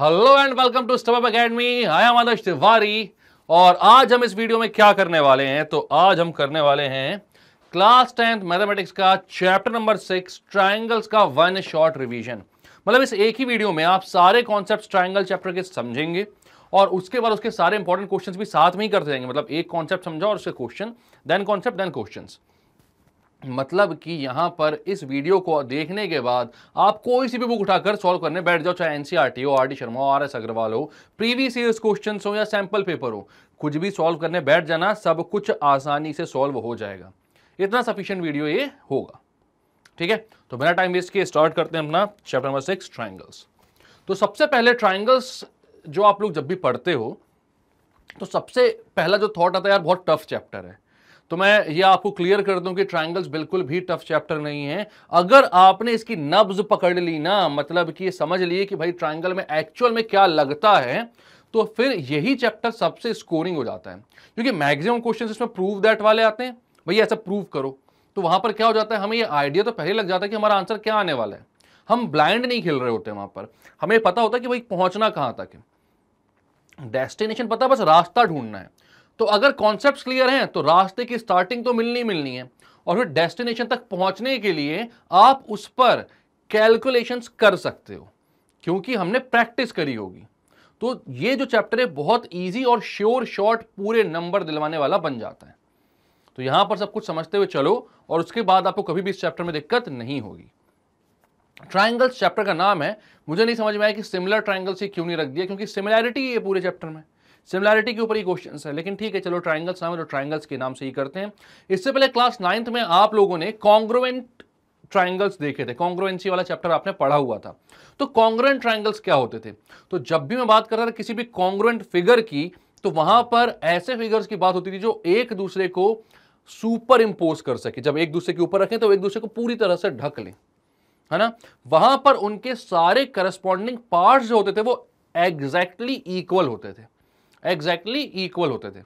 Hello and welcome to stub up academy. I am Adarsh Tiwari और आज हम इस वीडियो में क्या करने वाले हैं, तो आज हम करने वाले हैं क्लास 10th मैथमेटिक्स का चैप्टर नंबर 6 ट्रायंगल्स का वन शॉट रिवीजन। मतलब इस एक ही वीडियो में आप सारे कॉन्सेप्ट्स ट्रायंगल चैप्टर के समझेंगे और उसके बाद उसके सारे इंपॉर्टेंट क्वेश्चंस भी साथ में ही करते जाएंगे। मतलब एक कॉन्सेप्ट समझा और उसके question, then concept then questions. मतलब कि यहां पर इस वीडियो को देखने के बाद आप कोई सी भी बुक उठाकर सॉल्व करने बैठ जाओ, चाहे एनसीईआरटी हो, आरडी शर्मा हो, आरएस अग्रवाल हो, प्रीवियस ईयर्स क्वेश्चंस हो या सैंपल पेपर हो, कुछ भी सॉल्व करने बैठ जाना, सब कुछ आसानी से सॉल्व हो जाएगा। इतना सफिशिएंट वीडियो ये होगा। ठीक है, तो बिना टाइम वेस्ट किए स्टार्ट करते हैं अपना चैप्टर नंबर 6 ट्राइंगल्स। तो सबसे पहले ट्राइंगल्स जो आप लोग जब भी पढ़ते हो तो सबसे पहला जो थॉट आता है, यार बहुत टफ चैप्टर है। तो मैं ये आपको क्लियर कर दूं कि ट्रायंगल्स बिल्कुल भी टफ चैप्टर नहीं है। अगर आपने इसकी नब्ज पकड़ ली ना, मतलब कि समझ लिए कि भाई ट्रायंगल में एक्चुअल में क्या लगता है, तो फिर यही चैप्टर सबसे स्कोरिंग हो जाता है। क्योंकि मैक्सिमम क्वेश्चन इसमें प्रूव दैट वाले आते हैं, भाई ऐसा प्रूव करो। तो वहां पर क्या हो जाता है, हमें ये आइडिया तो पहले लग जाता है कि हमारा आंसर क्या आने वाला है। हम ब्लाइंड नहीं खेल रहे होते, वहां पर हमें पता होता है कि भाई पहुंचना कहां तक है, डेस्टिनेशन पता, बस रास्ता ढूंढना है। तो अगर कॉन्सेप्ट्स क्लियर हैं तो रास्ते की स्टार्टिंग तो मिलनी है और फिर डेस्टिनेशन तक पहुंचने के लिए आप उस पर कैलकुलेशंस कर सकते हो, क्योंकि हमने प्रैक्टिस करी होगी। तो ये जो चैप्टर है बहुत इजी और श्योर शॉर्ट पूरे नंबर दिलवाने वाला बन जाता है। तो यहां पर सब कुछ समझते हुए चलो और उसके बाद आपको कभी भी इस चैप्टर में दिक्कत नहीं होगी। ट्राइंगल्स चैप्टर का नाम है, मुझे नहीं समझ में आया कि सिमिलर ट्राइंगल से क्यों नहीं रख दिया, क्योंकि सिमिलैरिटी है पूरे चैप्टर में, सिमिलैरिटी के ऊपर ही क्वेश्चन है। लेकिन ठीक है, चलो ट्राइंगल्स नाम है तो ट्राइंगल्स के नाम से ही करते हैं। इससे पहले क्लास 9th में आप लोगों ने कॉन्ग्रुएंट ट्राइंगल्स देखे थे, कॉन्ग्रुएंसी वाला चैप्टर आपने पढ़ा हुआ था। तो कॉन्ग्रुएंट ट्राइंगल्स क्या होते थे, तो जब भी मैं बात कर रहा था किसी भी कॉन्ग्रुएंट फिगर की, तो वहां पर ऐसे फिगर्स की बात होती थी जो एक दूसरे को सुपर इंपोज कर सके। जब एक दूसरे के ऊपर रखें तो एक दूसरे को पूरी तरह से ढक लें, है ना। वहां पर उनके सारे करस्पॉन्डिंग पार्ट्स जो होते थे वो एग्जैक्टली इक्वल होते थे, एग्जैक्टली इक्वल होते थे।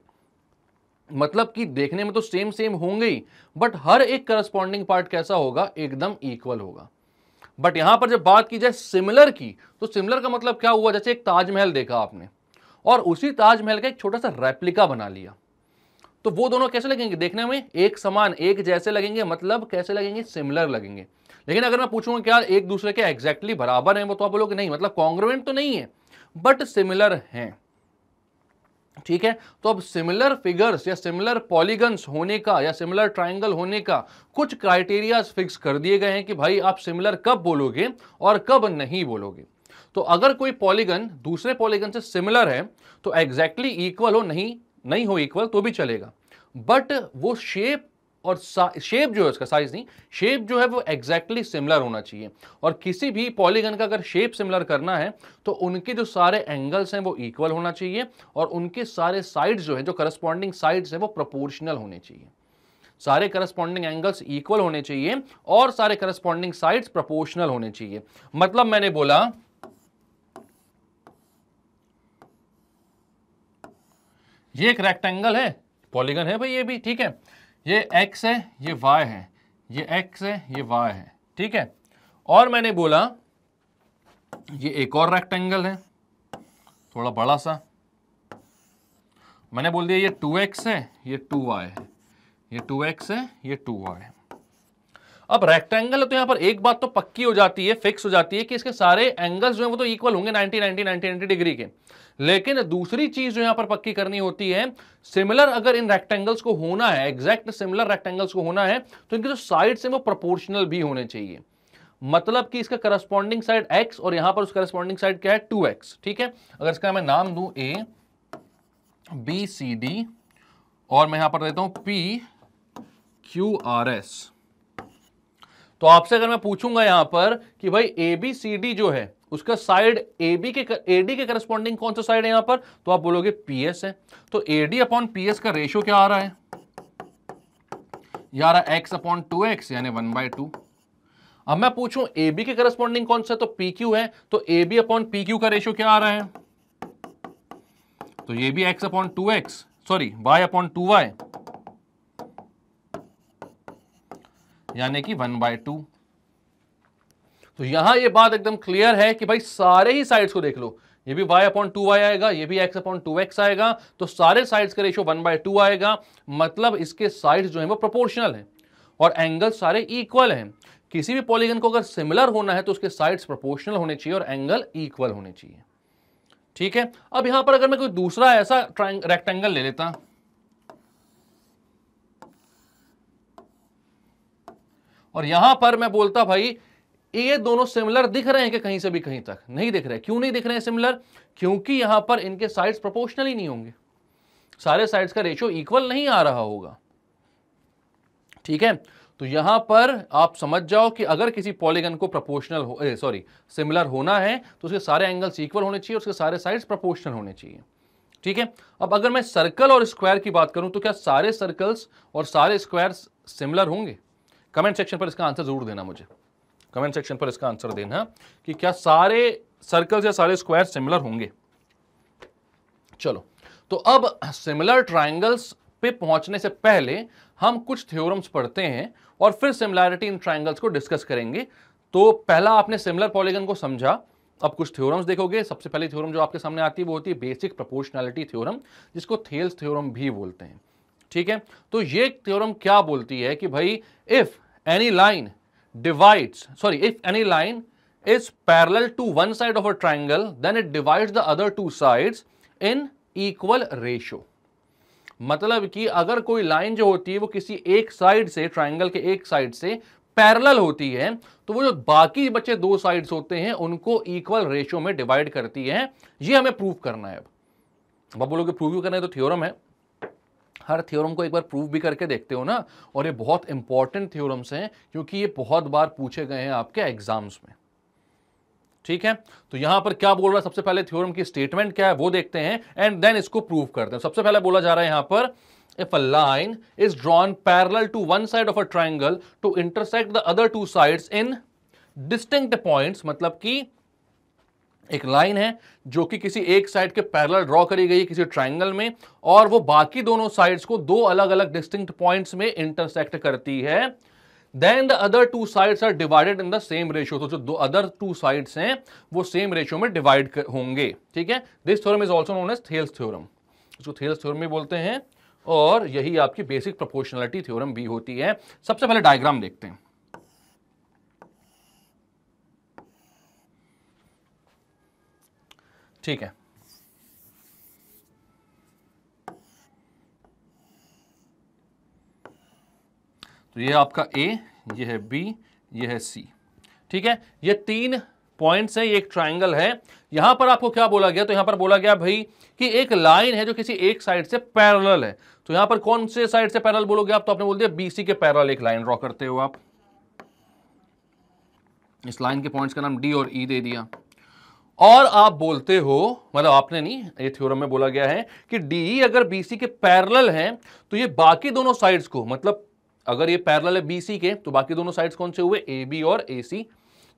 मतलब कि देखने में तो सेम सेम होंगे ही, बट हर एक करस्पॉन्डिंग पार्ट कैसा होगा, एकदम इक्वल होगा। बट यहां पर जब बात की जाए सिमिलर की, तो सिमिलर का मतलब क्या हुआ, जैसे एक ताजमहल देखा आपने और उसी ताजमहल का एक छोटा सा रेप्लिका बना लिया, तो वो दोनों कैसे लगेंगे, देखने में एक समान एक जैसे लगेंगे, मतलब कैसे लगेंगे, सिमिलर लगेंगे। लेकिन अगर मैं पूछूंगा क्या एक दूसरे के एग्जैक्टली बराबर हैं वो, तो आप बोलोगे नहीं, मतलब कॉन्ग्रुएंट तो नहीं है बट सिमिलर हैं। ठीक है, तो अब सिमिलर फिगर्स या सिमिलर पॉलीगन्स होने का या सिमिलर ट्राइंगल होने का कुछ क्राइटेरिया फिक्स कर दिए गए हैं कि भाई आप सिमिलर कब बोलोगे और कब नहीं बोलोगे। तो अगर कोई पॉलीगन दूसरे पॉलीगन से सिमिलर है तो एग्जैक्टली इक्वल हो, नहीं हो इक्वल तो भी चलेगा, बट वो शेप और शेप जो है उसका, साइज नहीं, शेप जो है वो एग्जैक्टली सिमिलर होना चाहिए। और किसी भी पॉलीगन का अगर शेप सिमिलर करना है तो उनके जो सारे एंगल्स हैं वो इक्वल होना चाहिए और उनके सारे साइड्स जो है, जो करस्पॉन्डिंग साइड्स हैं वो प्रोपोर्शनल होने चाहिए। सारे करस्पॉन्डिंग एंगल्स इक्वल होने चाहिए और सारे करस्पॉन्डिंग साइड्स प्रोपोर्शनल होने चाहिए। मतलब मैंने बोला ये एक रेक्टेंगल है, पॉलीगन है भाई, ये भी ठीक है, ये x है, ये y है, ये x है, ये y है, ठीक है। और मैंने बोला ये एक और रेक्टेंगल है थोड़ा बड़ा सा, मैंने बोल दिया ये 2x है, ये 2y है, ये 2x है, ये 2y है। अब रेक्टेंगल है तो यहां पर एक बात तो पक्की हो जाती है, फिक्स हो जाती है कि इसके सारे एंगल्स जो है वो तो इक्वल होंगे 90 डिग्री के। लेकिन दूसरी चीज जो यहां पर पक्की करनी होती है, सिमिलर अगर इन रेक्टेंगल्स को होना है, एग्जैक्ट सिमिलर रेक्टेंगल्स को होना है, तो इनके जो साइड्स हैं वो प्रोपोर्शनल भी होने चाहिए। मतलब कि इसका करस्पॉन्डिंग साइड x और यहां पर उस करस्पॉन्डिंग साइड क्या है, 2x। ठीक है, अगर इसका मैं नाम दूं a b c d और मैं यहां पर देता हूं p q r s, तो आपसे अगर मैं पूछूंगा यहां पर कि भाई ए बी सी डी जो है उसका साइड एबी के एडी के करस्पॉन्डिंग कौन सा साइड है यहां पर, तो आप बोलोगे पीएस है। तो एडी अपॉन पीएस का रेशियो क्या आ रहा है, यह आ रहा है एक्स अपॉन 2x यानी 1/2। अब मैं पूछूं एबी के करस्पॉन्डिंग कौन सा, तो पी क्यू है, तो एबी अपॉन पी क्यू का रेशियो क्या आ रहा है, तो ये भी X upon 2x, sorry Y upon 2y यानी कि 1/2। तो यहां ये बात एकदम क्लियर है कि भाई सारे ही साइड्स को देख लो, ये भी y/2y आएगा, ये भी x/2x आएगा, तो सारे साइड्स का रेशियो 1/2 आएगा। मतलब इसके साइड्स जो है वो प्रोपोर्शनल है और एंगल सारे इक्वल हैं। किसी भी पॉलीगन को अगर सिमिलर होना है तो उसके साइड्स प्रोपोर्शनल होने चाहिए और एंगल इक्वल होने चाहिए। ठीक है, अब यहां पर अगर मैं कोई दूसरा ऐसा रेक्टेंगल ले लेता और यहां पर मैं बोलता भाई ये दोनों सिमिलर दिख रहे हैं कि कहीं से भी कहीं तक नहीं दिख रहे। क्यों नहीं दिख रहे हैं सिमिलर? क्योंकि यहां पर इनके साइड्स प्रोपोर्शनल ही नहीं होंगे, सारे साइड्स का रेशियो इक्वल नहीं आ रहा होगा। ठीक है, तो यहां पर आप समझ जाओ कि अगर किसी पॉलीगन को सिमिलर होना है तो उसके सारे एंगल्स इक्वल होने चाहिए, उसके सारे साइड्स प्रोपोर्शनल होने चाहिए। ठीक है, अब अगर मैं सर्कल और स्क्वायर की बात करूं तो क्या सारे सर्कल्स और सारे स्क्वायर्स सिमिलर होंगे? कमेंट सेक्शन पर इसका आंसर जरूर देना मुझे, कमेंट सेक्शन पर इसका आंसर देना कि क्या सारे सर्कल्स या सारे स्क्वायर सिमिलर होंगे। चलो, तो अब सिमिलर ट्रायंगल्स पे पहुंचने से पहले हम कुछ थ्योरम्स पढ़ते हैं और फिर सिमिलैरिटी इन ट्रायंगल्स को डिस्कस करेंगे। तो पहला आपने सिमिलर पॉलीगन को समझा, अब कुछ थ्योरम्स देखोगे। सबसे पहली थ्योरम जो आपके सामने आती है वो होती है बेसिक प्रोपोर्शनैलिटी थ्योरम, जिसको थेल्स थ्योरम भी बोलते हैं। ठीक है, तो ये थ्योरम क्या बोलती है कि भाई if any line is parallel to one side of a triangle, then it divides the other two sides in equal ratio। मतलब कि अगर कोई लाइन जो होती है वो किसी एक साइड से, ट्राइंगल के एक साइड से पैरेलल होती है तो वो जो बाकी बचे दो साइड्स होते हैं उनको इक्वल रेशियो में डिवाइड करती है। ये हमें प्रूव करना है। अब आप बोलोगे प्रूव करना है तो थ्योरम है, हर थ्योरम को एक बार प्रूव भी करके देखते हो ना। और ये बहुत इंपॉर्टेंट थ्योरम्स हैं क्योंकि ये बहुत बार पूछे गए हैं आपके एग्जाम्स में। ठीक है, तो यहां पर क्या बोल रहा है, सबसे पहले थ्योरम की स्टेटमेंट क्या है वो देखते हैं एंड देन इसको प्रूव करते हैं। सबसे पहले बोला जा रहा है यहां पर if a line is drawn parallel to one side of a triangle to intersect the other two sides in distinct points, मतलब कि एक लाइन है जो कि किसी एक साइड के पैरेलल ड्रॉ करी गई है किसी ट्राइंगल में और वो बाकी दोनों साइड्स को दो अलग अलग डिस्टिंक्ट पॉइंट्स में इंटरसेक्ट करती है, then the other two sides are divided in the same ratio. तो जो दो अदर टू साइड्स हैं वो सेम रेशियो में डिवाइड होंगे। ठीक है, this theorem is also known as Thales theorem, इसको थेल्स थ्योरम भी बोलते हैं और यही आपकी बेसिक प्रोपोर्शनैलिटी थ्योरम भी होती है। सबसे पहले डायग्राम देखते हैं। ठीक है, तो ये आपका ए, ये है बी, ये है सी। ठीक है, ये तीन पॉइंट्स हैं, ये एक ट्राइंगल है। यहां पर आपको क्या बोला गया, तो यहां पर बोला गया भाई कि एक लाइन है जो किसी एक साइड से पैरेलल है। तो यहां पर कौन से साइड से पैरेलल बोलोगे आप, तो आपने बोल दिया बीसी के पैरेलल एक लाइन ड्रॉ करते हो आप। इस लाइन के पॉइंट्स का नाम डी और ई दे दिया और आप बोलते हो, मतलब आपने नहीं, ये थ्योरम में बोला गया है कि डी अगर बीसी के पैरेलल है तो ये बाकी दोनों साइड्स को, मतलब अगर ये पैरेलल है बीसी के तो बाकी दोनों साइड्स कौन से हुए, ए बी और ए सी,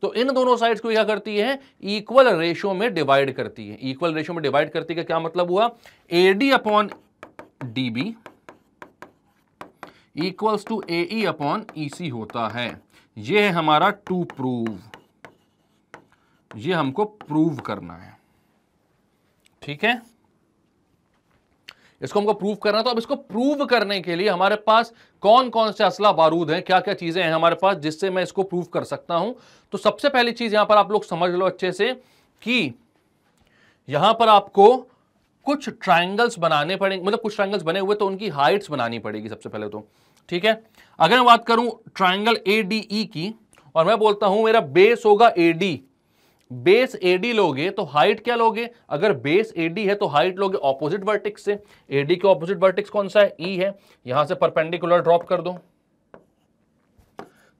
तो इन दोनों साइड्स को क्या करती है, इक्वल रेशियो में डिवाइड करती है। इक्वल रेशियो में डिवाइड करती है, क्या मतलब हुआ, AD upon DB equals to AE upon EC होता है। ये है हमारा टू प्रूव, ये हमको प्रूव करना है। ठीक है, इसको हमको प्रूव करना। तो अब इसको प्रूव करने के लिए हमारे पास कौन कौन से असला बारूद हैं, क्या क्या चीजें हैं हमारे पास जिससे मैं इसको प्रूव कर सकता हूं। तो सबसे पहली चीज यहां पर आप लोग समझ लो अच्छे से कि यहां पर आपको कुछ ट्राइंगल्स बनाने पड़ेंगे, मतलब कुछ ट्राइंगल्स बने हुए तो उनकी हाइट्स बनानी पड़ेगी सबसे पहले तो। ठीक है, अगर मैं बात करूं ट्राइंगल ADE की और मैं बोलता हूं मेरा बेस होगा AD, बेस AD लोगे तो हाइट क्या लोगे, अगर बेस AD है तो हाइट लोगे ऑपोजिट वर्टेक्स से। AD के ऑपोजिट वर्टेक्स कौन सा है, E है, यहां से परपेंडिकुलर ड्रॉप कर दो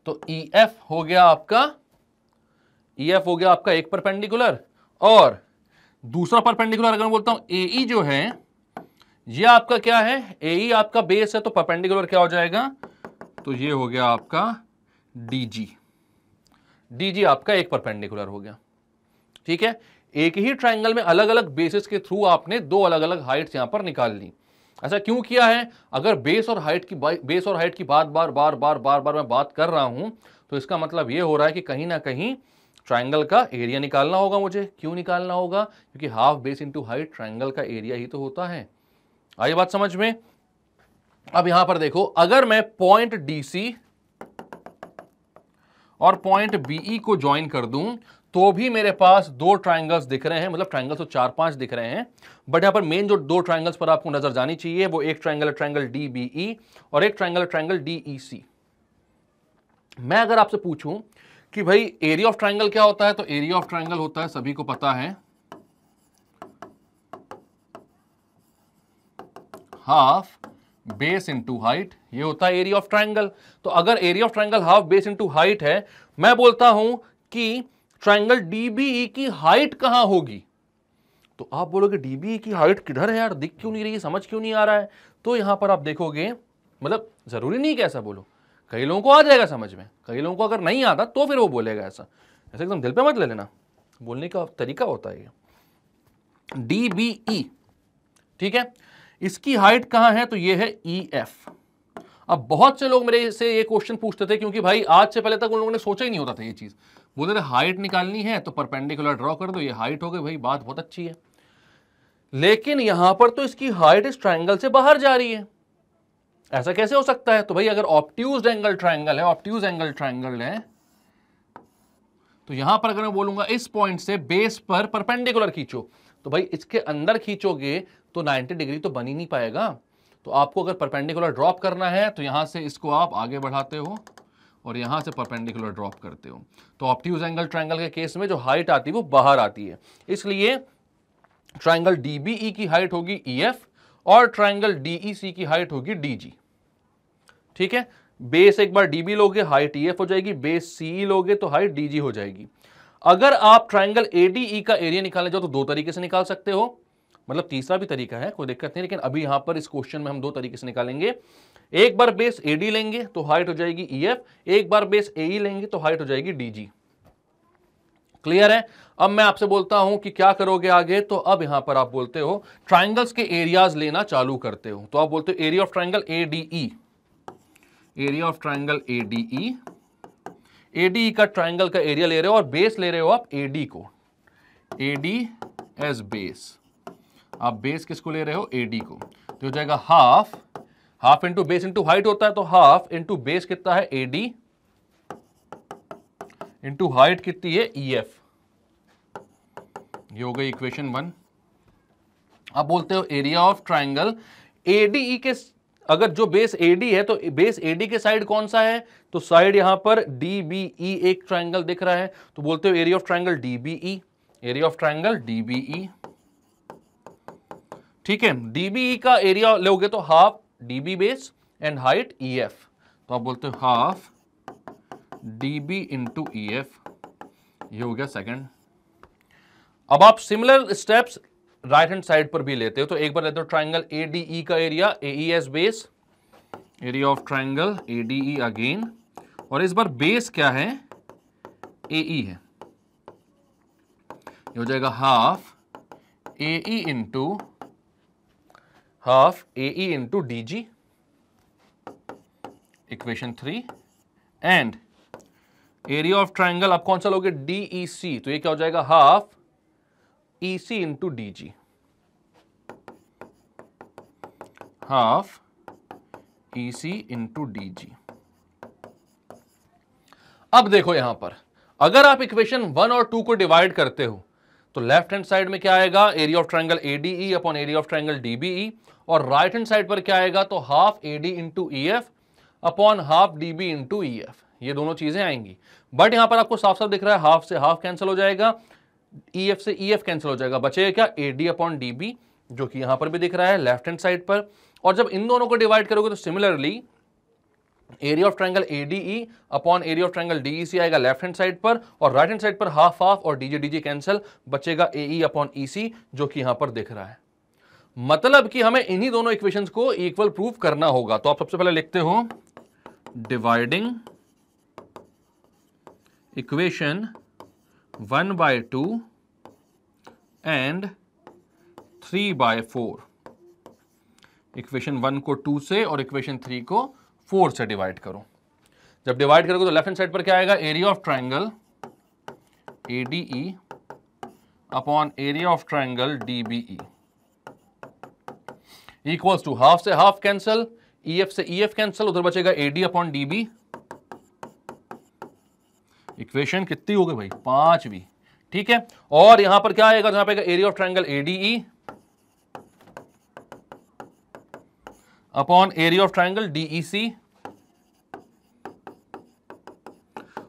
तो EF हो गया आपका, EF हो गया आपका एक परपेंडिकुलर, और दूसरा परपेंडिकुलर अगर मैं बोलता हूं AE जो है ये आपका क्या है, AE आपका बेस है तो परपेंडिकुलर क्या हो जाएगा, तो ये हो गया आपका DG, DG आपका एक परपेंडिकुलर हो गया। ठीक है, एक ही ट्राइंगल में अलग अलग बेसिस के थ्रू आपने दो अलग अलग हाइट्स यहां पर निकाल ली। ऐसा क्यों किया है, अगर बेस और हाइट की बार बार मैं बात कर रहा हूं तो इसका मतलब यह हो रहा है कि कहीं ना कहीं ट्राइंगल का एरिया निकालना होगा मुझे। क्यों निकालना होगा? क्योंकि half base into height triangle का एरिया ही तो होता है। आई बात समझ में? अब यहां पर देखो, अगर मैं पॉइंट DC और पॉइंट BE को ज्वाइन कर दूं तो भी मेरे पास दो ट्राइंगल्स दिख रहे हैं, मतलब ट्राइंगल्स तो 4-5 दिख रहे हैं, बट यहां पर मेन जो दो ट्राइंगल्स पर आपको नजर जानी चाहिए वो एक ट्राइंगल है ट्राइंगल DBE और एक ट्राइंगल है ट्राइंगल DEC। मैं अगर आपसे पूछूं कि भाई एरिया ऑफ ट्राइंगल क्या होता है, तो एरिया ऑफ ट्राइंगल होता है, सभी को पता है, हाफ बेस इंटू हाइट। ये होता है एरिया ऑफ ट्राइंगल। तो अगर area of triangle half base into height है, मैं बोलता हूं कि ट्राइंगल DBE की हाइट कहां होगी। तो आप बोलोगे DBE की हाइट किधर है यार, दिख क्यों नहीं रही है, समझ क्यों नहीं आ रहा है? तो यहां पर आप देखोगे, मतलब जरूरी नहीं कि ऐसा बोलो, कई लोगों को आ जाएगा समझ में, कई लोगों को अगर नहीं आता तो फिर वो बोलेगा ऐसा। ऐसे एकदम दिल पे मत ले लेना, बोलने का तरीका होता है ये। DBE, ठीक है, इसकी हाइट कहां है, तो ये है EF। अब बहुत से लोग मेरे से ये क्वेश्चन पूछते थे, क्योंकि भाई आज से पहले तक उन लोगों ने सोचा ही नहीं होता था ये चीज। बोलते थे हाइट निकालनी है तो परपेंडिकुलर ड्रॉ कर दो, ये हाइट हो गई, भाई बात बहुत अच्छी है। लेकिन यहां पर तो इसकी हाइट इस ट्राइंगल से बाहर जा रही है, ऐसा कैसे हो सकता है? तो भाई अगर ऑब्ट्यूज एंगल ट्राइंगल है, ऑब्ट्यूज एंगल ट्राइंगल है, तो यहां पर अगर मैं बोलूंगा इस पॉइंट से बेस पर परपेंडिकुलर खींचो, तो भाई इसके अंदर खींचोगे तो 90 डिग्री तो बन ही नहीं पाएगा। तो आपको अगर परपेंडिकुलर ड्रॉप करना है तो यहां से इसको आप आगे बढ़ाते हो और यहां से परपेंडिकुलर ड्रॉप करते हो। तो ऑब्ट्यूज एंगल ट्राइंगल के केस में जो हाइट आती है वो बाहर आती है, इसलिए ट्राइंगल DBE की हाइट होगी EF और ट्राइंगल DEC की हाइट होगी DG। ठीक है, बेस एक बार DB लोगे हाइट EF हो जाएगी, बेस CE लोगे तो हाइट DG हो जाएगी। अगर आप ट्राइंगल ADE का एरिया निकालने जाओ तो दो तरीके से निकाल सकते हो, मतलब तीसरा भी तरीका है, कोई दिक्कत नहीं, लेकिन अभी यहां पर इस क्वेश्चन में हम दो तरीके से निकालेंगे। एक बार बेस AD लेंगे तो हाइट हो जाएगी EF, एक बार बेस AE लेंगे तो हाइट हो जाएगी DG। क्लियर है? अब मैं आपसे बोलता हूं कि क्या करोगे आगे, तो अब यहां पर आप बोलते हो ट्राइंगल्स के एरियाज लेना चालू करते हो। तो आप बोलते हो area of triangle ADE, area of triangle ADE, ADE का ट्राइंगल का एरिया ले रहे हो और बेस ले रहे हो आप AD को, AD एज बेस। आप बेस किसको ले रहे हो? AD को। तो हो जाएगा half into base into height होता है, तो हाफ इंटू बेस कितना है AD इंटू हाइट कितनी है EF। ये हो गई इक्वेशन 1। आप बोलते हो एरिया ऑफ ट्राइंगल ADE के, अगर जो बेस AD है तो बेस AD के साइड कौन सा है, तो साइड यहां पर DBE एक ट्राइंगल दिख रहा है, तो बोलते हो area of triangle DBE, area of triangle DBE। ठीक है, DBE का एरिया लोगे तो half DB base and height EF, तो आप बोलते हो हाफ DB इंटू EF। ये हो गया सेकंड। अब आप similar steps right hand side पर भी लेते हो, तो एक बार लेते हो ट्राइंगल ADE का area AE as base, area of triangle ADE again, और इस बार बेस क्या है AE है, ये हो जाएगा half AE into DG, equation 3। And area of triangle आप कौन सा लोगे DEC, तो ये क्या हो जाएगा half EC into DG, half EC into DG। अब देखो यहां पर अगर आप इक्वेशन 1 और 2 को डिवाइड करते हो तो लेफ्ट हैंड साइड में क्या आएगा, area of triangle ADE upon area of triangle DBE, और राइट हैंड साइड पर क्या आएगा, तो half AD into EF upon half DB into EF। ये दोनों चीजें आएंगी, बट यहां पर आपको साफ साफ दिख रहा है हाफ से हाफ कैंसिल हो जाएगा, EF से EF कैंसिल हो जाएगा, बचेगा क्या AD अपॉन DB, जो कि यहां पर भी दिख रहा है लेफ्ट हैंड साइड पर। और जब इन दोनों को डिवाइड करोगे तो similarly area of triangle ADE upon area of triangle DEC आएगा लेफ्ट हैंड साइड पर, और राइट हैंड साइड पर हाफ हाफ और DG कैंसिल, बचेगा AE अपॉन EC, जो कि यहां पर दिख रहा है। मतलब कि हमें इन्हीं दोनों इक्वेशंस को इक्वल प्रूव करना होगा। तो आप सबसे पहले लिखते हो डिवाइडिंग इक्वेशन 1/2 एंड 3/4। इक्वेशन 1 को 2 से और इक्वेशन 3 को 4 से डिवाइड करो। जब डिवाइड करोगे तो लेफ्ट हैंड साइड पर क्या आएगा, area of triangle ADE upon area of triangle DBE equals to half से हाफ कैंसल, EF से EF कैंसल, उधर बचेगा AD अपॉन DB। इक्वेशन कितनी हो गई भाई? 5वीं। ठीक है, और यहां पर क्या आएगा? यहां पे area of triangle ADE upon area of triangle DEC,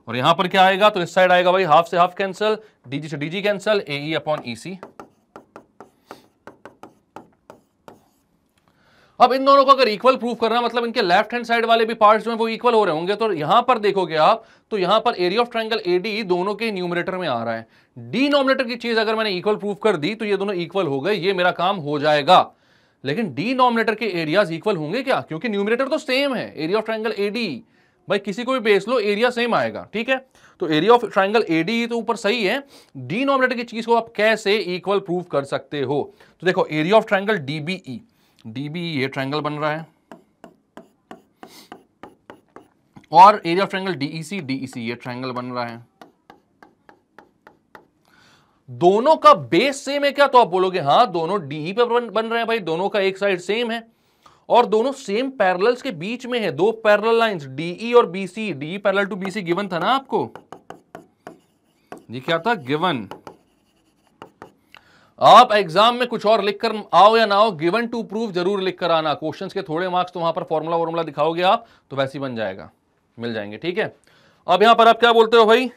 और यहां पर क्या आएगा? तो इस साइड आएगा भाई हाफ से हाफ कैंसल, DG से DG cancel, AE upon EC। अब इन दोनों को अगर इक्वल प्रूव करना, मतलब इनके लेफ्ट हैंड साइड वाले भी पार्ट्स जो हैं वो इक्वल हो रहे होंगे, तो यहां पर देखोगे आप तो यहां पर एरिया ऑफ ट्राइंगल AD दोनों के न्यूमरेटर में आ रहा है। डिनोमिनेटर की चीज अगर मैंने इक्वल प्रूव कर दी तो ये दोनों इक्वल हो गए, ये मेरा काम हो जाएगा। लेकिन डिनोमिनेटर के एरियाज इक्वल होंगे क्या? क्योंकि न्यूमरेटर तो सेम है, एरिया ऑफ ट्राइंगल AD। भाई किसी को भी बेस लो, एरिया सेम आएगा। ठीक है, तो एरिया ऑफ ट्राइंगल AD तो ऊपर सही है, डिनोमिनेटर की चीज को आप कैसे इक्वल प्रूव कर सकते हो? तो देखो एरिया ऑफ ट्राइंगल DBE ये ट्राइंगल बन रहा है, और एरिया ऑफ ट्राइंगल DEC ये ट्राइंगल बन रहा है। दोनों का बेस सेम है क्या? तो आप बोलोगे हाँ, दोनों DE पे बन रहे हैं भाई, दोनों का एक साइड सेम है और दोनों सेम पैरेलल्स के बीच में है। दो पैरेलल लाइंस DE और BC, DE parallel to BC given था ना आपको, ये क्या था? गिवन। आप एग्जाम में कुछ और लिखकर आओ या ना आओ, गिवन टू प्रूव जरूर लिखकर आना। क्वेश्चंस के थोड़े मार्क्स तो वहां पर फॉर्मूला दिखाओगे आप तो वैसे ही बन जाएगा, मिल जाएंगे। ठीक है, अब यहां पर आप क्या बोलते हो भाई?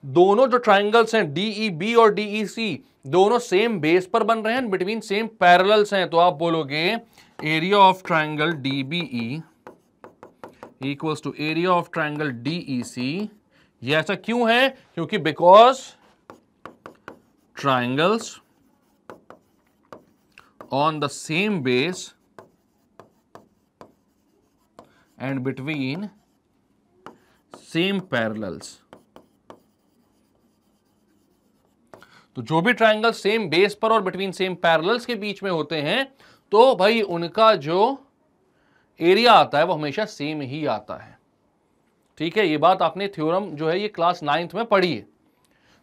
दोनों जो ट्राइंगल्स हैं DEB और DEC दोनों सेम बेस पर बन रहे हैं, बिटवीन सेम पैरेलल्स हैं, तो आप बोलोगे area of triangle DBE equals to area of triangle DEC। ये ऐसा क्यों है? क्योंकि because triangles on the same base and between same parallels। तो जो भी ट्राइंगल सेम बेस पर और बिटवीन सेम पैरेलल्स के बीच में होते हैं तो भाई उनका जो एरिया आता है वो हमेशा सेम ही आता है। ठीक है, ये बात आपने थ्योरम जो है ये क्लास 9th में पढ़ी है।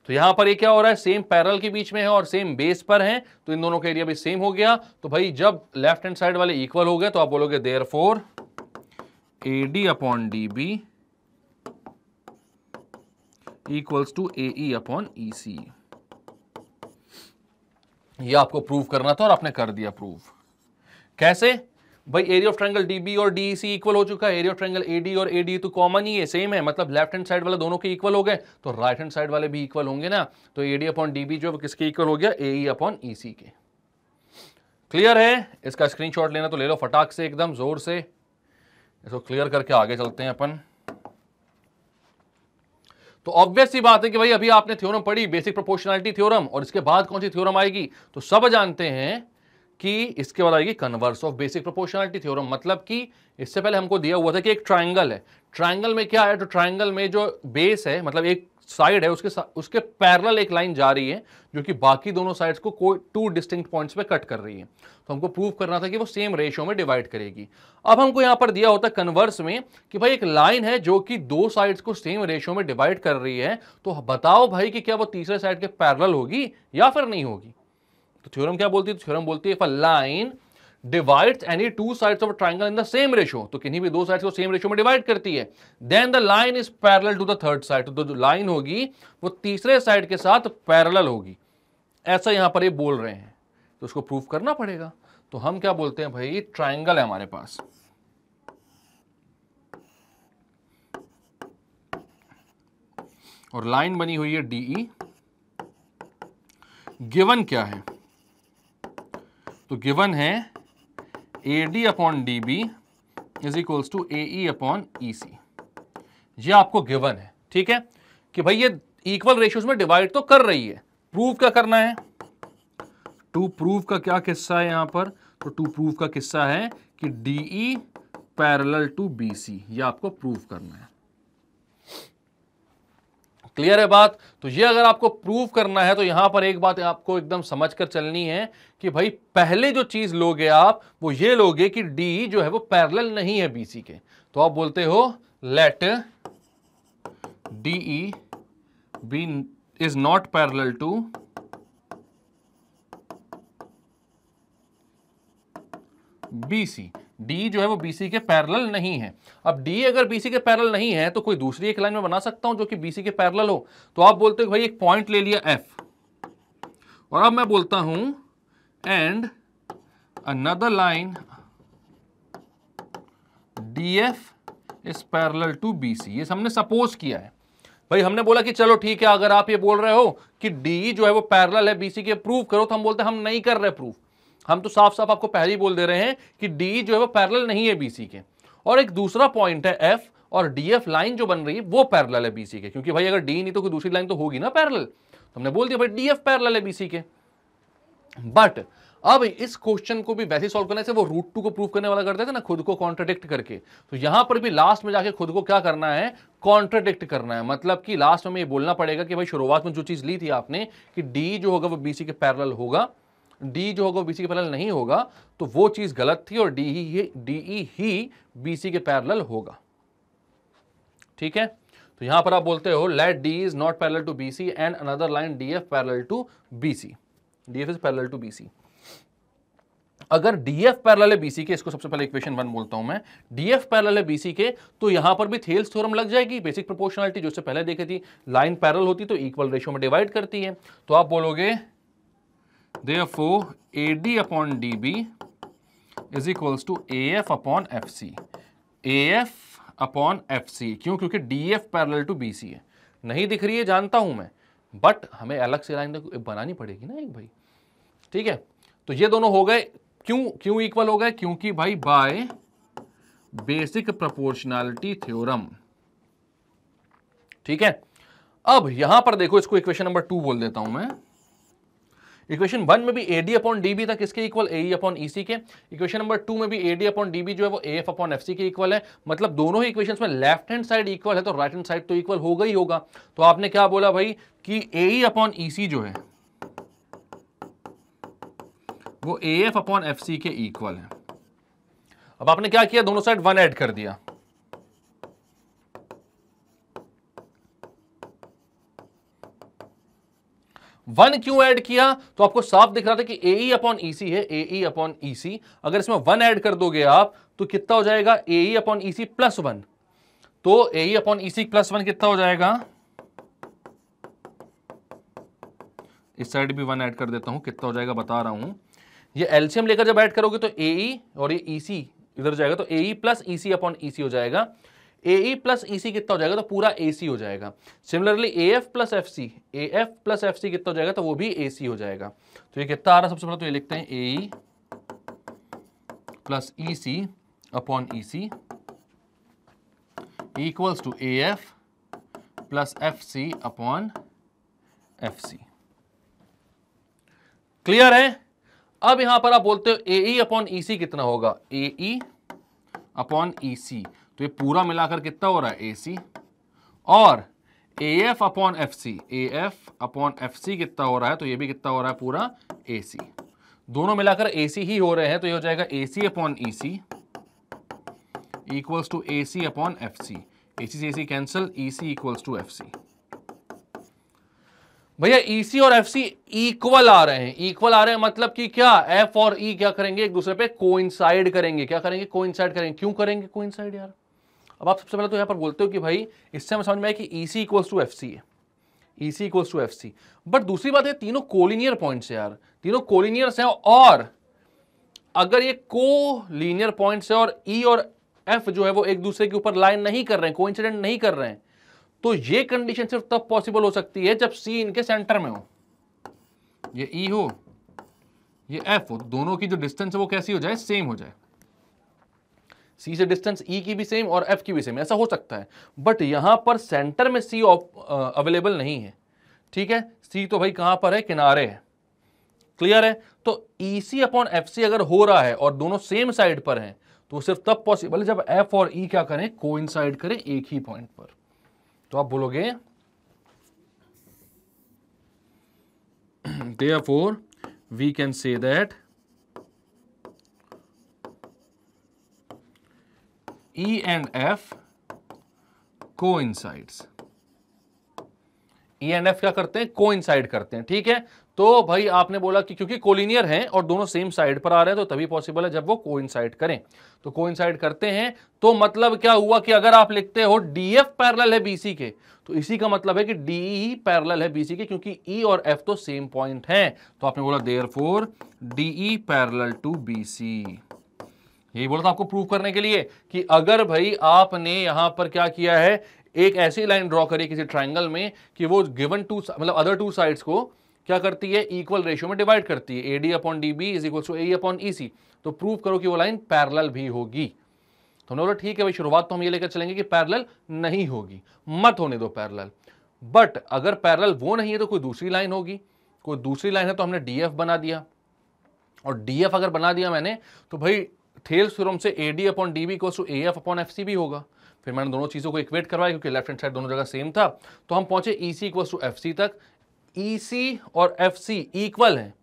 तो यहां पर ये क्या हो रहा है? सेम पैरेलल के बीच में है और सेम बेस पर है, तो इन दोनों का एरिया भी सेम हो गया। तो भाई जब लेफ्ट हैंड साइड वाले इक्वल हो गए तो आप बोलोगे therefore AD upon DB equals to AE upon EC। ये आपको प्रूव करना था और आपने कर दिया प्रूव। कैसे भाई? एरिया ऑफ ट्राइंगल DB और DEC इक्वल हो चुका है, एरिया ऑफ ट्राइंगल AD और AD तो कॉमन ही है, सेम है, मतलब लेफ्ट हैंड साइड वाले दोनों के इक्वल हो गए, तो राइट हैंड साइड वाले भी इक्वल होंगे ना। तो AD अपॉन DB जो किसके इक्वल हो गया? AE अपॉन EC के। क्लियर है? इसका स्क्रीनशॉट लेना तो ले लो फटाक से, एकदम जोर से। इसको क्लियर करके आगे चलते हैं अपन। तो ऑब्वियस सी बात है कि भाई अभी आपने थ्योरम पढ़ी, बेसिक प्रोपोर्शनैलिटी थ्योरम, और इसके बाद कौन सी थ्योरम आएगी? तो सब जानते हैं कि इसके बाद आएगी converse of basic proportionality theorem. मतलब कि इससे पहले हमको दिया हुआ था कि एक ट्राइंगल है, ट्राइंगल में क्या है? तो ट्राइंगल में जो बेस है, मतलब एक साइड है, उसके पैरेलल एक लाइन जा रही है जो कि बाकी दोनों साइड्स को कोई 2 डिस्टिंक्ट पॉइंट्स पे कट कर रही है। तो हमको प्रूव करना था कि वो सेम रेशियो में डिवाइड करेगी। अब हमको यहां पर दिया होता है कन्वर्स में कि भाई एक लाइन है जो कि 2 साइड्स को सेम रेशियो में डिवाइड कर रही है, तो बताओ भाई कि क्या वो तीसरे साइड के पैरेलल होगी या फिर नहीं होगी? तो थ्योरम क्या बोलती है? तो थ्योरम बोलती है if a line divides any 2 sides of a triangle in the same ratio, तो किन्हीं भी 2 साइड्स को सेम रेशियो में डिवाइड करती है, then the line is parallel to the third side, तो जो लाइन होगी वो तीसरे साइड के साथ पैरेलल होगी। ऐसा यहां पर ये बोल रहे हैं, तो उसको प्रूफ करना पड़ेगा। तो हम क्या बोलते हैं भाई? ट्रायंगल है हमारे पास, और लाइन बनी हुई है DE। गिवन क्या है? तो गिवन है AD upon DB is equals to AE upon EC। ये आपको गिवन है, ठीक है, कि भाई ये इक्वल रेशियोज में डिवाइड तो कर रही है। प्रूव क्या करना है? टू प्रूव का क्या किस्सा है यहां पर? तो टू प्रूव का किस्सा है कि DE पैरेलल टू BC, ये आपको प्रूव करना है। क्लियर है बात? तो ये अगर आपको प्रूव करना है तो यहां पर एक बात आपको एकदम समझकर चलनी है कि भाई पहले जो चीज लोगे आप वो ये लोगे कि DE जो है वो पैरेलल नहीं है BC के। तो आप बोलते हो let DE be is not parallel to BC। D जो है वो BC के पैरेलल नहीं है। अब D अगर BC के पैरेलल नहीं है तो कोई दूसरी एक लाइन में बना सकता हूं जो कि BC के पैरेलल हो। तो आप बोलते हो भाई एक पॉइंट ले लिया F, और अब मैं बोलता हूं and another line DF is parallel to BC। ये हमने सपोज किया है भाई। हमने बोला कि चलो ठीक है, अगर आप ये बोल रहे हो कि D जो है वो पैरेलल है BC के, प्रूव करो, तो हम बोलते हैं हम नहीं कर रहे प्रूफ। हम तो साफ साफ आपको पहले ही बोल दे रहे हैं कि D जो है वो पैरेलल नहीं है BC के। और एक दूसरा पॉइंट है F, और DF लाइन जो बन रही है वो पैरेलल है BC के, क्योंकि भाई अगर D नहीं तो कोई दूसरी लाइन तो होगी ना पैरेलल। तो हमने बोल दिया भाई DF पैरेलल है BC के। बट अब इस क्वेश्चन को भी वैसे सॉल्व करने से वो रूट 2 को प्रूव करने वाला करते थे ना, खुद को कॉन्ट्राडिक्ट करके। तो यहां पर भी लास्ट में जाके खुद को क्या करना है, कॉन्ट्राडिक्ट करना है। मतलब कि लास्ट में ये बोलना पड़ेगा कि भाई शुरुआत में जो चीज ली थी आपने कि D जो होगा वो BC के पैरेलल होगा, D जो होगा वो BC के पैरेलल नहीं होगा, तो वो चीज गलत थी, और DE ही BC के पैरेलल होगा। ठीक है, तो यहां पर आप बोलते हो let D is not parallel to BC and another line DF parallel to BC। DF is parallel to BC। अगर DF पैरेलल है BC के, इसको सबसे पहले इक्वेशन 1 बोलता हूं मैं, DF पैरेलल है BC के, तो यहां पर भी थेल्स थ्योरम लग जाएगी। बेसिक प्रोपोर्शनलिटी जो इससे पहले देखी थी, लाइन पैरेलल होती तो इक्वल रेशियो में डिवाइड करती है। तो आप बोलोगे therefore AD upon DB is equals to AF upon FC। AF upon FC क्यों? क्योंकि DF पैरेलल टू BC है। नहीं दिख रही है जानता हूं मैं, बट हमें अलग से लाइन बनानी पड़ेगी ना एक भाई। ठीक है, तो ये दोनों हो गए। क्यों इक्वल हो गए? क्योंकि भाई बाय बेसिक प्रोपोर्शनैलिटी थ्योरम। ठीक है, अब यहां पर देखो, इसको इक्वेशन नंबर 2 बोल देता हूं मैं। इक्वेशन 1 में भी AD अपॉन DB था किसके इक्वल? AE अपॉन EC के। इक्वेशन नंबर 2 में भी AD अपॉन DB जो है वो AF अपॉन FC के इक्वल है। मतलब दोनों ही इक्वेशंस में लेफ्ट हैंड साइड इक्वल है, तो राइट हैंड साइड तो इक्वल होगा ही होगा। तो आपने क्या बोला भाई कि AE अपॉन EC जो है वो AF अपॉन FC के इक्वल है। अब आपने क्या किया, दोनों साइड 1 ऐड कर दिया। वन क्यों ऐड किया? तो आपको साफ दिख रहा था कि AE अपॉन EC है, AE अपॉन EC। अगर इसमें 1 ऐड कर दोगे आप तो कितना हो जाएगा? AE upon EC plus 1। तो AE अपॉन EC प्लस 1 कितना हो जाएगा? इस साइड भी 1 ऐड कर देता हूं, कितना हो जाएगा बता रहा हूं। ये एलसीएम लेकर जब ऐड करोगे तो AE और ये EC इधर जाएगा, तो AE plus EC upon EC हो जाएगा। AE प्लस EC कितना हो जाएगा? तो पूरा AC हो जाएगा। Similarly AF plus FC, AF plus FC कितना हो जाएगा? तो वो भी AC हो जाएगा। तो ये कितना आ रहा है? सबसे पहले तो ये लिखते हैं AE plus EC upon EC equals to AF plus FC upon FC। Clear है? अब यहां पर आप बोलते हो AE अपॉन EC कितना होगा? AE अपॉन EC, तो ये पूरा मिलाकर कितना हो रहा है? AC। और AF upon FC, AF upon FC कितना हो रहा है? तो ये भी कितना हो रहा है? पूरा AC। दोनों मिलाकर AC ही हो रहे हैं, तो ये हो जाएगा AC upon EC equals to AC upon FC। AC से AC cancel, EC equals to FC। भैया EC और FC इक्वल आ रहे हैं। इक्वल आ रहे हैं मतलब कि क्या? F और E क्या करेंगे? एक दूसरे पे कोइंसाइड करेंगे। क्या करेंगे? कोइंसाइड करेंगे। क्यों करेंगे कोइंसाइड यार? अब आप सबसे पहले तो यहां पर बोलते हो कि भाई इससे हमें समझ में आया कि EC इक्वल्स टू FC है, EC equals to FC। But दूसरी बात है तीनों कोलिनियर पॉइंट्स है यार, तीनों कोलिनियर्स हैं। और अगर ये कोलिनियर पॉइंट्स है और E और F जो है वो एक दूसरे के ऊपर लाइन नहीं कर रहे हैं, कोइंसिडेंट नहीं कर रहे हैं, तो ये कंडीशन सिर्फ तब पॉसिबल हो सकती है जब C इनके सेंटर में हो, ये E हो, ये F हो, दोनों की जो डिस्टेंस है वो कैसी हो जाए? सेम हो जाए। C से डिस्टेंस E की भी सेम और F की भी सेम, ऐसा हो सकता है। बट यहां पर सेंटर में C अवेलेबल नहीं है। ठीक है, C तो भाई कहां पर है? किनारे है। क्लियर है? तो EC अपॉन FC अगर हो रहा है और दोनों सेम साइड पर हैं, तो सिर्फ तब पॉसिबल है जब F और E क्या करें? कोइंसाइड करें एक ही पॉइंट पर। तो आप बोलोगे therefore we can say that E and F coincides E and F क्या करते हैं, कोइंसाइड करते हैं, ठीक है। तो भाई आपने बोला कि क्योंकि कोलिनियर हैं और दोनों सेम साइड पर आ रहे हैं तो तभी पॉसिबल है जब वो कोइंसाइड करें। तो कोइंसाइड करते हैं तो मतलब क्या हुआ कि अगर आप लिखते हो डीएफ पैरेलल है बीसी के, तो इसी का मतलब है कि डीई पैरेलल है बीसी के, क्योंकि ई और एफ तो सेम पॉइंट हैं। तो आपने बोला therefore DE parallel to BC. यही बोला था आपको प्रूव करने के लिए कि अगर भाई आपने यहां पर क्या किया है, एक ऐसी लाइन ड्रॉ करी किसी ट्रायंगल में कि वो गिवन टू मतलब अदर टू साइड्स को क्या करती है, इक्वल रेशियो में डिवाइड करती है, AD upon DB is equal to AE upon EC। तो प्रूव करो कि वो लाइन पैरेलल भी होगी। तो हमने बोला ठीक है भाई, शुरुआत तो हम ये लेकर चलेंगे कि पैरेलल नहीं होगी, मत होने दो पैरेलल। बट अगर पैरेलल वो नहीं है तो कोई दूसरी लाइन होगी, कोई दूसरी लाइन है तो हमने DF बना दिया। और DF अगर बना दिया मैंने तो भाई थेल्स थ्योरम से AD upon DB equal to AF upon FC भी होगा। फिर मैंने दोनों चीजों को इक्वेट करवाया क्योंकि लेफ्ट हैंड साइड दोनों जगह सेम था। तो हम पहुंचे EC इक्वल टू FC तक। EC और FC इक्वल हैं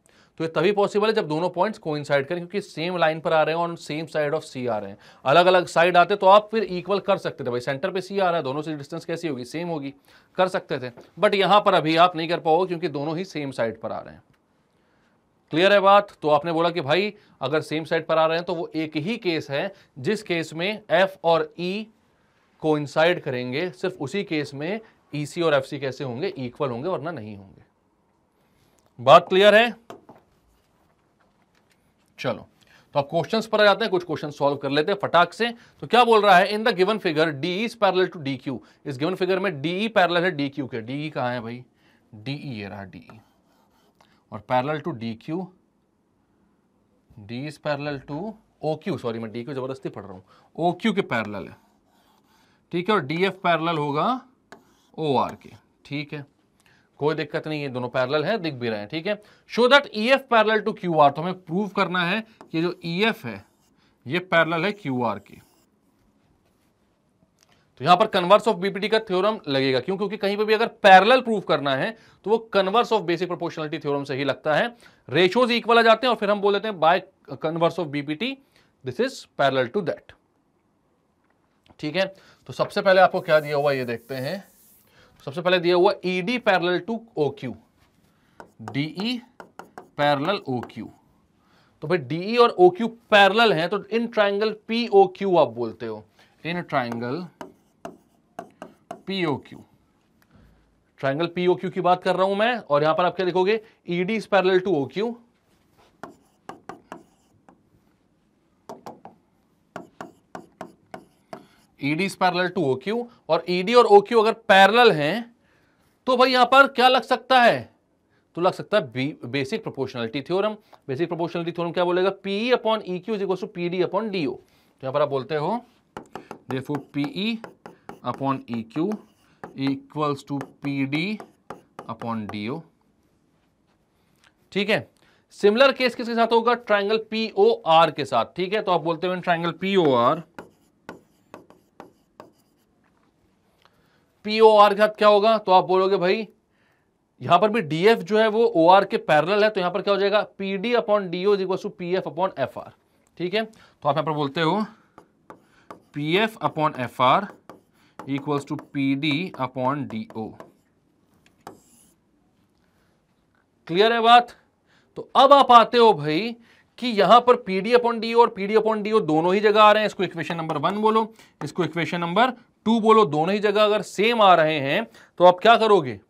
तो ये तभी पॉसिबल है जब दोनों पॉइंट्स कोइंसाइड करें, क्योंकि सेम लाइन पर आ रहे हैं और सेम साइड ऑफ C आ रहे हैं। अलग अलग साइड आते तो आप फिर इक्वल कर सकते थे, भाई सेंटर पे C आ रहा है, दोनों से डिस्टेंस कैसी होगी, सेम होगी, कर सकते थे। बट यहां पर अभी आप नहीं कर पाओगे क्योंकि दोनों ही सेम साइड पर आ रहे हैं। क्लियर है बात। तो आपने बोला कि भाई अगर सेम साइड पर आ रहे हैं तो वो एक ही केस है जिस केस में F और E कोइंसाइड करेंगे, सिर्फ उसी केस में EC और FC कैसे होंगे, इक्वल होंगे, वरना नहीं होंगे। बात क्लियर है। चलो तो अब क्वेश्चंस पर आ जाते हैं, कुछ क्वेश्चन सॉल्व कर लेते हैं फटाक से। तो क्या बोल रहा है, in the given figure DE is parallel to DQ। इस गिवन फिगर में DE पैरेलल है DQ के। DE कहां है भाई, DE ये रहा DE, और parallel to DQ, D is parallel to OQ, sorry मैं DQ जबरदस्ती पढ़ रहा हूं, OQ के पैरेलल है, ठीक है। और DF पैरेलल होगा OR के, ठीक है, कोई दिक्कत नहीं है, दोनों पैरेलल है, दिख भी रहे हैं, ठीक है। Show that EF parallel to QR। तो हमें प्रूव करना है कि जो EF है ये पैरेलल है QR के। तो यहां पर कन्वर्स ऑफ BPT का थ्योरम लगेगा, क्यों, क्योंकि कहीं पे भी अगर पैरेलल प्रूव करना है तो वो converse of basic proportionality theorem से ही लगता है। रेशियोज इक्वल आ जाते हैं और फिर हम बोल देते हैं by converse of BPT this is parallel to that, ठीक है। तो सबसे पहले आपको क्या दिया हुआ ये देखते हैं। सबसे पहले दिया हुआ ED parallel to OQ, DE parallel OQ। तो भाई DE और OQ पैरेलल हैं तो इन ट्राइंगल POQ आप बोलते हो, in triangle POQ, triangle POQ की बात कर रहा हूं मैं। और यहां पर आप क्या लिखोगे, ED is parallel to OQ, ED is parallel to OQ। और ED और OQ अगर पैरेलल हैं तो भाई यहां पर क्या लग सकता है, तो लग सकता है basic proportionality theorem. Basic proportionality theorem क्या बोलेगा, PE upon EQ is equal to PD upon DO। तो यहां पर आप बोलते हो therefore PE upon EQ equals to PD upon DO, ठीक है। सिमिलर केस किसके साथ होगा, ट्राइंगल POR के साथ, ठीक है। तो आप बोलते हो इन ट्राइंगल POR के साथ क्या होगा, तो आप बोलोगे भाई यहां पर भी DF जो है वो OR के पैरेलल है, तो यहां पर क्या हो जाएगा, PD upon DO is equal to PF upon FR, ठीक है। तो आप यहां पर बोलते हो PF upon FR equals to PD upon DO। Clear है बात। तो अब आप आते हो भाई कि यहां पर PD अपॉन DO और PD अपॉन DO दोनों ही जगह आ रहे हैं। इसको इक्वेशन नंबर 1 बोलो, इसको इक्वेशन नंबर 2 बोलो। दोनों ही जगह अगर सेम आ रहे हैं तो आप क्या करोगे,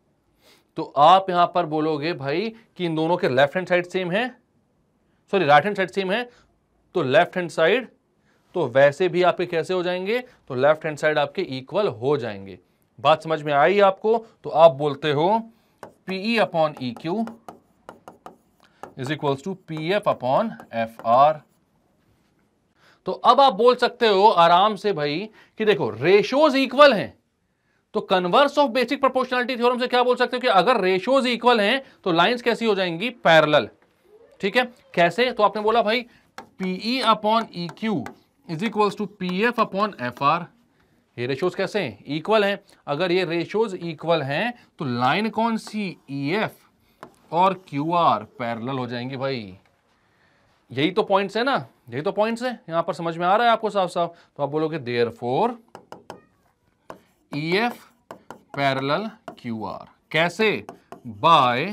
तो आप यहां पर बोलोगे भाई कि इन दोनों के लेफ्ट हैंड साइड सेम है, sorry right hand side same है, तो लेफ्ट हैंड साइड तो वैसे भी आपके कैसे हो जाएंगे, तो लेफ्ट हैंड साइड आपके इक्वल हो जाएंगे। बात समझ में आई आपको। तो आप बोलते हो PE upon EQ is equals to PF upon FR। तो अब आप बोल सकते हो आराम से भाई कि देखो रेशियोज इक्वल हैं, तो converse of basic proportionality theorem से क्या बोल सकते हो कि अगर रेशियोज इक्वल हैं तो लाइंस कैसी हो जाएंगी, पैरेलल, ठीक है। कैसे, तो आपने बोला भाई PE upon EQ is equals to PF upon FR। ये रेशियोज कैसे हैं, इक्वल हैं। अगर ये रेशियोज इक्वल हैं तो लाइन कौन सी, EF और QR पैरेलल हो जाएंगी भाई। यही तो पॉइंट्स है ना, यही तो पॉइंट्स है, यहां पर समझ में आ रहा है आपको साफ साफ। तो आप बोलोगे देयरफॉर EF पैरेलल QR, कैसे? Bye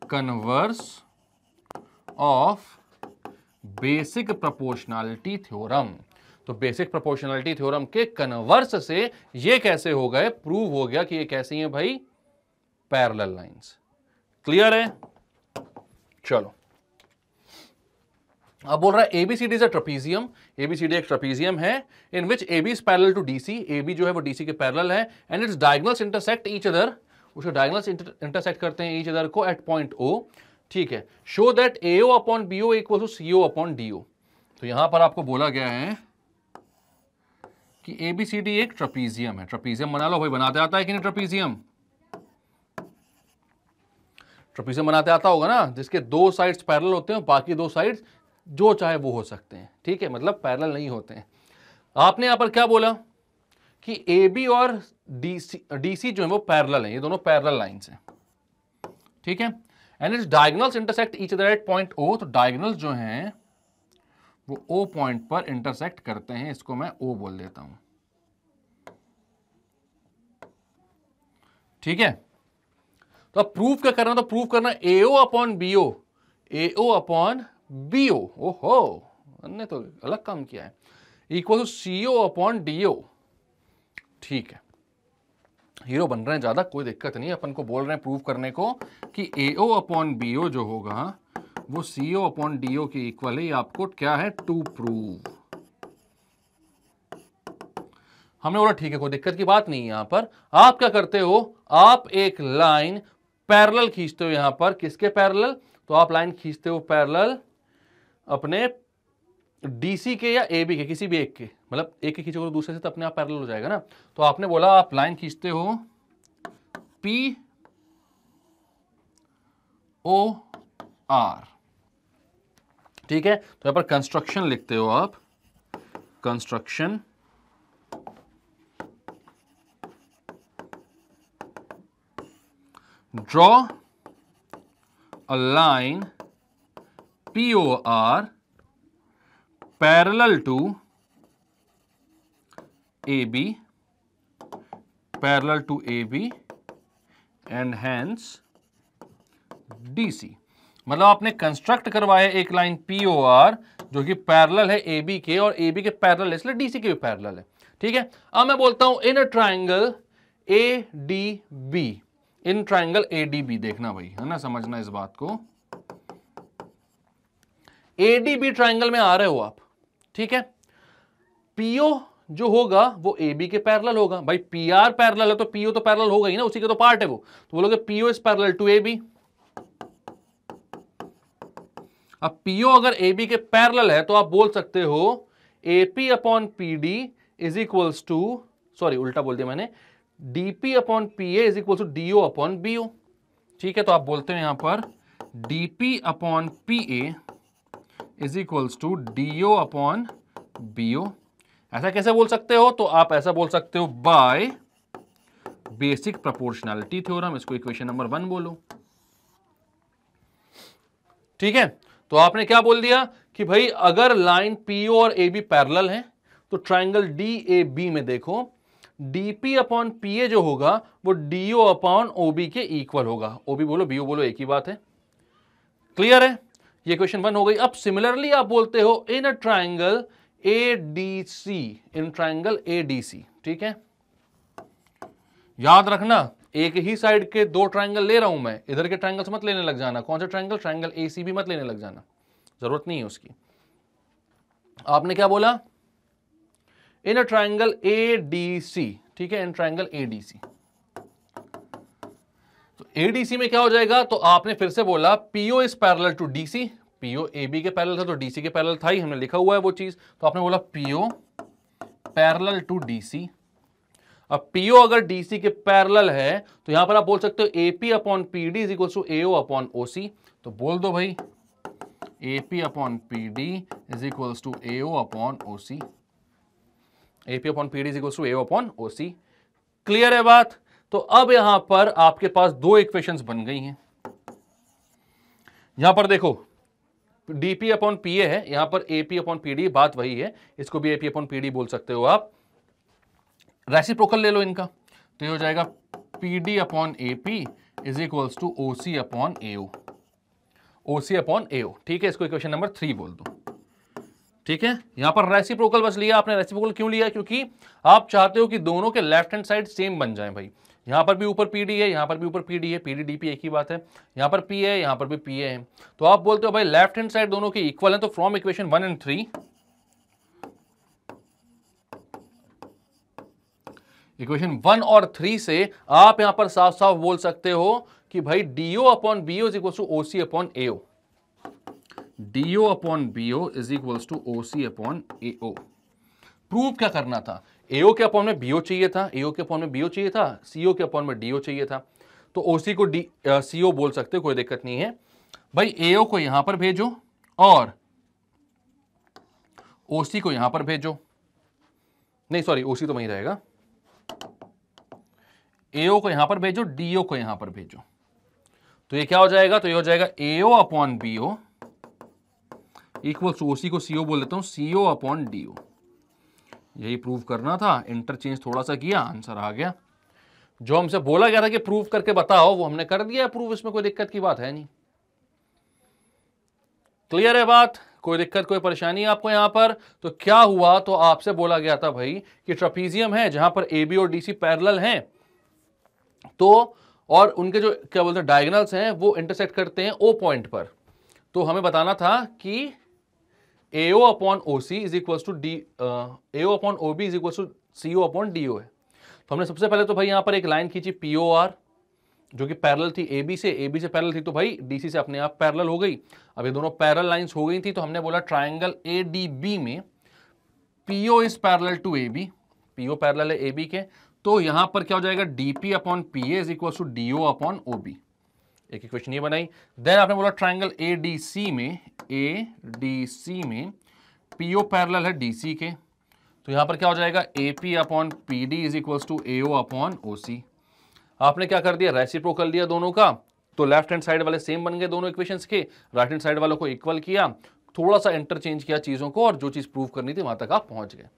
converse of basic proportionality theorem. तो बेसिक प्रोपोर्शनैलिटी थ्योरम के कन्वर्स से ये कैसे हो गए? प्रूव हो गया कि ये कैसी हैं भाई? Parallel lines. क्लियर है? चलो, अब बोल रहा है ABCD is a trapezium. ABCD एक ट्रेपीजियम है in which AB is parallel to DC. AB जो है वो डीसी के पैरेलल है and its diagonals intersect each other. उसके डायगोनल्स इंटरसेक्ट करते हैं ईच अदर को एट पॉइंट ओ। ठीक है, show that AO upon BO equal to CO upon DO. तो यहां पर आपको बोला गया है कि एबीसीडी एक ट्रेपीजियम है। ट्रेपीजियम बना लो भाई, बनाते आता है कि नहीं? ट्रेपीजियम बनाते आता होगा ना, जिसके दो साइड्स पैरेलल होते हैं, बाकी दो साइड्स जो चाहे वो हो सकते हैं। ठीक है, मतलब पैरेलल नहीं होते हैं। आपने यहां पर क्या बोला कि AB और DC जो है वो पैरेलल है, ये दोनों पैरेलल लाइंस हैं। ठीक है, and its diagonals intersect each other eight point O। तो डायगोनल्स जो हैं वो O पॉइंट पर इंटरसेक्ट करते हैं, इसको मैं O बोल देता हूं। ठीक है, तो अब प्रूफ क्या करना? तो प्रूफ करना AO upon BO, AO upon BO। ओहो, हमने तो अलग काम किया है। Equal to CO upon DO। ठीक है, हीरो बन रहे हैं ज्यादा, कोई दिक्कत नहीं। अपन को बोल रहे हैं प्रूफ करने को कि AO अपॉन BO जो होगा वो CO अपॉन DO के इक्वल है। आपको क्या है? To prove. हमने बोला ठीक है, कोई दिक्कत की बात नहीं है। यहां पर आप क्या करते हो? आप एक लाइन पैरेलल खींचते हो। यहां पर किसके पैरेलल? तो आप लाइन खींचते हो पैरेलल अपने डीसी के या एबी के, किसी भी एक के। मतलब एक के खींचोगे तो दूसरे से तो अपने आप पैरेलल हो जाएगा ना। तो आपने बोला आप लाइन खींचते हो पी ओ आर। ठीक है, तो यहां पर कंस्ट्रक्शन लिखते हो आप। Construction draw a line POR parallel to AB, parallel to AB and hence DC। मतलब आपने कंस्ट्रक्ट करवाया एक लाइन POR जो कि पैरेलल है AB के, और AB के पैरेलल है इसलिए DC के भी पैरेलल है। ठीक है, अब मैं बोलता हूं in a triangle ADB, in triangle ADB। देखना भाई, है ना, समझना इस बात को। ADB ट्राइंगल में आ रहे हो आप। ठीक है, PO जो होगा वो AB के पैरेलल होगा। भाई PR पैरेलल है तो PO तो पैरेलल होगा ही ना, उसी के तो पार्ट है वो। तो बोलोगे PO is parallel to AB। अब PO अगर AB के पैरेलल है तो आप बोल सकते हो AP upon PD is equals to, sorry उल्टा बोल दिया मैंने, DP upon PA is equal to DO upon BO। ठीक है, तो आप बोलते हैं यहां पर DP upon PA is equals to DO upon BO। ऐसा कैसे बोल सकते हो? तो आप ऐसा बोल सकते हो बाय बेसिक प्रोपोर्शनैलिटी थ्योरम। इसको इक्वेशन नंबर 1 बोलो। ठीक है, तो आपने क्या बोल दिया कि भाई अगर लाइन PO और AB पैरेलल हैं तो ट्राइंगल DAB में देखो DP अपॉन PA जो होगा वो DO अपॉन OB के इक्वल होगा। OB बोलो BO बोलो, एक ही बात है। क्लियर है? ये क्वेश्चन 1 हो गई। अब सिमिलरली आप बोलते हो in a triangle ADC, in triangle ADC। ठीक है, याद रखना एक ही साइड के दो ट्राइंगल ले रहा हूं मैं, इधर के ट्राइंगल्स मत लेने लग जाना। कौन सा ट्राइंगल? ट्राइंगल ACB मत लेने लग जाना, जरूरत नहीं है उसकी। आपने क्या बोला? इन अ ट्राइंगल ADC। ठीक है, इन ट्राइंगल ADC। तो ADC में क्या हो जाएगा? तो आपने फिर से बोला PO is parallel to DC। PO AB के पैरेलल था तो DC के पैरेलल था ही, हमने लिखा हुआ है वो चीज। तो आपने बोला PO पैरेलल टू DC। अब PO अगर DC के पैरेलल है तो यहां पर आप बोल सकते हो AP upon PD is equal to AO upon OC। तो बोल दो भाई AP upon PD is equal to AO upon OC। AP upon PD is equal to AO upon OC। Clear है बात? तो अब यहां पर आपके पास दो इक्वेशंस बन गई हैं। यहां पर देखो DP अपॉन PA है, यहां पर AP अपॉन PD, बात वही है। इसको भी AP अपॉन PD बोल सकते हो आप। रेसिप्रोकल ले लो इनका, तो ये हो जाएगा PD upon AP is equals to OC upon AO, OC upon AO। ठीक है, इसको इक्वेशन नंबर 3 बोल दो। ठीक है, यहां पर रेसिप्रोकल बस लिया आपने। रेसिप्रोकल क्यों लिया? क्योंकि आप चाहते हो कि दोनों के लेफ्ट हैंड साइड सेम बन जाए भाई। यहां पर भी ऊपर PD है, यहां पर भी ऊपर PD है, PD DP एक ही बात है। यहां पर P है, यहां पर भी PA है, तो आप बोलते हो भाई लेफ्ट हैंड साइड दोनों के इक्वल है। तो फ्रॉम इक्वेशन 1 एंड 3, इक्वेशन 1 और 3 से आप यहां पर साफ साफ बोल सकते हो कि भाई DO upon BO is equal to OC upon AO, DO upon BO is equal to OC upon AO। Prove क्या करना था? AO के अपॉन में BO चाहिए था, AO के अपॉन में BO चाहिए था, CO के अपॉन में DO चाहिए था। तो OC को CO बोल सकते हो, कोई दिक्कत नहीं है भाई। AO को यहां पर भेजो और OC को यहां पर भेजो, नहीं सॉरी OC तो वहीं रहेगा। AO को यहां पर भेजो, DO को यहां पर भेजो, तो ये क्या हो जाएगा? तो ये हो जाएगा AO upon BO equal to OC को CO बोल देता हूं, CO अपॉन DO। यही प्रूव करना था, इंटरचेंज थोड़ा सा किया, आंसर आ गया। जो हमसे बोला गया था कि प्रूव करके बताओ वो हमने कर दिया प्रूव, इसमें कोई दिक्कत की बात है नहीं। क्लियर है बात? कोई दिक्कत कोई परेशानी है आपको यहां पर? तो क्या हुआ, तो आपसे बोला गया था भाई कि ट्रापीजियम है जहां पर AB और DC पैरेलल हैं, तो और उनके जो क्या बोलते हैं डायगोनल्स हैं वो इंटरसेक्ट करते हैं O पॉइंट पर। तो हमें बताना था कि AO upon OC is equal to AO upon OB is equal to CO upon DO है। तो हमने सबसे पहले तो भाई यहां पर एक लाइन खींची POR जो कि पैरेलल थी AB से पैरेलल थी, तो भाई DC से अपने आप पैरेलल हो गई। अब ये दोनों पैरेलल लाइंस हो गई थी, तो हमने बोला ट्राइंगल ADB में PO is parallel to AB, PO parallel है AB के, तो यहां पर क्या हो जाएगा DP upon PA is equal to DO upon OB। एक इक्वेशन ये बनाई। देन आपने बोला ट्राइंगल ADC में PO पैरेलल है DC के, तो यहां पर क्या हो जाएगा AP upon PD is equal to AO upon OC। आपने क्या कर दिया? रेसिप्रोकल दिया दोनों का, तो लेफ्ट हैंड साइड वाले सेम बन गए दोनों इक्वेशंस के, राइट हैंड साइड वालों को इक्वल किया, थोड़ा सा इंटरचेंज किया चीजों को, और जो चीज प्रूव करनी थी वहां तक आप पहुंच गए।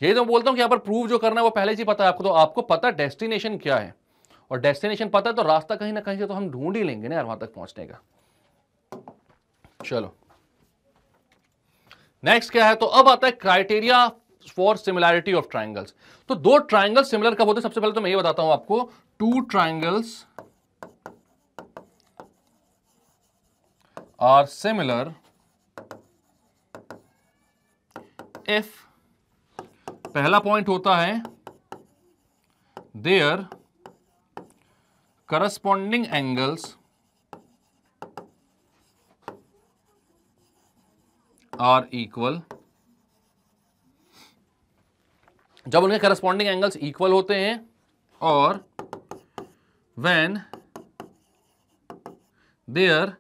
यही तो बोलता हूं कि यहां पर प्रूव जो करना है वो पहले से पता है आपको, तो आपको पता डेस्टिनेशन क्या है, और डेस्टिनेशन पता है तो रास्ता कहीं ना कहीं से तो हम ढूंढ ही लेंगे ना यार वहां तक पहुंचने का। चलो नेक्स्ट क्या है, तो अब आता है criteria for similarity of triangles. तो दो ट्राइंगल सिमिलर कब होते हैं? सबसे पहले तो मैं ये बताता हूं आपको, two triangles are similar if, पहला पॉइंट होता है their corresponding angles are equal. जब उनके करस्पॉन्डिंग एंगल्स इक्वल होते हैं, और when their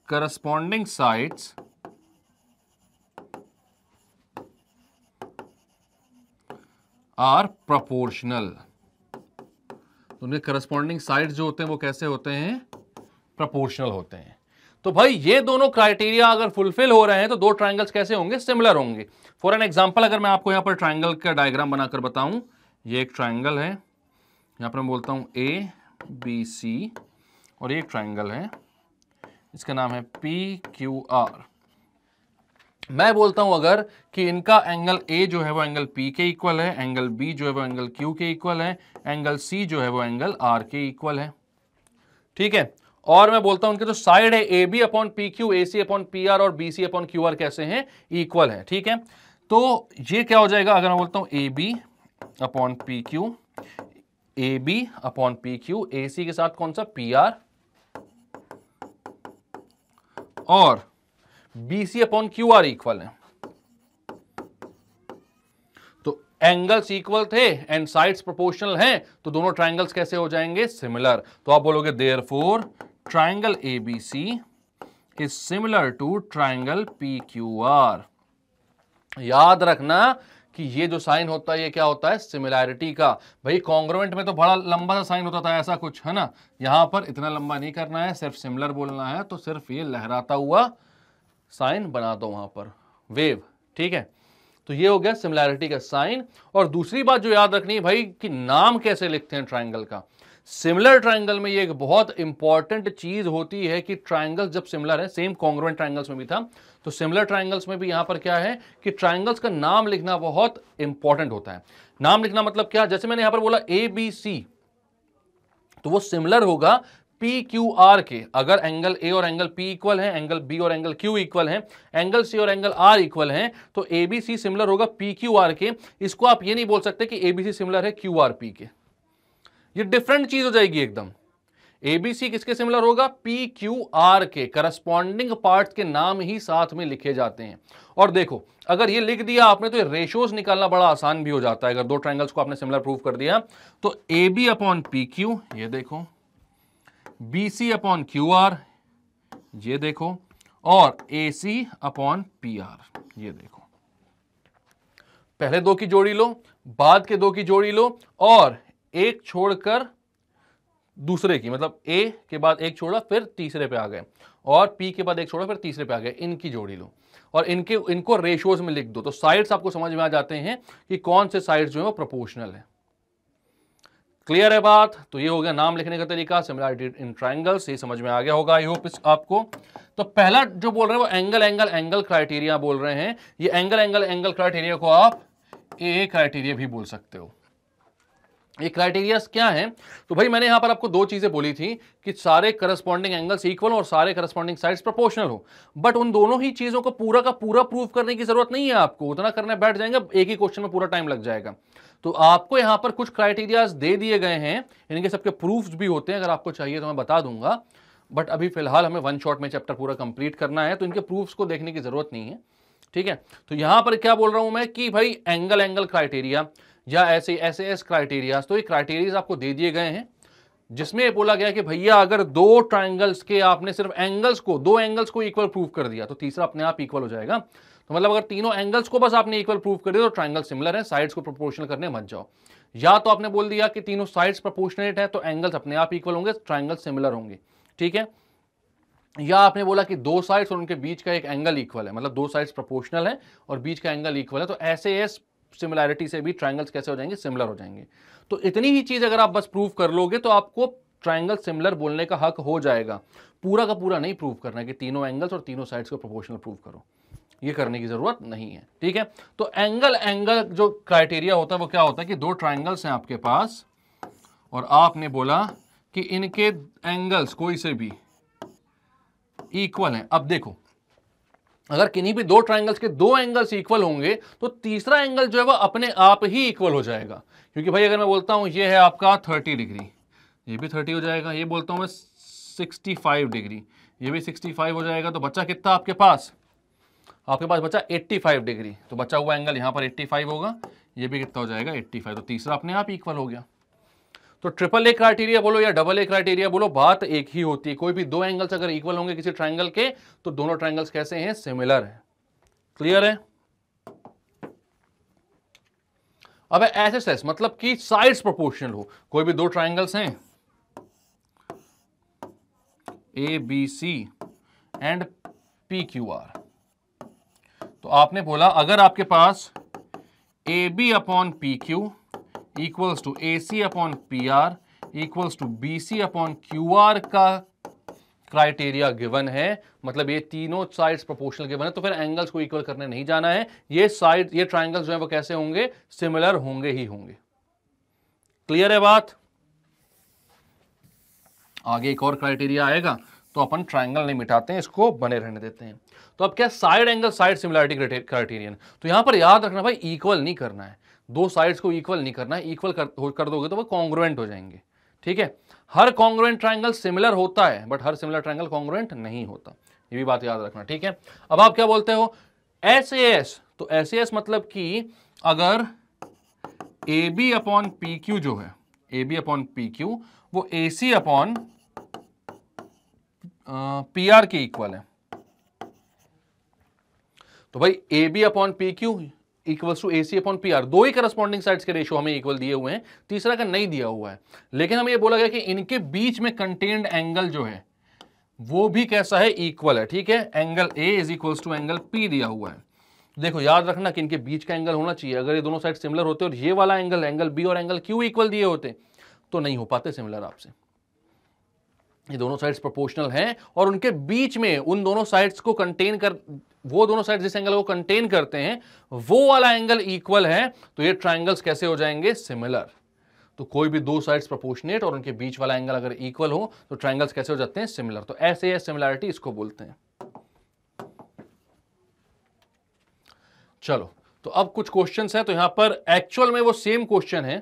corresponding sides are proportional. तो उनके करस्पॉन्डिंग साइड्स जो होते हैं वो कैसे होते हैं? प्रोपोर्शनल होते हैं। तो भाई ये दोनों क्राइटेरिया अगर फुलफिल हो रहे हैं तो दो ट्राइंगल्स कैसे होंगे? सिमिलर होंगे। फॉर एन एग्जांपल अगर मैं आपको यहां पर ट्राइंगल का डायग्राम बनाकर बताऊं, ये एक ट्राइंगल है, यहां पर मैं बोलता हूं ABC, और ये एक ट्राइंगल है, इसका नाम है PQR। मैं बोलता हूं अगर कि इनका एंगल A जो है वो एंगल P के इक्वल है, एंगल B जो है वो एंगल Q के इक्वल है, एंगल C जो है वो एंगल R के इक्वल है। ठीक है, और मैं बोलता हूं उनके जो साइड है AB upon PQ, AC upon PR और BC अपॉन QR कैसे हैं? इक्वल है। ठीक है, तो ये क्या हो जाएगा अगर मैं बोलता हूं AB upon PQ, AB upon PQ, AC के साथ कौन सा? PR, और BC अपॉन QR इक्वल है। तो एंगल्स इक्वल थे एंड साइड्स प्रोपोर्शनल हैं, तो दोनों ट्राइंगल्स कैसे हो जाएंगे? सिमिलर। तो आप बोलोगे therefore triangle ABC is similar to triangle PQR। याद रखना कि ये जो साइन होता है ये क्या होता है? सिमिलैरिटी का। भाई कॉन्ग्रुएंट में तो बड़ा लंबा सा साइन होता था, ऐसा कुछ है ना, यहां पर इतना लंबा नहीं करना है, सिर्फ सिमिलर बोलना है, तो सिर्फ ये लहराता हुआ साइन बना दो वहां पर, वेव। ठीक है, तो ये हो गया सिमिलैरिटी का साइन। और दूसरी बात जो याद रखनी है भाई कि नाम कैसे लिखते हैं ट्राइंगल का। सिमिलर ट्राइंगल में ये एक बहुत इंपॉर्टेंट चीज होती है कि ट्राइंगल्स जब सिमिलर है, सेम कॉन्ग्रुएंट ट्राइंगल्स में भी था, तो सिमिलर ट्राइंगल्स में भी यहां पर क्या है कि ट्राइंगल्स का नाम लिखना बहुत इंपॉर्टेंट होता है। नाम लिखना मतलब क्या, जैसे मैंने यहां पर बोला ABC, तो वो सिमिलर होगा PQR के। अगर एंगल A और एंगल P इक्वल है, एंगल B और एंगल Q इक्वल है, एंगल C और एंगल R इक्वल है, तो ABC सिमिलर होगा PQR के। इसको आप ये नहीं बोल सकते कि ABC सिमिलर है QRP के, ये डिफरेंट चीज हो जाएगी एकदम। ABC किसके सिमिलर होगा, PQR के। करस्पॉन्डिंग पार्ट्स के नाम ही साथ में लिखे जाते हैं। और देखो अगर ये लिख दिया आपने तो ये रेशियोज निकालना बड़ा आसान भी हो जाता है। अगर दो ट्राइंगल्स को आपने सिमिलर प्रूव कर दिया तो AB अपॉन PQ, ये देखो, BC अपॉन QR, ये देखो, और AC अपॉन PR, ये देखो। पहले दो की जोड़ी लो, बाद के दो की जोड़ी लो, और एक छोड़कर दूसरे की, मतलब A के बाद एक छोड़ा फिर तीसरे पे आ गए, और P के बाद एक छोड़ा फिर तीसरे पे आ गए, इनकी जोड़ी लो और इनको रेशियोज में लिख दो। तो साइड्स आपको समझ में आ जाते हैं कि कौन से साइड्स जो है वो प्रोपोर्शनल है। क्लियर है बात। तो ये हो गया नाम लिखने का तरीका, सिमिलैरिटी इन ट्राइंगल्स, ये समझ में आ गया होगा आई होप आपको। तो पहला जो बोल रहे हैं वो एंगल क्राइटेरिया बोल रहे हैं। ये एंगल क्राइटेरिया को आप ए क्राइटेरिया भी बोल सकते हो। ये क्राइटेरिया क्या है, तो भाई मैंने यहां पर आपको दो चीजें बोली थी कि सारे करस्पॉन्डिंग एंगल्स इक्वल और सारे करस्पॉन्डिंग साइड्स प्रोपोर्शनल हो। बट उन दोनों ही चीजों को पूरा का पूरा प्रूव करने की जरूरत नहीं है आपको, उतना करने बैठ जाएंगे एक ही क्वेश्चन में पूरा टाइम लग जाएगा। तो आपको यहां पर कुछ क्राइटेरियाज दे दिए गए हैं, इनके सबके प्रूफ्स भी होते हैं, अगर आपको चाहिए तो मैं बता दूंगा। बट अभी फिलहाल हमें वन शॉट में चैप्टर पूरा कंप्लीट करना है, तो इनके प्रूफ्स को देखने की जरूरत नहीं है, ठीक है। तो यहां पर क्या बोल रहा हूं मैं कि भाई एंगल क्राइटेरिया या ऐसे एस क्राइटेरिया, तो ये क्राइटेरिया आपको दे दिए गए हैं, जिसमें बोला गया कि भैया अगर दो ट्राइंगल्स के आपने सिर्फ दो एंगल्स को इक्वल प्रूव कर दिया तो तीसरा अपने आप इक्वल हो जाएगा। तो मतलब अगर तीनों एंगल्स को बस आपने इक्वल प्रूव कर दिया तो ट्राइंगल सिमिलर है, साइड्स को प्रोपोर्शनल करने मत जाओ। या तो आपने बोल दिया कि तीनों साइड्स प्रोपोर्शनेट है तो एंगल्स अपने आप इक्वल होंगे, ट्राइंगल सिमिलर होंगे, ठीक है। या आपने बोला कि दो साइड्स और उनके बीच का एक एंगल इक्वल है, मतलब दो साइड्स प्रोपोर्शनल है और बीच का एंगल इक्वल है, तो ऐसे सिमिलैरिटी से भी ट्राइंगल्स कैसे हो जाएंगे, सिमिलर हो जाएंगे। तो इतनी ही चीज अगर आप बस प्रूव कर लोगे तो आपको ट्राइंगल सिमिलर बोलने का हक हो जाएगा। पूरा का पूरा नहीं प्रूव करना है कि तीनों एंगल्स और तीनों साइड्स को प्रोपोर्शनल प्रूव करो, ये करने की जरूरत नहीं है, ठीक है। तो एंगल जो क्राइटेरिया होता है वो क्या होता है कि दो ट्राइंगल्स हैं आपके पास और आपने बोला कि इनके एंगल्स कोई से भी इक्वल हैं। अब देखो अगर किन्हीं भी दो ट्राइंगल्स के दो एंगल्स इक्वल होंगे तो तीसरा एंगल जो है वो अपने आप ही इक्वल हो जाएगा। क्योंकि भाई अगर मैं बोलता हूं ये है आपका 30 डिग्री, ये भी 30 हो जाएगा, ये बोलता हूं मैं 65 डिग्री, ये भी 65 हो जाएगा, तो बच्चा कितना आपके पास बचा 85 डिग्री, तो बचा हुआ एंगल यहां पर 85 होगा, ये भी कितना हो जाएगा 85, तो तीसरा अपने आप इक्वल हो गया। तो ट्रिपल ए क्राइटेरिया बोलो या डबल ए क्राइटेरिया बोलो, बात एक ही होती है। कोई भी दो एंगल्स अगर इक्वल होंगे किसी ट्राइंगल के तो दोनों ट्राइंगल्स कैसे हैं, सिमिलर है। क्लियर है। अब एसएसएस मतलब कि साइड्स प्रोपोर्शनल हो। कोई भी दो ट्राइंगल्स हैं A B C and P Q R, तो आपने बोला अगर आपके पास A B upon P Q equals to A C upon P R equals to B C upon Q R का क्राइटेरिया गिवन है, मतलब ये तीनों साइड्स प्रोपोर्शनल गिवन है, तो फिर एंगल्स को इक्वल करने नहीं जाना है। ये ट्राइंगल्स जो है वो कैसे होंगे, सिमिलर होंगे ही होंगे। क्लियर है बात। आगे एक और क्राइटेरिया आएगा तो अपन ट्राइंगल नहीं मिटाते हैं, इसको बने रहने देते हैं। तो अब क्या side angle side similarity criterion, तो यहां पर याद रखना भाई इक्वल नहीं करना है, दो साइड्स को इक्वल नहीं करना है। इक्वल कर दोगे तो वो कॉन्ग्रुएंट हो जाएंगे, ठीक है। हर कॉन्ग्रुएंट ट्राइंगल सिमिलर होता है but her similar triangle congruent नहीं होता, ये भी बात याद रखना, ठीक है। अब आप क्या बोलते हो एसएएस, तो एसएएस मतलब कि अगर A B upon P Q जो है, A B upon P Q वो A C upon P R के इक्वल है, तो भाई A B upon P Q equals to A C upon P R, दो ही करस्पॉन्डिंग साइड्स के रेशियो हमें इक्वल दिए हुए हैं, तीसरा का नहीं दिया हुआ है। लेकिन हमें ये बोला गया कि इनके बीच में कंटेन्ड एंगल जो है वो भी कैसा है, इक्वल है, ठीक है। Angle A is equals to angle P दिया हुआ है, देखो याद रखना कि इनके बीच का एंगल होना चाहिए। अगर ये दोनों साइड सिमिलर होते और ये वाला एंगल बी और एंगल क्यू इक्वल दिए होते तो नहीं हो पाते सिमिलर आपसे। ये दोनों साइड्स प्रोपोर्शनल हैं और उनके बीच में उन दोनों साइड्स को कंटेन कर, वो दोनों साइड जिस एंगल को कंटेन करते हैं वो वाला एंगल इक्वल है, तो ये ट्रायंगल्स कैसे हो जाएंगे? सिमिलर। तो कोई भी दो साइड्स प्रोपोर्शनेट और उनके बीच वाला एंगल अगर इक्वल हो तो ट्रायंगल्स कैसे हो जाते हैं? सिमिलर। तो ऐसे है सिमिलैरिटी, इसको बोलते हैं। चलो, तो अब कुछ क्वेश्चंस हैं, तो यहां पर एक्चुअल में वो सेम क्वेश्चन है,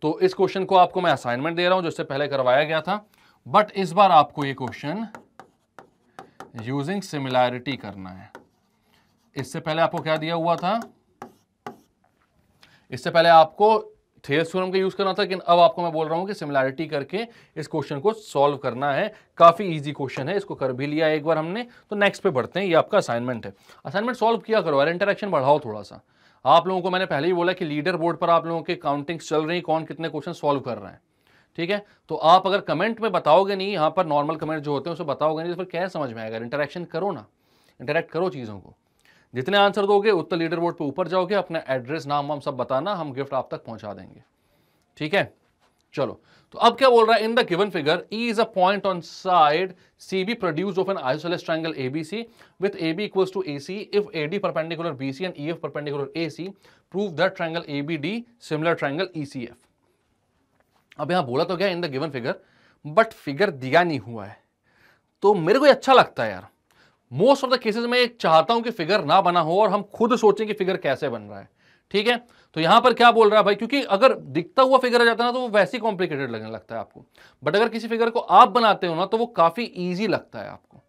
तो इस क्वेश्चन को आपको मैं असाइनमेंट दे रहा हूं जो इससे पहले करवाया गया था, बट इस बार आपको ये क्वेश्चन यूजिंग सिमिलैरिटी करना है। इससे पहले आपको क्या दिया हुआ था? इससे पहले आपको थेल्स थ्योरम का यूज करना था, लेकिन अब आपको मैं बोल रहा हूं कि सिमिलैरिटी करके इस क्वेश्चन को सॉल्व करना है। काफी इजी क्वेश्चन है, इसको कर भी लिया एक बार हमने, तो नेक्स्ट पे बढ़ते हैं। ये आपका असाइनमेंट है, असाइनमेंट सॉल्व किया करो यार, इंटरेक्शन बढ़ाओ थोड़ा सा। आप लोगों को मैंने पहले ही बोला कि लीडर बोर्ड पर आप लोगों के काउंटिंग्स चल रही, कौन कितने क्वेश्चन सॉल्व कर रहा है, ठीक है? तो आप अगर कमेंट में बताओगे नहीं, यहाँ पर नॉर्मल कमेंट जो होते हैं उसे बताओगे नहीं, तो फिर क्या समझ में आएगा? इंटरेक्शन करो ना, इंटरेक्ट करो चीज़ों को। जितने आंसर दोगे उतना लीडर बोर्ड पे ऊपर जाओगे, अपना एड्रेस नाम वाम सब बताना, हम गिफ्ट आप तक पहुंचा देंगे, ठीक है? चलो, तो अब क्या बोल रहा है? In the given figure E is a point on side C B produced of an isosceles triangle ABC with A B equals to AC if A D perpendicular BC and E F perpendicular AC, prove that triangle ABD similar triangle ECF. अब यहां बोला तो क्या in the given figure, but figure दिया नहीं हुआ है। तो मेरे को अच्छा लगता है यार, मोस्ट ऑफ द केसेस में चाहता हूं कि फिगर ना बना हो और हम खुद सोचें कि फिगर कैसे बन रहा है, ठीक है? तो यहां पर क्या बोल रहा है भाई, क्योंकि अगर दिखता हुआ फिगर आ जाता है ना तो वो वैसे ही कॉम्प्लिकेटेड लगने लगता है आपको, बट अगर किसी फिगर को आप बनाते हो ना तो वो काफी ईजी लगता है आपको।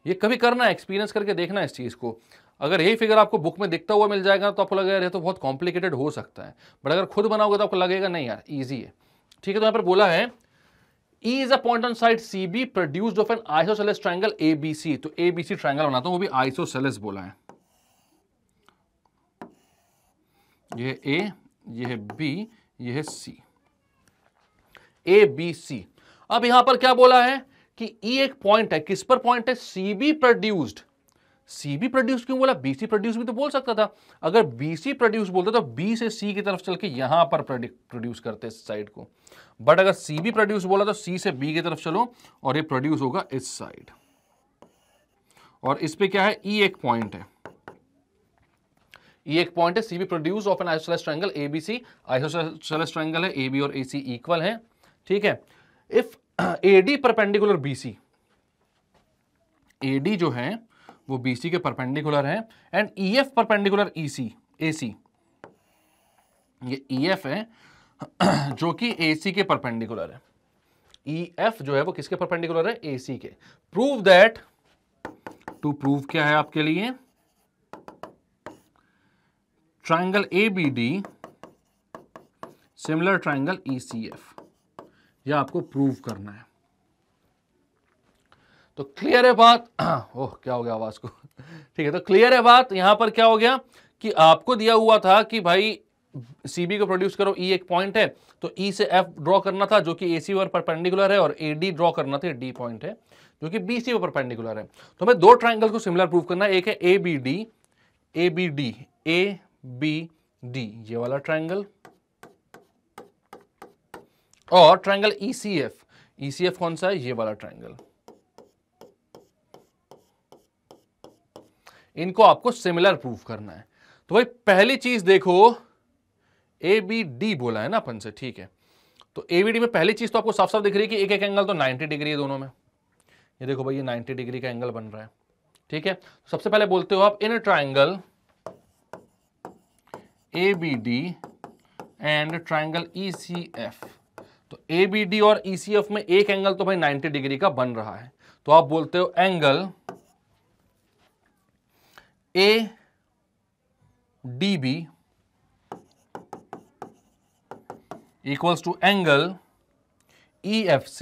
ये कभी करना, एक्सपीरियंस करके देखना इस चीज को। अगर यही फिगर आपको बुक में दिखता हुआ मिल जाएगा तो आपको लगेगा ये तो बहुत कॉम्प्लिकेटेड हो सकता है, बट अगर खुद बनाओगे तो आपको लगेगा नहीं यार ईजी है, ठीक है? तो यहां पर बोला है E is a point on side CB produced of an isosceles triangle ABC। तो ABC ट्रायंगल बनाता हूं, वो भी आइसोसेलेस बोला है। ये A, ये है B, ये है C, ABC। अब यहां पर क्या बोला है कि E एक पॉइंट है, किस पर पॉइंट है? CB produced. CB प्रोड्यूस क्यों बोला? BC प्रोड्यूस भी तो बोल सकता था। अगर BC प्रोड्यूस बोलते तो B से C की तरफ चल के यहां पर प्रोड्यूस करते इस साइड को, बट अगर CB प्रोड्यूस बोला तो C से B की तरफ चलो और ये प्रोड्यूस होगा इस साइड। और इस पे क्या है? E एक पॉइंट है, E एक पॉइंट है। CB produce of an isosceles triangle ABC, isosceles triangle है, AB और AC इक्वल है, ठीक है? If AD perpendicular BC, AD जो है वो BC के परपेंडिकुलर है, एंड EF परपेंडिकुलर AC, ये EF है जो कि AC के परपेंडिकुलर है। EF जो है वो किसके परपेंडिकुलर है? AC के। प्रूव दैट, टू प्रूव क्या है आपके लिए? Triangle ABD similar triangle ECF, यह आपको प्रूव करना है। तो क्लियर है बात? ओह क्या हो गया आवाज को, ठीक है? तो क्लियर है बात। यहां पर क्या हो गया कि आपको दिया हुआ था कि भाई CB को प्रोड्यूस करो, E एक पॉइंट है, तो E से F ड्रॉ करना था जो कि AC पर परपेंडिकुलर है, और AD ड्रॉ करना था, D पॉइंट है जो कि BC पर परपेंडिकुलर है। तो हमें दो ट्रायंगल को सिमिलर प्रूव करना है, एक है ABD, ये वाला ट्रायंगल, और ट्रायंगल ECF कौन सा है? ये वाला ट्रायंगल। इनको आपको सिमिलर प्रूव करना है। तो भाई पहली चीज देखो, ABD बोला है ना अपन से, ठीक है? तो ABD में पहली चीज तो आपको साफ साफ दिख रही है कि एक एक एंगल तो 90 डिग्री है दोनों में। ये देखो भाई, ये 90 डिग्री का एंगल बन रहा है, ठीक है? सबसे पहले बोलते हो आप in triangle ABD and triangle ECF। तो ABD और ECF में एक एंगल तो भाई 90 डिग्री का बन रहा है, तो आप बोलते हो angle ADB equals to angle EFC।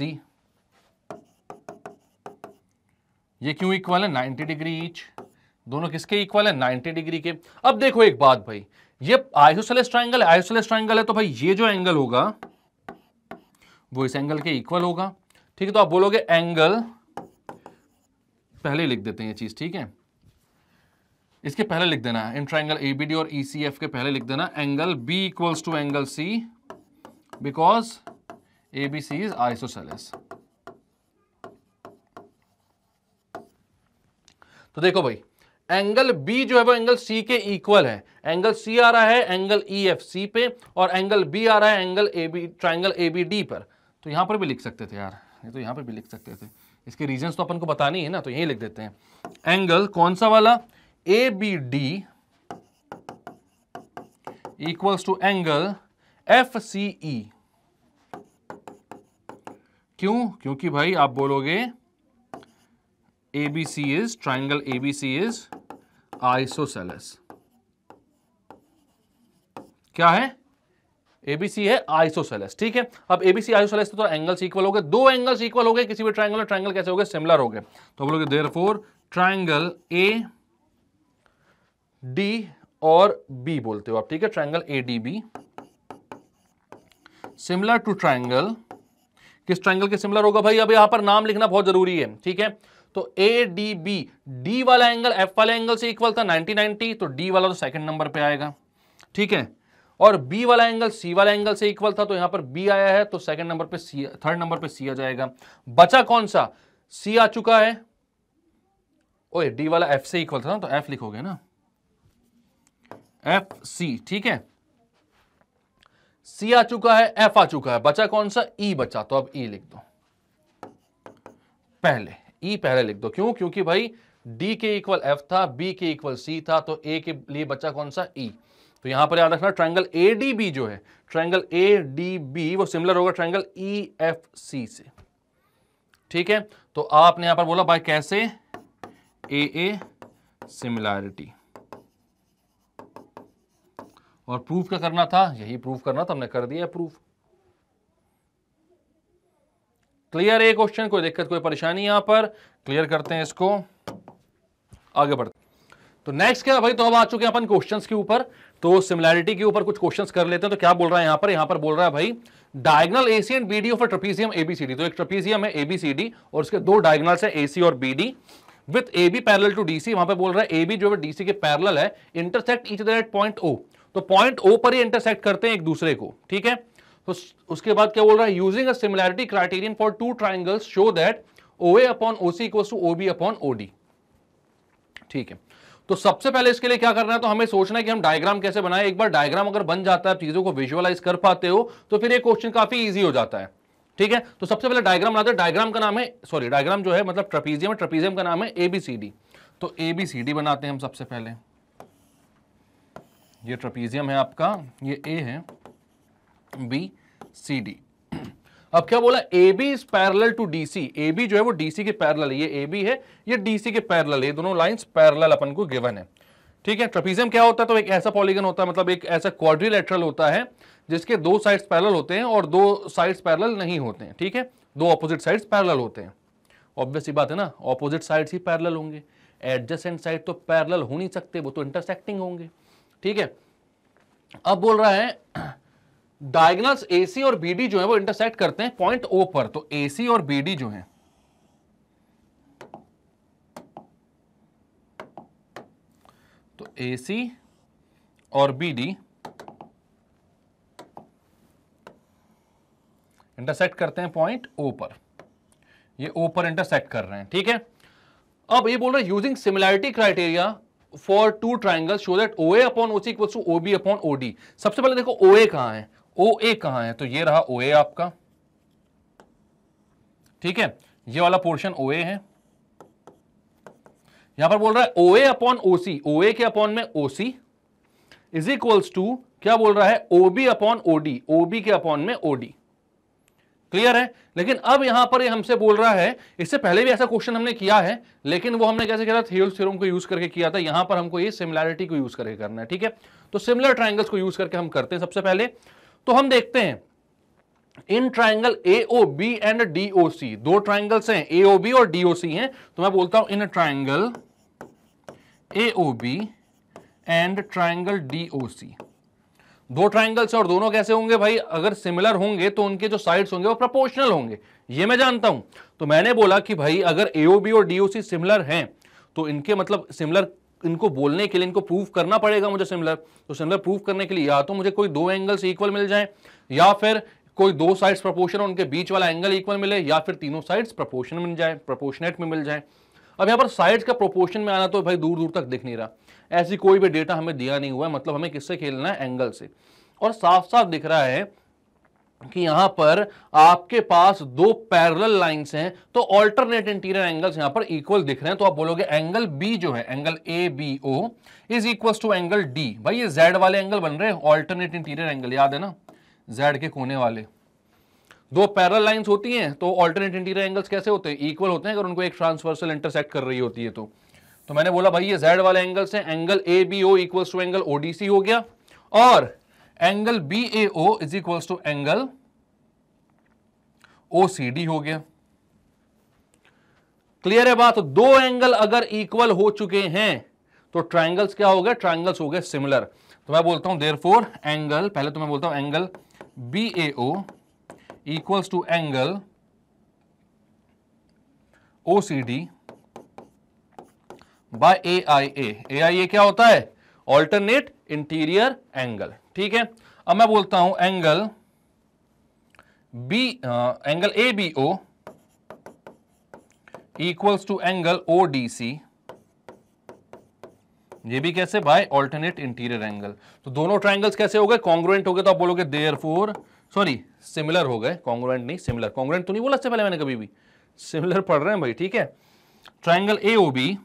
ये क्यों इक्वल है? 90 डिग्री ईच। दोनों किसके इक्वल है? 90 डिग्री के। अब देखो एक बात भाई, ये आइसोसेलेस ट्रायंगल है, तो भाई ये जो एंगल होगा वो इस एंगल के इक्वल होगा, ठीक है? तो आप बोलोगे एंगल, पहले लिख देते हैं ये चीज, ठीक है? इसके पहले लिख देना है इन ट्राइंगल एबीडी और ईसीएफ के पहले लिख देना angle B equals to angle C because ABC is isosceles. तो देखो भाई एंगल बी जो है वो एंगल सी के इक्वल है, एंगल सी आ रहा है एंगल ईएफसी पे और एंगल बी आ रहा है एंगल एबी ट्राइंगल एबीडी पर। तो यहां पर भी लिख सकते थे यार, ये तो यहां पर भी लिख सकते थे, इसके रीजंस तो अपन को बतानी है ना, तो यही लिख देते हैं एंगल कौन सा वाला एबीडी इक्वल्स टू एंगल एफसीई। क्यों? क्योंकि भाई आप बोलोगे ABC is triangle ABC is isosceles। क्या है? ABC है आइसोसेलेस। ठीक है, अब ABC आइसोसेलेस तो एंगल्स इक्वल हो गए, दो एंगल्स इक्वल हो गए किसी भी ट्राइंगल, ट्राइंगल कैसे हो गए? सिमिलर हो गए। तो बोलोगे देयरफॉर ट्राइंगल A D और B बोलते हो आप, ठीक है, triangle ADB similar to triangle, किस ट्राइंगल के सिमिलर होगा भाई? अब यहां पर नाम लिखना बहुत जरूरी है, ठीक है। तो ADB, D वाला एंगल F वाले एंगल से इक्वल था 90-90, तो D वाला तो सेकंड नंबर पे आएगा, ठीक है। और B वाला एंगल C वाला एंगल से इक्वल था, तो यहां पर B आया है, तो सेकंड नंबर पे C, थर्ड नंबर पे C आ जाएगा। बचा कौन सा? C आ चुका है, ओए D वाला F से इक्वल था ना, तो F लिखोगे ना, FC, ठीक है। C आ चुका है, F आ चुका है, बचा कौन सा? E बचा, तो अब E लिख दो पहले, E पहले लिख दो। क्यों? क्योंकि भाई D के इक्वल F था, B के इक्वल C था, तो A के लिए बचा कौन सा? E। तो यहां पर याद रखना ट्राइंगल ADB जो है, ट्राइंगल ADB वो सिमिलर होगा ट्राइंगल EFC से, ठीक है। तो आपने यहां पर बोला भाई कैसे? AA सिमिलैरिटी, और प्रूफ क्या करना था? यही प्रूफ करना था, हमने कर दिया प्रूफ। क्लियर है क्वेश्चन? कोई दिक्कत कोई परेशानी यहां पर? क्लियर करते हैं इसको, आगे बढ़ते। तो नेक्स्ट क्या भाई, तो अब आ चुके हैं अपन क्वेश्चंस के ऊपर, तो सिमिलैरिटी के ऊपर कुछ क्वेश्चंस कर लेते हैं। तो क्या बोल रहा है यहां पर बोल रहा है भाई diagonal AC and BD of a trapezium ABCD। तो एक ट्रेपीजियम है ABCD और उसके दो डायगोनल्स है AC और BD with AB parallel to DC। वहां पे बोल रहा है AB जो है DC के पैरेलल है, intersect each other eight point O। तो पॉइंट O पर ही इंटरसेक्ट करते हैं एक दूसरे को, ठीक है। तो उसके बाद क्या बोल रहा है? Using a similarity criterion for two triangles show that OA upon OC equals to OB upon OD, ठीक है। तो सबसे पहले इसके लिए क्या करना है? तो हमें सोचना है कि हम डायग्राम कैसे बनाएं। एक बार डायग्राम अगर बन जाता है, चीजों को विजुअलाइज कर पाते हो, तो फिर ये क्वेश्चन काफी इजी हो जाता है, ठीक है। तो सबसे पहले डायग्राम बनाते हैं। डायग्राम का नाम है, सॉरी डायग्राम जो है मतलब ट्रेपीजियम है, ट्रेपीजियम का नाम है ABCD। तो ABCD बनाते हैं हम सबसे पहले। ये ट्रेपीजियम है आपका, ये A है, B C D। अब क्या बोला? AB is parallel to DC। AB जो है वो DC के पैरेलल है, ये AB है, ये DC के पैरेलल है, ये दोनों लाइंस पैरेलल अपन को गिवन है, ठीक है। ट्रेपीजियम क्या होता है? तो एक ऐसा पॉलीगन होता है, मतलब एक ऐसा क्वाड्रिलेटरल होता है जिसके दो साइड्स पैरेलल होते हैं और दो साइड्स पैरेलल नहीं होते हैं, ठीक है। दो ऑपोजिट साइड्स पैरेलल होते हैं, ऑब्वियस सी बात है ना, ऑपोजिट साइड्स ही पैरेलल होंगे, एडजेसेंट साइड तो पैरेलल हो नहीं सकते, वो तो इंटरसेक्टिंग होंगे, ठीक है। अब बोल रहा है डायगोनल्स AC और BD जो है वो इंटरसेक्ट करते हैं पॉइंट O पर। तो AC और BD जो है, तो AC और BD इंटरसेक्ट करते हैं पॉइंट O पर, ये O पर इंटरसेक्ट कर रहे हैं, ठीक है। अब ये बोल रहा है using similarity criteria for two triangles show that OA upon OC equals to OB upon OD। सबसे पहले देखो OA कहां है, OA कहां है? तो ये रहा OA आपका, ठीक है, ये वाला पोर्शन OA है। यहां पर बोल रहा है OA अपॉन OC, OA के अपॉन में OC इज इक्वल्स टू क्या बोल रहा है? OB अपॉन OD, OB के अपॉन में OD। क्लियर है? लेकिन अब यहां पर ये हमसे बोल रहा है, इससे पहले भी ऐसा क्वेश्चन हमने किया है, लेकिन वो हमने कैसे किया था? थेओल्स थ्योरम को यूज करके किया था। यहां पर हमको ये सिमिलैरिटी को यूज करके करना है, ठीक है। तो सिमिलर ट्राइंगल्स को यूज करके हम करते हैं सबसे पहले। तो हम देखते हैं in triangle AOB and DOC, दो ट्राइंगल्स हैं AOB और DOC हैं। तो मैं बोलता हूं in triangle AOB and triangle DOC, दो ट्राइंगल्स और दोनों कैसे होंगे भाई? अगर सिमिलर होंगे तो उनके जो साइड्स होंगे वो प्रोपोर्शनल होंगे, ये मैं जानता हूं। तो मैंने बोला कि भाई अगर AOB और DOC सिमिलर हैं तो इनके मतलब सिमिलर इनको बोलने के लिए इनको प्रूव करना पड़ेगा मुझे सिमिलर। तो सिमिलर प्रूव करने के लिए या तो मुझे कोई दो एंगल्स इक्वल मिल जाए, या फिर कोई दो साइड्स प्रोपोर्शनल उनके बीच वाला एंगल इक्वल मिले, या फिर तीनों साइड्स प्रोपोर्शन मिल जाए, प्रोपोर्शनेट में मिल जाए। अब यहां पर साइड्स का प्रोपोर्शन में आना तो भाई दूर दूर तक दिख नहीं रहा, ऐसी कोई भी डेटा हमें दिया नहीं हुआ है, मतलब हमें किससे खेलना है, एंगल से। और साफ साफ दिख रहा है कि यहां पर आपके पास दो पैरेलल लाइंस हैं, तो अल्टरनेट इंटीरियर एंगल्स यहां पर इक्वल दिख रहे हैं। तो आप बोलोगे एंगल बी जो है, angle A B O is equal to angle D. भाई ये जेड वाले एंगल बन रहे हैं, अल्टरनेट इंटीरियर एंगल, याद है ना, जेड के कोने वाले। दो पैरेलल लाइंस होती हैं तो अल्टरनेट इंटीरियर एंगल्स कैसे होते हैं, इक्वल होते हैं अगर उनको एक ट्रांसवर्सल इंटरसेक्ट कर रही होती है तो मैंने बोला भाई ये जेड वाले एंगल्स हैं, angle A B O equal to angle ODC हो गया, और angle B A O is equal to angle OCD हो गया। क्लियर है बात। दो एंगल अगर इक्वल हो चुके हैं तो ट्रायंगल्स क्या हो गए, ट्रायंगल्स हो गए सिमिलर। तो मैं बोलता हूं देयरफॉर एंगल, पहले तो मैं बोलता हूं angle B A O equals to angle OCD by A I A क्या होता है, ऑल्टरनेट इंटीरियर एंगल। ठीक है, अब मैं बोलता हूं angle angle A B O equals to angle O D C, ये भी कैसे, बाय ऑल्टरनेट इंटीरियर एंगल। तो दोनों ट्रायंगल्स कैसे हो गए, कॉन्ग्रुएंट हो गए। तो आप बोलोगे देयरफॉर, सॉरी सिमिलर हो गए, कॉन्ग्रुएंट नहीं सिमिलर। कॉन्ग्रुएंट तो नहीं बोला इससे पहले मैंने कभी भी, सिमिलर पढ़ रहे हैं भाई। ठीक है, ट्रायंगल ए ओ बी,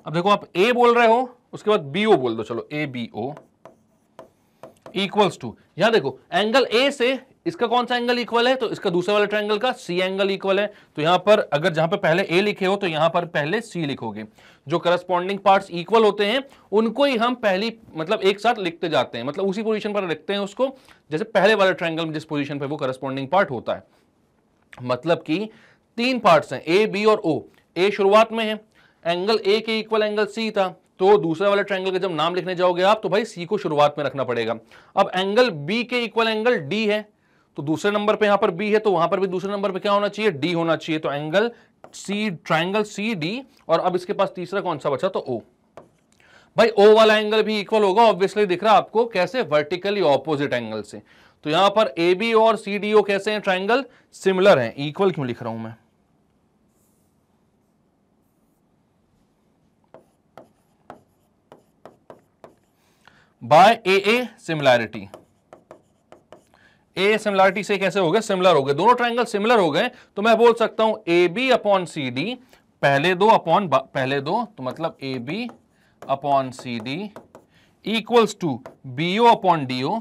अब देखो आप ए बोल रहे हो उसके बाद बी ओ बोल दो, चलो A B O equals to, यहां देखो एंगल ए से इसका कौन सा एंगल इक्वल है, तो इसका दूसरे वाले ट्रायंगल का सी एंगल इक्वल है। तो यहां पर अगर जहां पे पहले ए लिखे हो तो यहां पर पहले सी लिखोगे। जो करस्पॉन्डिंग पार्ट्स इक्वल होते हैं उनको ही हम पहली मतलब एक साथ लिखते जाते हैं, मतलब उसी पोजीशन पर लिखते हैं उसको, जैसे पहले वाले ट्रायंगल में जिस पोजीशन पे वो करस्पॉन्डिंग पार्ट होता है। मतलब कि तीन पार्ट्स हैं ए बी और ओ। ए शुरुआत में है, एंगल ए के इक्वल एंगल सी था, तो दूसरे वाले ट्रायंगल का जब नाम लिखने जाओगे आप तो भाई सी को शुरुआत में रखना पड़ेगा। अब एंगल बी के इक्वल एंगल डी है, तो दूसरे नंबर पे यहां पर बी है, तो वहां पर भी दूसरे नंबर पे क्या होना चाहिए, डी होना चाहिए। तो angle C, triangle C D, और अब इसके पास तीसरा कौन सा बचा, तो ओ। भाई ओ वाला एंगल भी इक्वल होगा, ऑब्वियसली दिख रहा है आपको कैसे, वर्टिकली ऑपोजिट एंगल से। तो यहां पर ए बी और सी डी ओ कैसे हैं, ट्रायंगल सिमिलर हैं। इक्वल क्यों लिख रहा हूं मैं, by A similarity. A similarity से कैसे हो गए, सिमिलर हो गए, दोनों ट्रायंगल सिमिलर हो गए। तो मैं बोल सकता हूं A B upon C D, पहले दो तो मतलब A B upon C D equals to B O upon D O,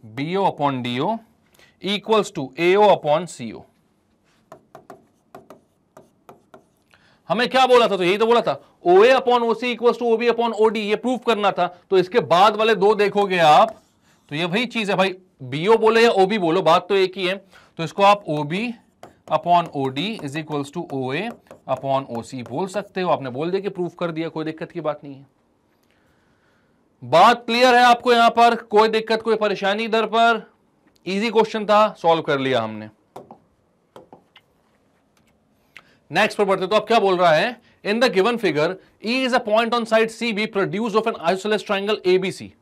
B O upon D O equals to A O upon C O. हमें क्या बोला था, तो यही तो बोला था, O A upon O C equals to O B upon O D, ये प्रूव करना था। तो इसके बाद वाले दो देखोगे आप तो ये वही चीज है भाई, बी ओ बोलो या ओ बी बोलो, बात तो एक ही है। तो इसको आप O B upon O D is equals to O A upon O C बोल सकते हो। आपने बोल दिया कि प्रूफ कर दिया, कोई दिक्कत की बात नहीं है। बात क्लियर है आपको, यहां पर कोई दिक्कत कोई परेशानी इधर पर, इजी क्वेश्चन था, सॉल्व कर लिया हमने। नेक्स्ट पर बढ़ते, तो अब क्या बोल रहा है, in the given figure E is a point on side C B produced of an isosceles triangle ABC.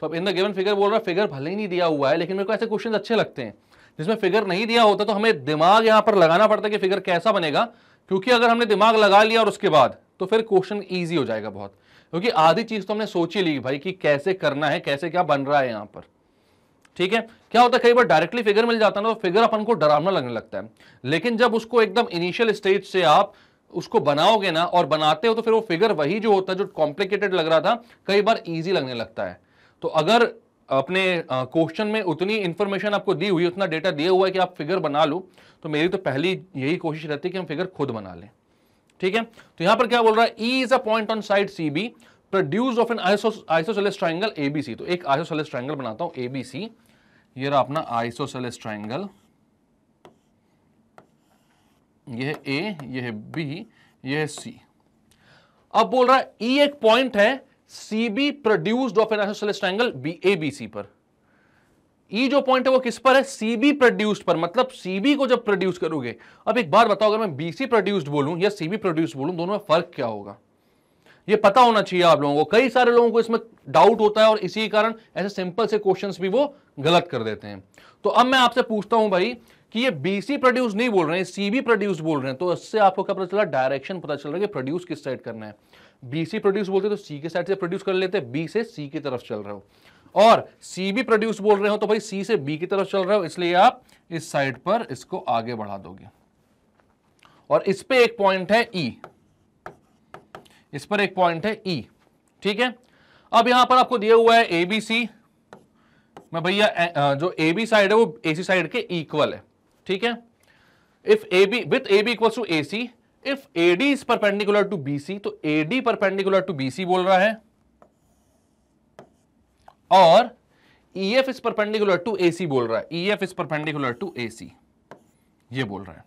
तो अब इन द गिवन फिगर बोल रहा है, फिगर भले ही नहीं दिया हुआ है, लेकिन मेरे को ऐसे क्वेश्चन अच्छे लगते हैं जिसमें फिगर नहीं दिया होता, तो हमें दिमाग यहां पर लगाना पड़ता है कि फिगर कैसा बनेगा, क्योंकि अगर हमने दिमाग लगा लिया और उसके बाद तो फिर क्वेश्चन ईजी हो जाएगा बहुत, क्योंकि आधी चीज तो हमने सोच ही ली भाई कि कैसे करना है, कैसे क्या बन रहा है यहां पर। ठीक है, क्या होता है कई बार डायरेक्टली फिगर मिल जाता है ना, तो फिगर अपन को डरावना लगने लगता है, लेकिन जब उसको एकदम इनिशियल स्टेज से आप उसको बनाओगे ना और बनाते हो तो फिर वो फिगर वही जो होता है, जो कॉम्प्लिकेटेड लग रहा था कई बार इजी लगने लगता है। तो अगर अपने क्वेश्चन में उतनी इंफॉर्मेशन आपको दी हुई, उतना डेटा दिया हुआ है कि आप फिगर बना लो, तो मेरी तो पहली यही कोशिश रहती है कि हम फिगर खुद बना लें। ठीक है, तो यहां पर क्या बोल रहा है, E is a point on side C B produced of an isosceles triangle ABC. तो एक आइसोसेलेस ट्रायंगल बनाता हूं एबीसी, ये रहा अपना आइसोसेलेस ट्रायंगल, ये है ए, ये है बी, ये है सी। अब बोल रहा है ई एक पॉइंट है, C B produced of an isosceles triangle B A B C पर। ई जो पॉइंट है वो किस पर है, सीबी प्रोड्यूस्ड पर, मतलब सीबी को जब प्रोड्यूस करोगे। अब एक बात बताओ, अगर मैं बीसी प्रोड्यूस्ड बोलूं या सीबी प्रोड्यूस्ड बोलूं, दोनों में फर्क क्या होगा, ये पता होना चाहिए आप लोगों को। कई सारे लोगों को इसमें डाउट होता है और इसी कारण ऐसे सिंपल से क्वेश्चंस भी वो गलत कर देते हैं। तो अब मैं आपसे पूछता हूं भाई कि ये बीसी प्रोड्यूस नहीं बोल रहे हैं, सीबी प्रोड्यूस बोल रहे हैं, तो इससे आपको क्या पता चला, डायरेक्शन पता चल रहा है कि प्रोड्यूस किस साइड करना है। बीसी प्रोड्यूस बोलते तो सी के साइड से प्रोड्यूस कर लेते, बी से सी की तरफ चल रहे हो, और सीबी प्रोड्यूस बोल रहे हो तो भाई सी से बी की तरफ चल रहे हो, इसलिए आप इस साइड पर इसको आगे बढ़ा दोगे। और इस पे एक पॉइंट है ई, इस पर एक पॉइंट है ई, ठीक है। अब यहां पर आपको दिया हुआ है एबीसी, मैं भैया जो AB साइड है वो AC साइड के इक्वल है, ठीक है। If AB with AB equals to AC, if AD is perpendicular to BC, तो AD परपेंडिकुलर टू BC बोल रहा है, और EF is perpendicular to AC बोल रहा है, EF is perpendicular to AC, ये बोल रहा है,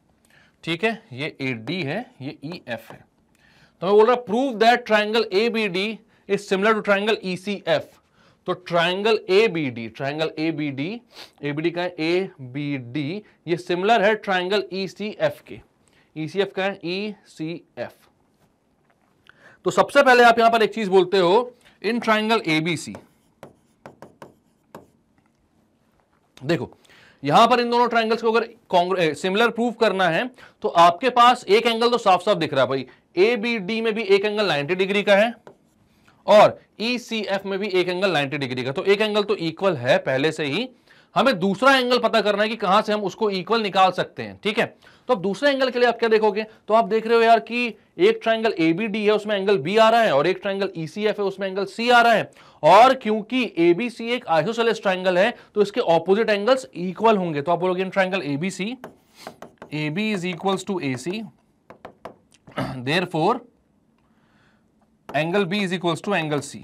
ठीक है। ये AD है, ये EF है। तो मैं बोल रहा prove that triangle ABD is similar to triangle ECF। तो ट्राइंगल ABD, ट्राइंगल ABD का है ABD, ये सिमिलर है ट्राइंगल ECF के। ECF का है ECF। तो सबसे पहले आप यहां पर एक चीज बोलते हो, इन ट्राइंगल ABC, देखो यहां पर इन दोनों ट्राइंगल्स को अगर सिमिलर प्रूव करना है तो आपके पास एक एंगल तो साफ साफ दिख रहा है भाई, ABD में भी एक एंगल 90 डिग्री का है और ECF में भी एक एंगल 90 डिग्री का, तो एक एंगल तो इक्वल है पहले से ही। हमें दूसरा एंगल पता करना है कि कहां से हम उसको इक्वल निकाल सकते हैं, ठीक है। तो अब दूसरे एंगल के लिए आप क्या देखोगे, तो आप देख रहे हो यार कि एक ट्राइंगल ABD है उसमें एंगल B आ रहा है, और एक ट्राइंगल ECF है उसमें एंगल C आ रहा है, और क्योंकि ABC एक आइसोसेलेस ट्राइंगल है तो इसके ऑपोजिट एंगल्स इक्वल होंगे। तो आप बोलोगे in triangle ABC, AB is equals to AC, therefore angle B is equals to angle C,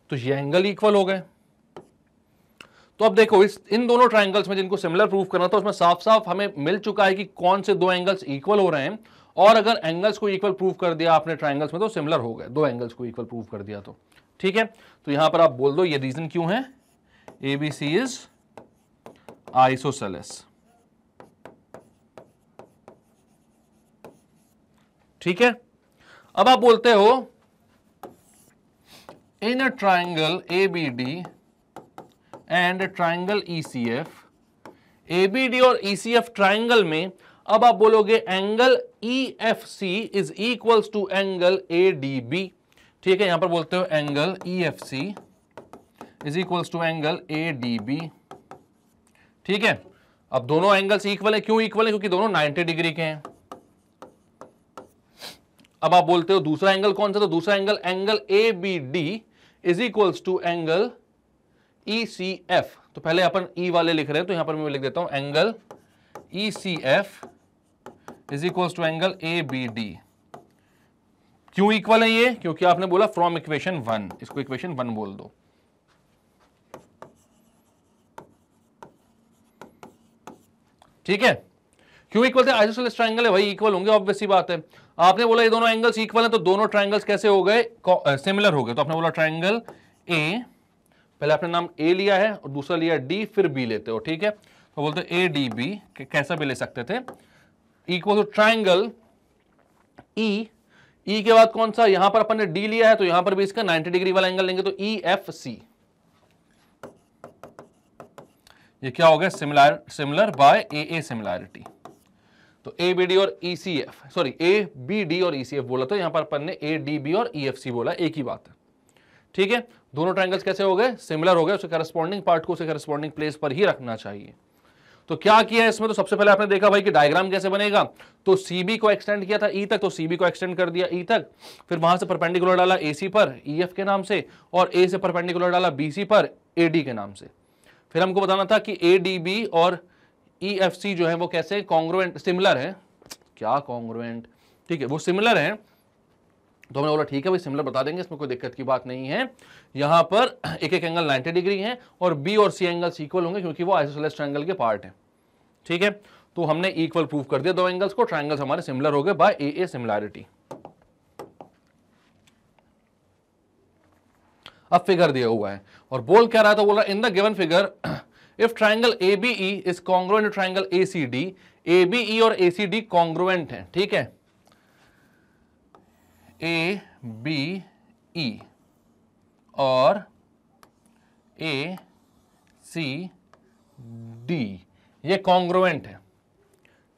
तो ये एंगल इक्वल हो गए। तो अब देखो इन दोनों ट्राइंगल्स में जिनको सिमिलर प्रूफ करना था उसमें साफ साफ हमें मिल चुका है कि कौन से दो एंगल्स इक्वल हो रहे हैं, और अगर एंगल्स को इक्वल प्रूफ कर दिया आपने ट्राइंगल्स में तो सिमिलर हो गए, दो एंगल्स को इक्वल प्रूफ कर दिया तो, ठीक है। तो यहां पर आप बोल दो ये रीजन क्यों है, ABC इज आइसोसेलेस, ठीक है। अब आप बोलते हो in a triangle ABD and triangle ECF, ABD और ECF ट्राइंगल में अब आप बोलोगे angle EFC is equals to angle ADB, ठीक है। यहां पर बोलते हो angle EFC is equals to angle ADB, ठीक है। अब दोनों एंगल्स इक्वल है, क्यों इक्वल है, क्योंकि दोनों 90 डिग्री के हैं। अब आप बोलते हो दूसरा एंगल कौन सा, तो दूसरा angle angle ABD is equals to angle ECF। तो पहले अपन E वाले लिख रहे हैं तो यहां पर मैं लिख देता हूं angle ECF is equals to angle ABD। क्यों इक्वल है ये, क्योंकि आपने बोला फ्रॉम इक्वेशन 1, इसको इक्वेशन 1 बोल दो, ठीक है। क्यों इक्वल थे, आइसोसेलेस ट्राइंगल है भाई, इक्वल होंगे, ऑब्वियस सी बात है। आपने बोला ये दोनों एंगल्स इक्वल हैं तो दोनों ट्राइंगल्स कैसे हो गए, सिमिलर हो गए। तो आपने बोला ट्राइंगल A, पहले आपने नाम A लिया है और दूसरा लिया D, फिर B लेते हो, ठीक है। तो बोलते ADB, कैसा भी ले सकते थे, इक्वल टू ट्राइंगल E के बाद कौन सा, यहां पर अपन ने D लिया है तो यहां पर भी इसका 90 डिग्री वाला एंगल लेंगे तो EFC, ये क्या हो गया, सिमिलर बाय AA सिमिलैरिटी। तो ABD और ECF, सॉरी ABD और ECF बोला तो यहां पर अपन ने ADB और EFC बोला, एक ही बात है, ठीक है। दोनों ट्राइंगल्स कैसे हो गए, सिमिलर हो गए, उसके करस्पॉन्डिंग पार्ट को उसके करस्पॉन्डिंग प्लेस पर ही रखना चाहिए। तो क्या किया है इसमें, तो सबसे पहले आपने देखा भाई कि डायग्राम कैसे बनेगा, तो CB को एक्सटेंड किया था E तक, तो CB को एक्सटेंड कर दिया E तक, फिर वहां से परपेंडिकुलर डाला AC पर EF के नाम से, और A से परपेंडिकुलर डाला BC पर AD के नाम से। फिर हमको बताना था कि ADB और EFC जो है वो कैसे कॉन्ग्रुएंट, सिमिलर है, क्या कॉन्ग्रुएंट, ठीक है, वो सिमिलर है। तो हमने बोला ठीक है भाई सिमिलर बता देंगे, इसमें कोई दिक्कत की बात नहीं है। यहां पर एक एक एंगल 90 डिग्री है और B और C एंगल्स इक्वल होंगे क्योंकि वो आइसोसेलेस ट्रायंगल के पार्ट है, ठीक है। तो हमने इक्वल प्रूफ कर दिया दो एंगल्स को, ट्रायंगल्स हमारे सिमिलर हो गए बाय AA सिमिलैरिटी। अब फिगर दिया हुआ है और बोल क्या रहा था, बोल रहा in the given figure if triangle ABE is congruent to triangle ACD, ABE और ACD कॉन्ग्रुएंट है, ठीक है, ABE और ACD ये कॉन्ग्रुएंट है,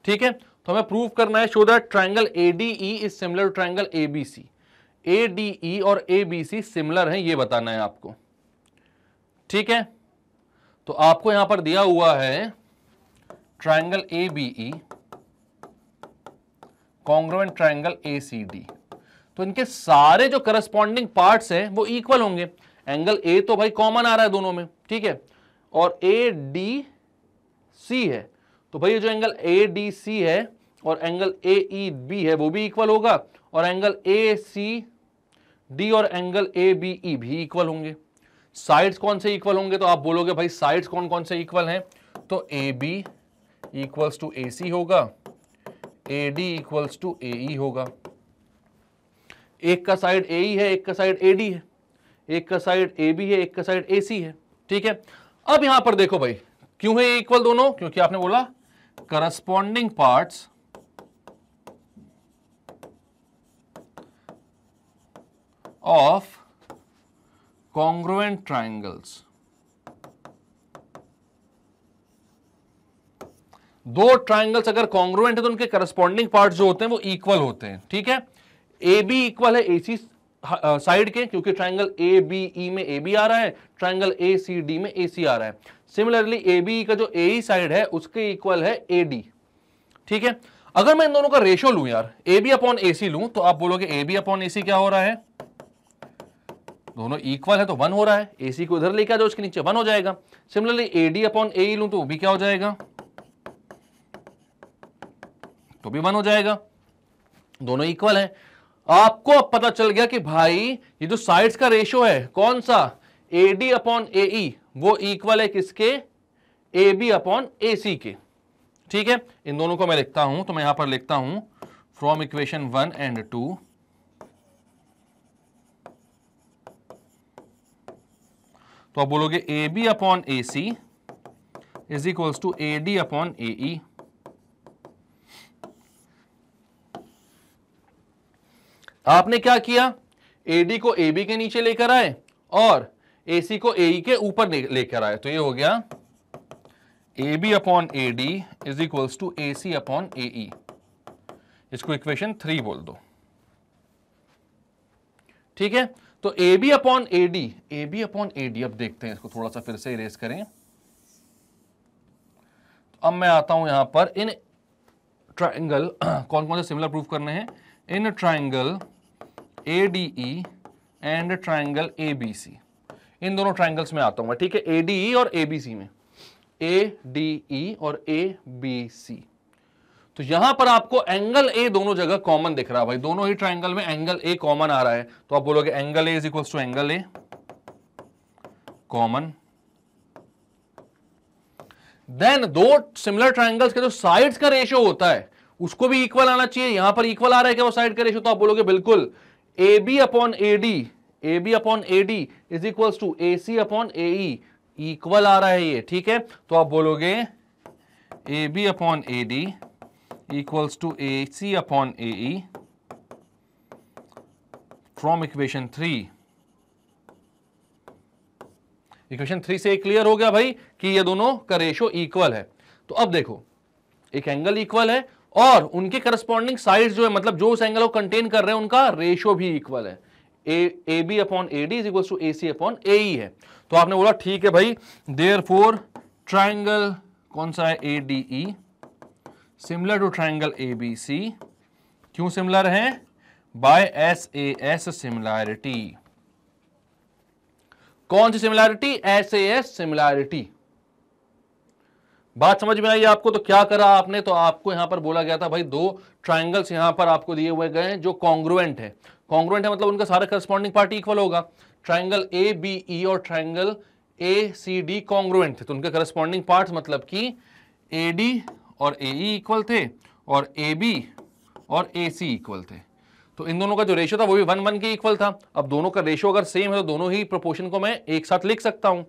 ठीक है। तो हमें प्रूव करना है, show that triangle ADE is similar to triangle ABC, ADE और ABC सिमिलर हैं, ये बताना है आपको, ठीक है। तो आपको यहां पर दिया हुआ है triangle ABE congruent triangle ACD, तो इनके सारे जो करस्पॉन्डिंग पार्ट्स हैं वो इक्वल होंगे। एंगल A तो भाई कॉमन आ रहा है दोनों में, ठीक है, और ADC है, तो भाई जो एंगल ADC है और एंगल AEB है वो भी इक्वल होगा, और एंगल ACD और एंगल ABE भी इक्वल होंगे। साइड्स कौन से इक्वल होंगे, तो आप बोलोगे भाई साइड्स कौन कौन से इक्वल हैं, तो AB इक्वल्स टू AC होगा, AD इक्वल्स टू AE होगा। एक का साइड AE है, एक का साइड AD है, एक का साइड AB है, एक का साइड AC है, ठीक है। अब यहां पर देखो भाई क्यों है इक्वल दोनों, क्योंकि आपने बोला corresponding parts of congruent triangles, दो ट्राइंगल्स अगर कॉन्ग्रुएंट है तो उनके करस्पॉन्डिंग पार्ट्स जो होते हैं वो इक्वल होते हैं, ठीक है। AB इक्वल है AC साइड के, क्योंकि ट्राइंगल ABE में AB आ रहा है, ट्राइंगल ACD में AC आ रहा है। सिमिलरली ABE का जो AE साइड है उसके इक्वल है AD, ठीक है। अगर मैं इन दोनों का रेशियो लूं यार, AB अपॉन AC लूं, तो आप बोलोगे AB अपॉन AC क्या हो रहा है, दोनों इक्वल है तो 1 हो रहा है, AC को इधर लेके आ जाओ उसके नीचे 1 हो जाएगा। सिमिलरली AD अपॉन AE लूं तो वो भी क्या हो जाएगा, तो भी 1 हो जाएगा, दोनों इक्वल है। आपको अब पता चल गया कि भाई ये जो साइड्स का रेशियो है कौन सा, AD अपॉन AE, वो इक्वल है किसके, AB अपॉन AC के, ठीक है। इन दोनों को मैं लिखता हूं, तो मैं यहां पर लिखता हूं फ्रॉम इक्वेशन 1 एंड 2, तो आप बोलोगे AB upon AC is equals to AD upon AE। आपने क्या किया, AD को AB के नीचे लेकर आए और AC को AE के ऊपर लेकर आए, तो ये हो गया AB upon AD is equals to AC upon AE। इसको इक्वेशन 3 बोल दो, ठीक है। तो AB अपॉन AD, अब देखते हैं इसको थोड़ा सा फिर से इरेज करें। अब मैं आता हूं यहां पर इन ट्राइंगल कौन कौन से सिमिलर प्रूफ करने हैं, in triangle ADE and triangle ABC, इन दोनों ट्राइंगल्स में आता हूं मैं, ठीक है, ADE और ABC में, ADE और ABC। तो यहां पर आपको एंगल A दोनों जगह कॉमन दिख रहा है भाई, दोनों ही ट्राइंगल में एंगल A कॉमन आ रहा है, तो आप बोलोगे angle A is equals to angle A common. Then दो सिमिलर ट्राइंगल्स के जो साइड्स का रेशियो होता है उसको भी इक्वल आना चाहिए। यहां पर इक्वल आ रहा है क्या वो साइड का रेशियो, तो आप बोलोगे बिल्कुल AB upon AD is equals to AC upon AE, equal आ रहा है ये, ठीक है। तो आप बोलोगे AB upon AD equals to AC upon AE from equation 3। Equation 3 से क्लियर हो गया भाई कि ये दोनों का रेशियो इक्वल है। तो अब देखो एक एंगल इक्वल है और उनके करस्पॉन्डिंग साइड्स जो है, मतलब जो उस एंगल को कंटेन कर रहे हैं उनका रेशियो भी इक्वल है, AB upon AD is equal to AC upon AE है। तो आपने बोला ठीक है भाई, देयरफॉर ट्राइंगल कौन सा है, ADE similar to triangle ABC। क्यों सिमिलर है, बाय SAS सिमिलैरिटी। कौन सी सिमिलैरिटी, SAS सिमिलैरिटी। बात समझ में आई आपको। तो क्या करा आपने, तो आपको यहां पर बोला गया था भाई दो ट्राइंगल्स यहां पर आपको दिए हुए गए हैं जो कॉन्ग्रुएंट है। कॉन्ग्रुएंट है मतलब उनका सारा करस्पॉन्डिंग पार्ट इक्वल होगा। ट्राइंगल ABE और ट्राइंगल ACD कॉन्ग्रुएंट थे, तो उनके करस्पॉन्डिंग पार्ट्स मतलब कि AD और AE इक्वल थे और AB और AC इक्वल थे। तो इन दोनों का जो रेशियो था वो भी 1:1 के इक्वल था। अब दोनों का रेशियो अगर सेम है तो दोनों ही प्रोपोर्शन को मैं एक साथ लिख सकता हूं।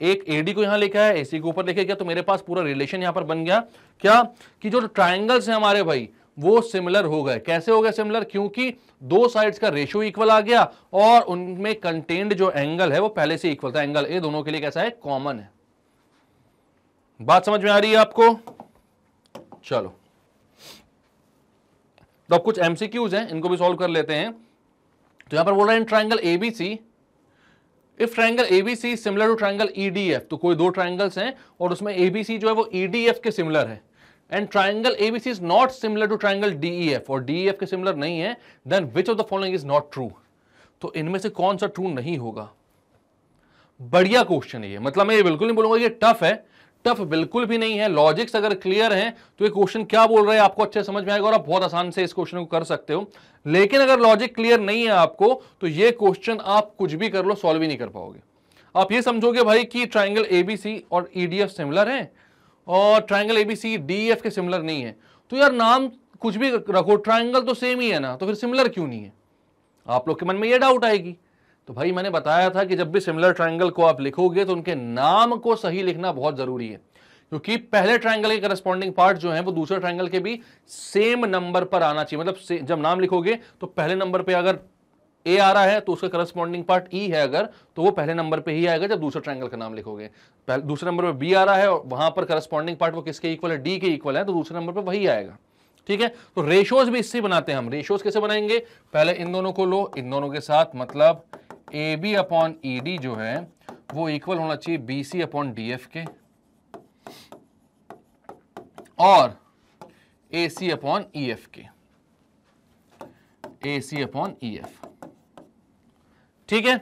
एक एडी को यहां लिखा है, एसी को ऊपर लिखे गया, तो मेरे पास पूरा रिलेशन यहां पर बन गया क्या कि जो ट्राइंगल्स हैं हमारे भाई वो सिमिलर हो गए। कैसे हो गए सिमिलर? क्योंकि दो साइड्स का रेशियो इक्वल आ गया और उनमें कंटेन्ड जो एंगल है वो पहले से इक्वल था। एंगल ए दोनों के लिए कैसा है? कॉमन है। बात समझ में आ रही है आपको? चलो, तो अब कुछ एमसीक्यूज हैं, इनको भी सॉल्व कर लेते हैं। तो यहां पर बोल रहे हैं triangle ABC, if triangle ABC similar to triangle EDF, तो कोई दो ट्राइंगल्स हैं और उसमें एबीसी जो है वो ईडीएफ के सिमिलर है, and triangle ABC is not similar to triangle DEF, और डीईएफ के सिमिलर नहीं है, then which of the following is not true. तो इनमें से कौन सा ट्रू नहीं होगा? बढ़िया क्वेश्चन है ये, मतलब मैं ये बिल्कुल नहीं बोलूंगा ये टफ है, टफ बिल्कुल भी नहीं है। लॉजिक्स अगर क्लियर हैं तो ये क्वेश्चन क्या बोल रहे हैं आपको अच्छे समझ में आएगा और आप बहुत आसान से इस क्वेश्चन को कर सकते हो। लेकिन अगर लॉजिक क्लियर नहीं है आपको तो ये क्वेश्चन आप कुछ भी कर लो सॉल्व ही नहीं कर पाओगे। आप ये समझोगे भाई कि ट्राइंगल एबीसी और ईडीएफ सिमिलर है और ट्राइंगल एबीसी डीईएफ के सिमिलर नहीं है, तो यार नाम कुछ भी रखो, ट्राइंगल तो सेम ही है ना, तो फिर सिमिलर क्यों नहीं है? आप लोग के मन में ये डाउट आएगी। तो भाई मैंने बताया था कि जब भी सिमिलर ट्राइंगल को आप लिखोगे तो उनके नाम को सही लिखना बहुत जरूरी है, क्योंकि पहले ट्राइंगल के करस्पॉन्डिंग पार्ट जो है वो दूसरे ट्राइंगल के भी सेम नंबर पर आना चाहिए। मतलब जब नाम लिखोगे तो पहले नंबर पे अगर ए आ रहा है तो उसका करस्पॉन्डिंग पार्ट ई है, अगर तो वो पहले नंबर पे ही आएगा जब दूसरे ट्राइंगल का नाम लिखोगे। दूसरे नंबर पे बी आ रहा है और वहां पर करस्पॉन्डिंग पार्ट वो किसके इक्वल है? डी के इक्वल है, तो दूसरे नंबर पे वही आएगा। ठीक है, तो रेशियोज भी इससे बनाते हैं हम। रेशियोज कैसे बनाएंगे? पहले इन दोनों को लो, इन दोनों के साथ, मतलब A B upon E D जो है वो इक्वल होना चाहिए B C upon D F के और ए सी अपॉन ई एफ के, ए सी अपॉन ई एफ। ठीक है,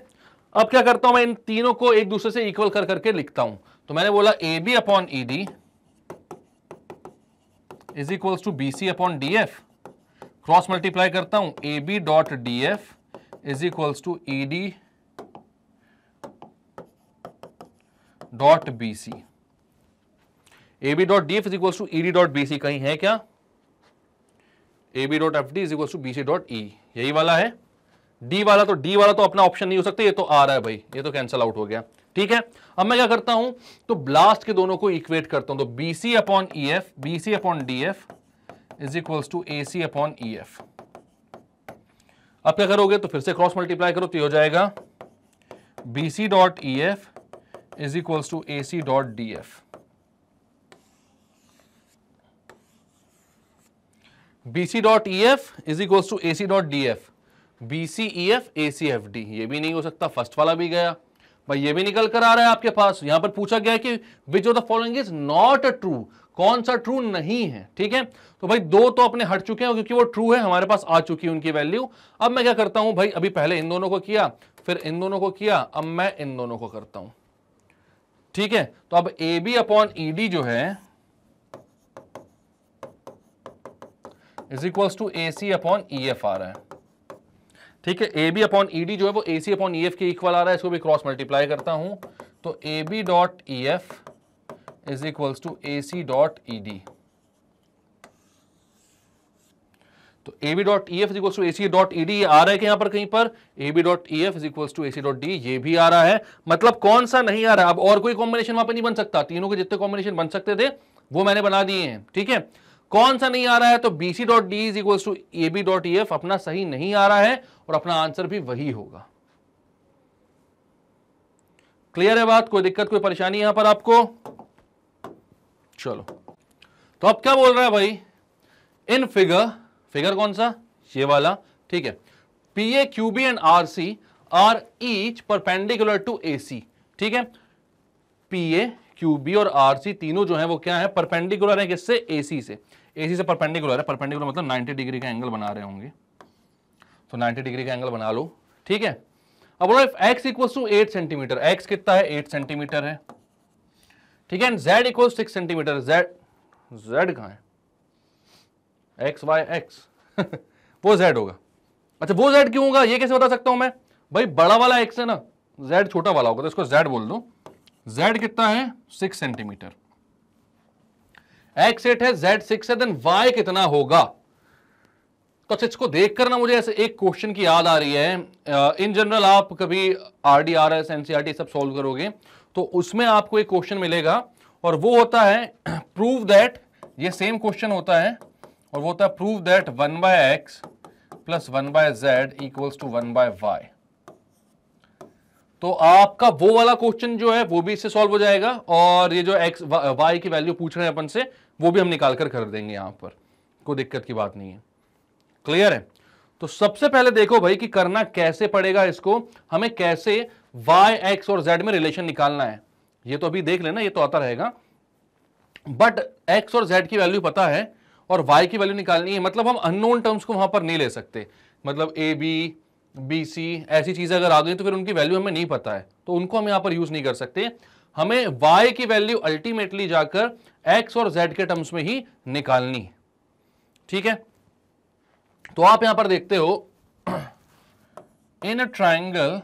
अब क्या करता हूं मैं इन तीनों को एक दूसरे से इक्वल कर करके लिखता हूं। तो मैंने बोला A B upon E D is equals to B C upon D F, cross multiply करता हूं, A B dot D F is equals to E D dot B C. A B dot D F is equals to E D dot B C कहीं है क्या? A B dot F D is equals to B C dot E, यही वाला है। D वाला तो अपना option नहीं हो सकता, ये तो आ रहा है भाई, ये तो कैंसिल आउट हो गया। ठीक है, अब मैं क्या करता हूं तो ब्लास्ट के दोनों को इक्वेट करता हूं, तो B C upon E F, B C upon D F is equals to A C upon E F. अब क्या करोगे तो फिर से क्रॉस मल्टीप्लाई करो, तो ये हो जाएगा B C dot E F is equals to A C dot D F. B C dot E F is equals to A C dot D F, B C E F A C F D, ये भी नहीं हो सकता, first वाला भी गया भाई, ये भी निकल कर आ रहा है आपके पास। यहां पर पूछा गया है कि विच of the following is not true, कौन सा ट्रू नहीं है। ठीक है, तो भाई दो तो अपने हट चुके हैं क्योंकि वो ट्रू है, हमारे पास आ चुकी है उनकी वैल्यू। अब मैं क्या करता हूं भाई, अभी पहले इन दोनों को किया, फिर इन दोनों को किया, अब मैं इन दोनों को करता हूं। ठीक है, तो अब A B upon E D जो है is equals to A C upon E F आ रहा है। ठीक है, A B upon E D जो है वो A C upon E F के इक्वल आ रहा है, इसको भी क्रॉस मल्टीप्लाई करता हूं, तो A B dot E F is equals to A C dot E D. तो A B dot E F is equals to A C dot E D आ रहा है कि यहां पर कहीं पर A B dot E F is equals to A C dot D, ये भी आ रहा है। मतलब कौन सा नहीं आ रहा है? अब और कोई कॉम्बिनेशन वहां पर नहीं बन सकता, तीनों के जितने कॉम्बिनेशन बन सकते थे वो मैंने बना दिए हैं। ठीक है, कौन सा नहीं आ रहा है? तो B C dot D is equals to A B dot E F अपना सही नहीं आ रहा है और अपना आंसर भी वही होगा। क्लियर है बात? कोई दिक्कत कोई परेशानी यहां पर आपको? चलो, तो अब क्या बोल रहा है भाई, इन फिगर कौन सा? ये वाला। ठीक है, P A Q B and R C R each perpendicular to A C. ठीक है, पी ए क्यू बी और आर सी तीनों जो है वो क्या है? परपेंडिकुलर है किससे? ए सी से। ए सी से परपेंडिकुलर है, परपेंडिकुलर मतलब 90 डिग्री का एंगल बना रहे होंगे, तो 90 डिग्री का एंगल बना लो। ठीक है, अब बोलो if x equals to 8 centimetre, x कितना है? 8 सेंटीमीटर है। ठीक है, z इक्वल्स 6 सेंटीमीटर, z कहां है? x y x वो z होगा। अच्छा, वो z क्यों होगा? ये कैसे बता सकता हूं मैं? भाई बड़ा वाला x है ना, z छोटा वाला होगा, तो इसको z बोल दो। z कितना है? 6 सेंटीमीटर। x 8 है, z 6 है, देन y कितना होगा? तो अच्छा, इसको देखकर ना मुझे ऐसे एक क्वेश्चन की याद आ रही है। इन जनरल आप कभी RDRS NCERT सब सॉल्व करोगे तो उसमें आपको एक क्वेश्चन मिलेगा और वो होता है प्रूव दैट, ये सेम क्वेश्चन होता है और वो होता है prove that 1/x + 1/z equals to 1/y। तो आपका वो वाला क्वेश्चन जो है वो भी इससे सॉल्व हो जाएगा और ये जो x y की वैल्यू पूछ रहे हैं अपन से वो भी हम निकाल कर देंगे, यहां पर कोई दिक्कत की बात नहीं है। क्लियर है? तो सबसे पहले देखो भाई कि करना कैसे पड़ेगा इसको, हमें कैसे y x और z में रिलेशन निकालना है। ये तो अभी देख लेना, ये तो आता रहेगा, बट x और z की वैल्यू पता है और y की वैल्यू निकालनी है। मतलब हम अननोन टर्म्स को वहां पर नहीं ले सकते, मतलब a b b c ऐसी चीजें अगर आ गई तो फिर उनकी वैल्यू हमें नहीं पता है तो उनको हम यहां पर यूज नहीं कर सकते। हमें y की वैल्यू अल्टीमेटली जाकर x और z के टर्म्स में ही निकालनी है। ठीक है, तो आप यहां पर देखते हो in a triangle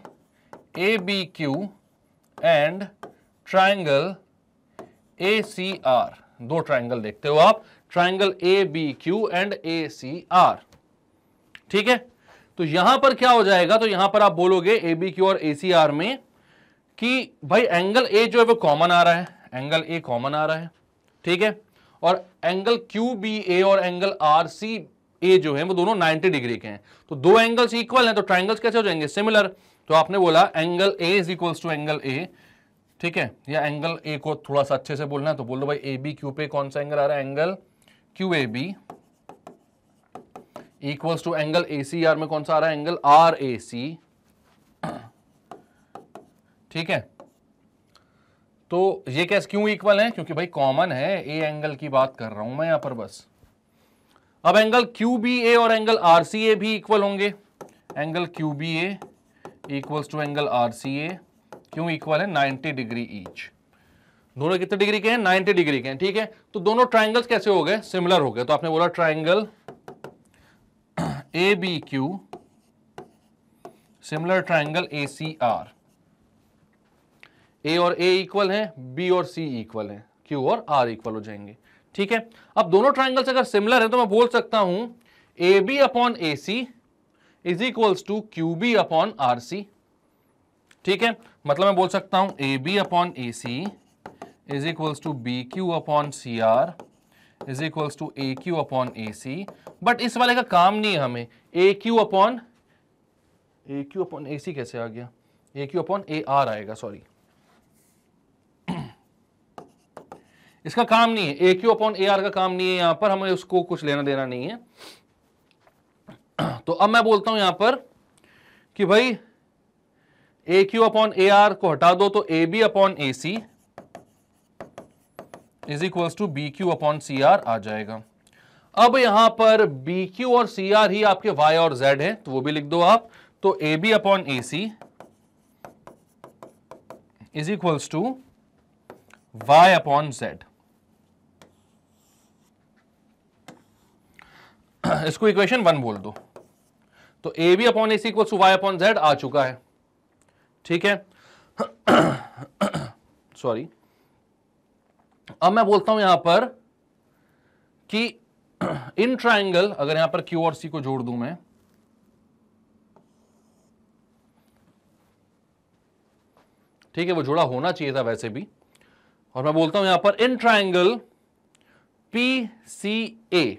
ABQ and triangle ACR, दो ट्राइंगल देखते हो आप, ट्राइंगल ABQ एंड ACR। ठीक है, तो यहां पर क्या हो जाएगा, तो यहां पर आप बोलोगे ABQ और ACR में कि भाई एंगल A जो है वो कॉमन आ रहा है, एंगल A कॉमन आ रहा है। ठीक है, और एंगल QBA और एंगल RCA जो है वो दोनों 90 डिग्री के हैं। तो दो एंगल्स इक्वल हैं तो ट्राइंगल्स कैसे हो जाएंगे, सिमिलर। तो आपने बोला angle A is equals to angle A। ठीक है, या एंगल A को थोड़ा सा अच्छे से बोलना है तो बोल दो भाई ABQ पे कौन सा एंगल आ रहा है, angle QAB equals to angle ACR में कौन सा आ रहा है, एंगल RAC। ठीक है, तो ये कैसे क्यों इक्वल है, क्योंकि भाई कॉमन है, ए एंगल की बात कर रहा हूं मैं यहां पर बस। अब एंगल QBA और एंगल RCA भी इक्वल होंगे, angle QBA equals to angle RCA, क्यों इक्वल है, 90 डिग्री ईच। दोनों कितने डिग्री के हैं, 90 डिग्री के हैं। ठीक है, तो दोनों ट्राइंगल्स कैसे हो गए, सिमिलर हो गए। तो आपने बोला triangle ABQ similar triangle ACR, A और A इक्वल है, B और C इक्वल है, Q और R इक्वल हो जाएंगे। ठीक है, अब दोनों ट्राइंगल्स अगर सिमिलर है तो मैं बोल सकता हूं AB upon AC is equals to QB upon RC। ठीक है, मतलब मैं बोल सकता हूं AB upon AC is equals to BQ upon CR is equals to AQ upon AC। But इस वाले का काम नहीं है हमें, AQ अपॉन AC कैसे आ गया, AQ अपॉन AR आएगा, सॉरी इसका काम नहीं है, AQ अपॉन AR का काम नहीं है यहां पर, हमें उसको कुछ लेना देना नहीं है। तो अब मैं बोलता हूं यहां पर कि भाई AQ अपॉन AR को हटा दो तो AB upon AC is equals to BQ upon CR आ जाएगा। अब यहां पर BQ और CR ही आपके Y और Z है तो वो भी लिख दो आप। तो AB upon AC is equals to Y upon Z। इसको इक्वेशन 1 बोल दो। तो AB upon AC equals to Y upon Z आ चुका है। ठीक है, सॉरी। अब मैं बोलता हूं यहां पर कि इन ट्राइंगल, अगर यहां पर Q और C को जोड़ दूं मैं, ठीक है, वो जोड़ा होना चाहिए था वैसे भी, और मैं बोलता हूं यहां पर in triangle PCA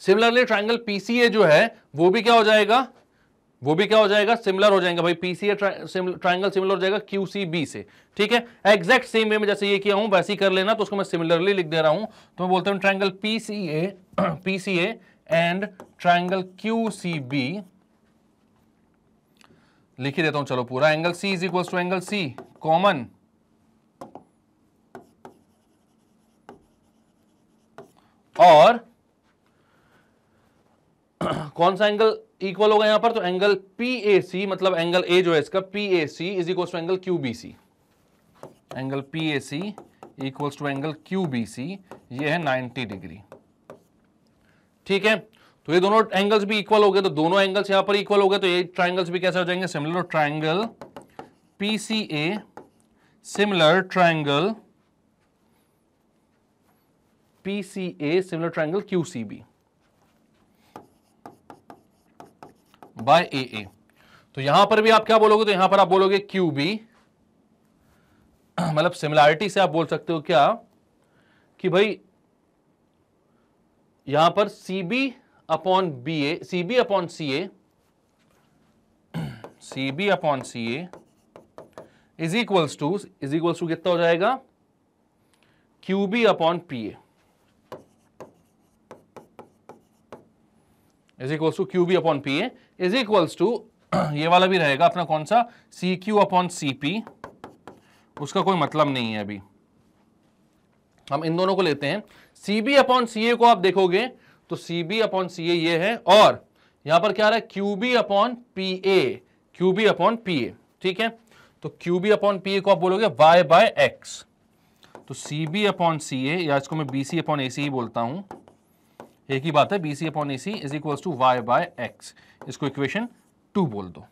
similarly triangle PCA जो है वो भी क्या हो जाएगा, वो भी क्या हो जाएगा, सिमिलर हो जाएगा भाई। PCA ट्राइंगल सिमिलर हो जाएगा QCB से। ठीक है, एग्जैक्ट सेम वे में जैसे ये किया हूं वैसे ही कर लेना। तो उसको मैं सिमिलरली लिख दे रहा हूं, तो मैं बोलता हूं triangle PCA and triangle QCB लिख ही देता हूं, चलो पूरा। Angle C is equal to angle C common, और कौन सा एंगल इक्वल होगा यहां पर, तो एंगल PAC, मतलब एंगल A जो है इसका PAC is equal to angle QBC। Angle PAC equals to angle QBC, ये है 90 डिग्री। ठीक है, तो ये दोनों एंगल्स भी इक्वल हो गए, तो दोनों एंगल्स यहां पर इक्वल हो गए, तो ये ट्राइंगल्स भी कैसे हो जाएंगे, similar. Triangle PCA similar triangle PCA similar triangle QCB by AA। तो यहां पर भी आप क्या बोलोगे, तो यहां पर आप बोलोगे QB, मतलब सिमिलैरिटी से आप बोल सकते हो क्या कि भाई यहां पर CB upon BA, CB upon CA, CB upon CA is equals to कितना हो जाएगा, QB upon PA is equals to QB upon PA is equals to ये वाला भी रहेगा अपना कौन सा, CQ अपॉन CP, उसका कोई मतलब नहीं है अभी, हम इन दोनों को लेते हैं। CB अपॉन CA को आप देखोगे तो CB अपॉन CA ये है, और यहां पर क्या रहा है, QB upon PA, QB upon PA, ठीक है। तो QB अपॉन PA को आप बोलोगे y बाय x, तो CB अपॉन CA, या इसको मैं BC अपॉन AC ही बोलता हूं, एक ही बात है, BC upon AC is equals to y by x, इसको इक्वेशन 2 बोल दो,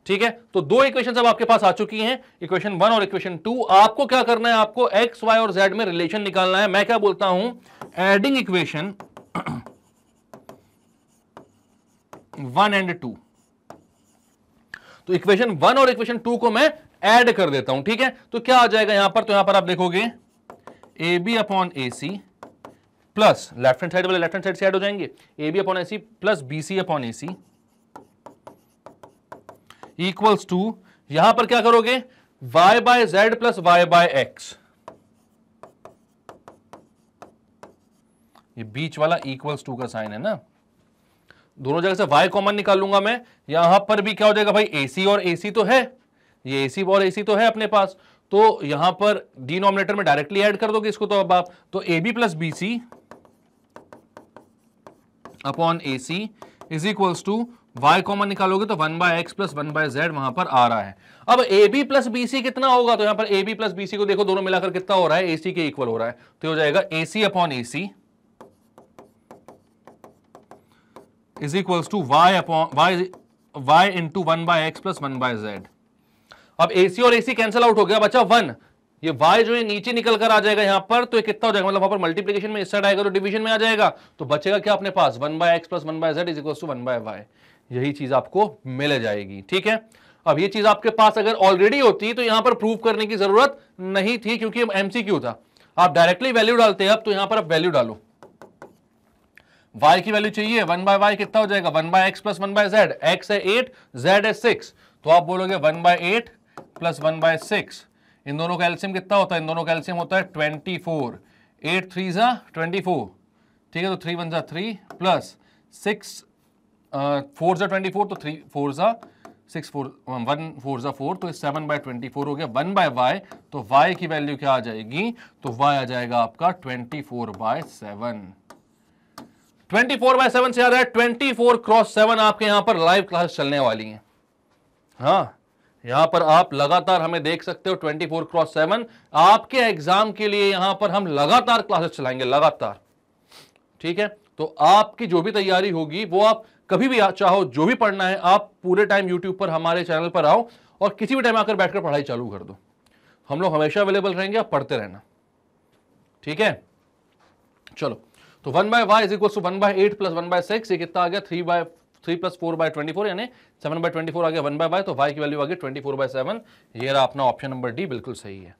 ठीक है। तो दो इक्वेशन अब आपके पास आ चुकी हैं, इक्वेशन 1 और इक्वेशन 2। आपको क्या करना है, आपको x, y और z में रिलेशन निकालना है। मैं क्या बोलता हूं, एडिंग इक्वेशन 1 एंड 2। तो इक्वेशन 1 और इक्वेशन 2 को मैं ऐड कर देता हूं, ठीक है। तो क्या आ जाएगा यहां पर, तो यहां पर आप देखोगे AB upon AC plus left hand side वाले लेफ्ट हैंड साइड से ऐड हो जाएंगे, AB upon AC plus BC upon AC equals to, यहां पर क्या करोगे, y by z plus y by x, ये बीच वाला इक्वल्स टू का साइन है ना, दोनों जगह से y कॉमन निकाल लूंगा मैं, यहां पर भी क्या हो जाएगा भाई, AC और AC तो है, ये AC और AC तो है अपने पास, तो यहां पर डिनोमिनेटर में डायरेक्टली ऐड कर दोगे इसको, तो अब आप तो AB plus BC upon AC is equals to y common निकालोगे तो 1 by X plus 1 by Z वहां पर आ रहा है। अब AB प्लस BC कितना होगा, तो यहां पर AB प्लस BC को देखो, दोनों मिलाकर कितना हो रहा है, AC के इक्वल हो रहा है, तो हो जाएगा AC upon AC is equals to y into 1 by X plus 1 by Z. अब AC और AC कैंसिल आउट हो गया, बचा 1, ये y जो है नीचे निकल कर आ जाएगा यहां पर, तो ये कितना हो जाएगा, मतलब वहां पर मल्टीप्लिकेशन में इस साइड आएगा तो डिवीजन में आ जाएगा, तो बचेगा क्या अपने पास, 1 by X plus 1 by Z is equals to 1 by Y, यही चीज आपको मिल जाएगी, ठीक है। अब ये चीज आपके पास अगर ऑलरेडी होती तो यहां पर प्रूव करने की जरूरत नहीं थी, क्योंकि MCQ था, आप डायरेक्टली वैल्यू डालते हैं। अब तो यहां पर आप वैल्यू डालो, y की वैल्यू चाहिए, 1 बाय वाई कितना हो जाएगा, 1 by X plus 1 by Z, X है 8, जेड है 6, तो आप बोलोगे 1 बाय 8 प्लस 1 बाय 6, इन दोनों का एलसीएम कितना होता है, इन दोनों का एलसीएम होता है 24, 8 3 जा 24, ठीक है, तो 3 1 जा 3 प्लस 6 4 जा 24, तो 3 4 जा 6 4 1 4 जा 4, तो 7 बाय 24 हो गया 1 बाय वाई, तो y की वैल्यू क्या आ जाएगी, तो y आ जाएगा आपका 24 बाय 7। 24 बाय 7 से आ रहा है 24 क्रॉस 7 आपके यहां पर लाइव क्लास चलने वाली हैं। हाँ, यहां पर आप लगातार हमें देख सकते हो, 24 क्रॉस 7 आपके एग्जाम के लिए यहां पर हम लगातार क्लासेस चलाएंगे, लगातार, ठीक है। तो आपकी जो भी तैयारी होगी वो आप कभी भी चाहो, जो भी पढ़ना है आप पूरे टाइम यूट्यूब पर हमारे चैनल पर आओ और किसी भी टाइम आकर बैठकर पढ़ाई चालू कर दो, हम लोग हमेशा अवेलेबल रहेंगे, आप पढ़ते रहना, ठीक है। चलो, तो 1 by Y is equal to 1 by 8 plus 1 by 6, ये कितना आ गया, 3 प्लस 4 बाय 24, यानी 7 बाय 24 आ गया 1 बाय वाई, तो वाई की वैल्यू आ गई 24 बाय 7, ये रहा अपना ऑप्शन नंबर डी, बिल्कुल सही है।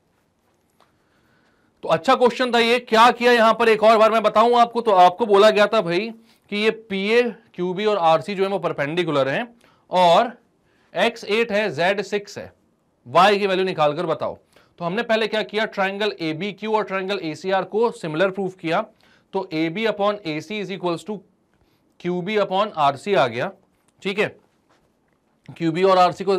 तो अच्छा क्वेश्चन था ये। क्या किया यहां पर, एक और बार मैं बताऊं आपको, तो आपको बोला गया था भाई कि ये PA QB और RC जो है वो परपेंडिकुलर हैं, और x 8 है, z 6 है, y की वैल्यू निकालकर बताओ। तो हमने पहले क्या किया, ट्राइंगल ABQ और ट्राइंगल ACR को सिमिलर प्रूफ किया, तो AB upon AC is equals to QB upon RC आ गया, ठीक है। QB और RC को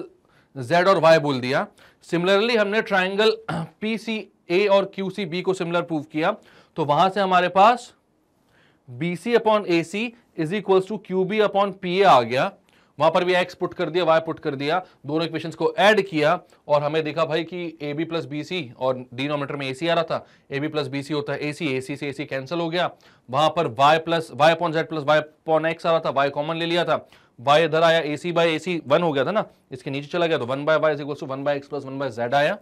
Z और Y बोल दिया। सिमिलरली हमने ट्राइंगल PCA और QCB को सिमिलर प्रूव किया, तो वहां से हमारे पास BC upon AC is equals to QB upon PA आ गया, वहां पर भी x पुट कर दिया, y पुट कर दिया, दोनों इक्वेशंस को ऐड किया और हमें देखा भाई कि AB प्लस BC, और डिनोमिनेटर में AC आ रहा था, AB प्लस BC होता है AC, AC से AC कैंसिल हो गया, वहां पर y upon z plus y upon x आ रहा था, y कॉमन ले लिया था, y इधर आया, AC बाय AC 1 हो गया था ना, इसके नीचे चला गया, तो 1 by y is equal to 1 by x plus 1 by z आया,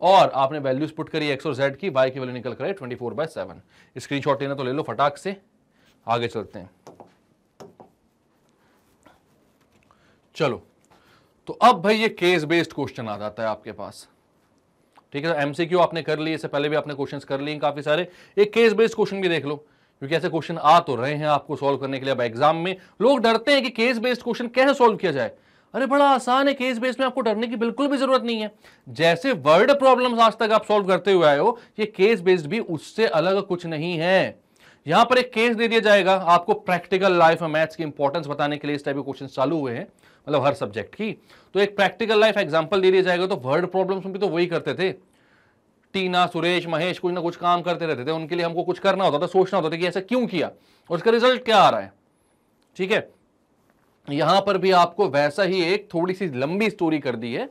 और आपने वैल्यूज पुट करी एक्स और जेड की, वाई की वैल्यू निकल कर आई 24/7। स्क्रीनशॉट लेना तो ले लो फटाक से, आगे चलते हैं। चलो, तो अब भाई ये केस बेस्ड क्वेश्चन आ जाता है आपके पास, ठीक है। एमसीक्यू आपने कर ली, इससे पहले भी आपने क्वेश्चंस कर लिए काफी सारे, एक केस बेस्ड क्वेश्चन भी देख लो, क्योंकि ऐसे क्वेश्चन आ तो रहे हैं आपको सॉल्व करने के लिए। अब एग्जाम में लोग डरते हैं कि केस बेस्ड क्वेश्चन कैसे सॉल्व किया जाए। अरे बड़ा आसान है, केस बेस्ड में आपको डरने की बिल्कुल भी जरूरत नहीं है। जैसे वर्ड प्रॉब्लम्स आज तक आप सॉल्व करते हुए आए हो, ये केस बेस्ड भी उससे अलग कुछ नहीं है। यहां पर एक केस दे दिया जाएगा आपको, प्रैक्टिकल लाइफ में मैथ्स की इंपॉर्टेंस बताने के लिए इस टाइप के क्वेश्चन चालू हुए हैं, मतलब हर सब्जेक्ट की। तो एक प्रैक्टिकल लाइफ एग्जांपल दे दिया जाएगा। तो वर्ड प्रॉब्लम्स में भी तो वही करते थे, टीना, सुरेश, महेश कुछ ना कुछ काम करते रहते थे, उनके लिए हमको कुछ करना होता था, सोचना होता था कि ऐसा क्यों किया और उसका रिजल्ट क्या आ रहा है, ठीक है। यहां पर भी आपको वैसा ही एक थोड़ी सी लंबी स्टोरी कर दी है।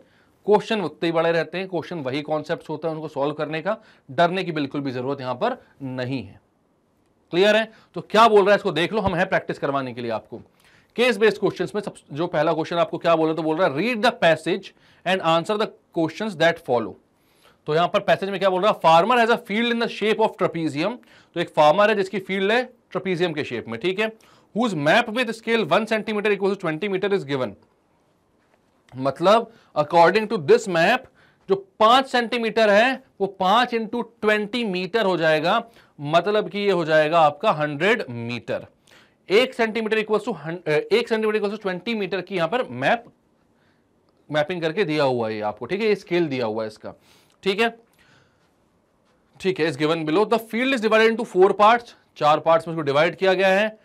क्वेश्चन उतने ही बड़े रहते हैं, क्वेश्चन वही कॉन्सेप्ट होता है, उनको सॉल्व करने का डरने की बिल्कुल भी जरूरत यहां पर नहीं है। क्लियर है? तो क्या बोल रहा है इसको देख लो, हम है प्रैक्टिस करवाने के लिए आपको। केस बेस्ड क्वेश्चंस में जो पहला क्वेश्चन आपको क्या बोल रहा है, तो बोल रहा है read the passage and answer the questions that follow. तो यहां पर पैसेज में क्या बोल रहा है, farmer has a field in the shape of trapezium. तो एक फार्मर है जिसकी फील्ड है ट्रपीजियम के शेप में, ठीक है। Whose map with scale 1 centimetre equal to 20 metre is given. मतलब अकॉर्डिंग टू दिस मैप जो 5 सेंटीमीटर है वो 5 इंटू 20 मीटर हो जाएगा, मतलब कि ये हो जाएगा आपका 100 metre. 1 centimetre equal to 20 metre की यहां पर मैपिंग करके दिया हुआ है आपको, ठीक है। ये स्केल दिया हुआ है इसका, ठीक है, ठीक है। Is given below the field is divided into 4 parts, 4 parts में इसको डिवाइड किया गया है।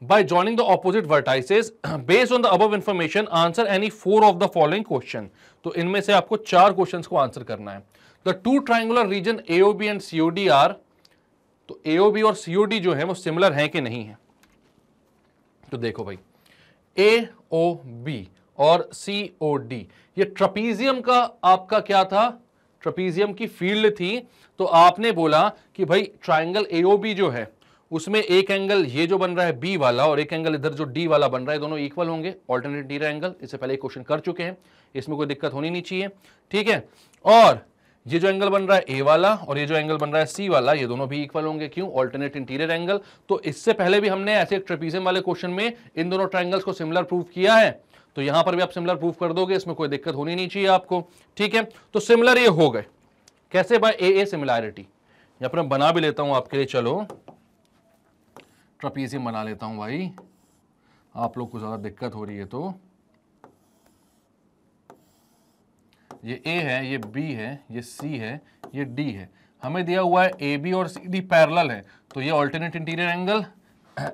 Bye joining the opposite vertices based on the above information answer any 4 of the following question. तो इनमें से आपको 4 क्वेश्चंस को आंसर करना है। The two triangular region AOB and COD are. तो एओबी और सीओडी जो है वो सिमिलर है कि नहीं है। तो देखो भाई, एओबी और सीओडी ये ट्रपीजियम का आपका क्या था, ट्रपीजियम की फील्ड थी। तो आपने बोला कि भाई ट्राइंगल एओबी जो है उसमें एक एंगल ये जो बन रहा है बी वाला और एक एंगल इधर जो डी वाला बन रहा है, दोनों इक्वल होंगे, ऑल्टरनेट इंटीरियर एंगल। इससे पहले एक क्वेश्चन कर चुके हैं, इसमें कोई दिक्कत होनी नहीं चाहिए, ठीक है। और ये जो एंगल बन रहा है ए वाला और ये जो एंगल बन रहा है सी वाला, ये दोनों भी इक्वल होंगे, क्यों, ऑल्टरनेट इंटीरियर एंगल। तो इससे पहले भी हमने ऐसे एक ट्रेपीजियम वाले क्वेश्चन में इन दोनों ट्राइंगल्स को सिमिलर प्रूव किया है, तो यहां पर भी आप सिमिलर प्रूव कर दोगे, इसमें कोई दिक्कत होनी नहीं चाहिए आपको, ठीक है। तो सिमिलर ये हो गए कैसे, बाय ए सिमिलैरिटी। यहां पर मैं बना भी लेता हूं आपके लिए, चलो ट्रेपीजियम बना लेता हूं भाई, आप लोग को ज्यादा दिक्कत हो रही है तो। ये ए है, ये बी है, ये सी है, ये डी है। हमें दिया हुआ है ए बी और सी डी पैरेलल है, तो ये alternate interior angle,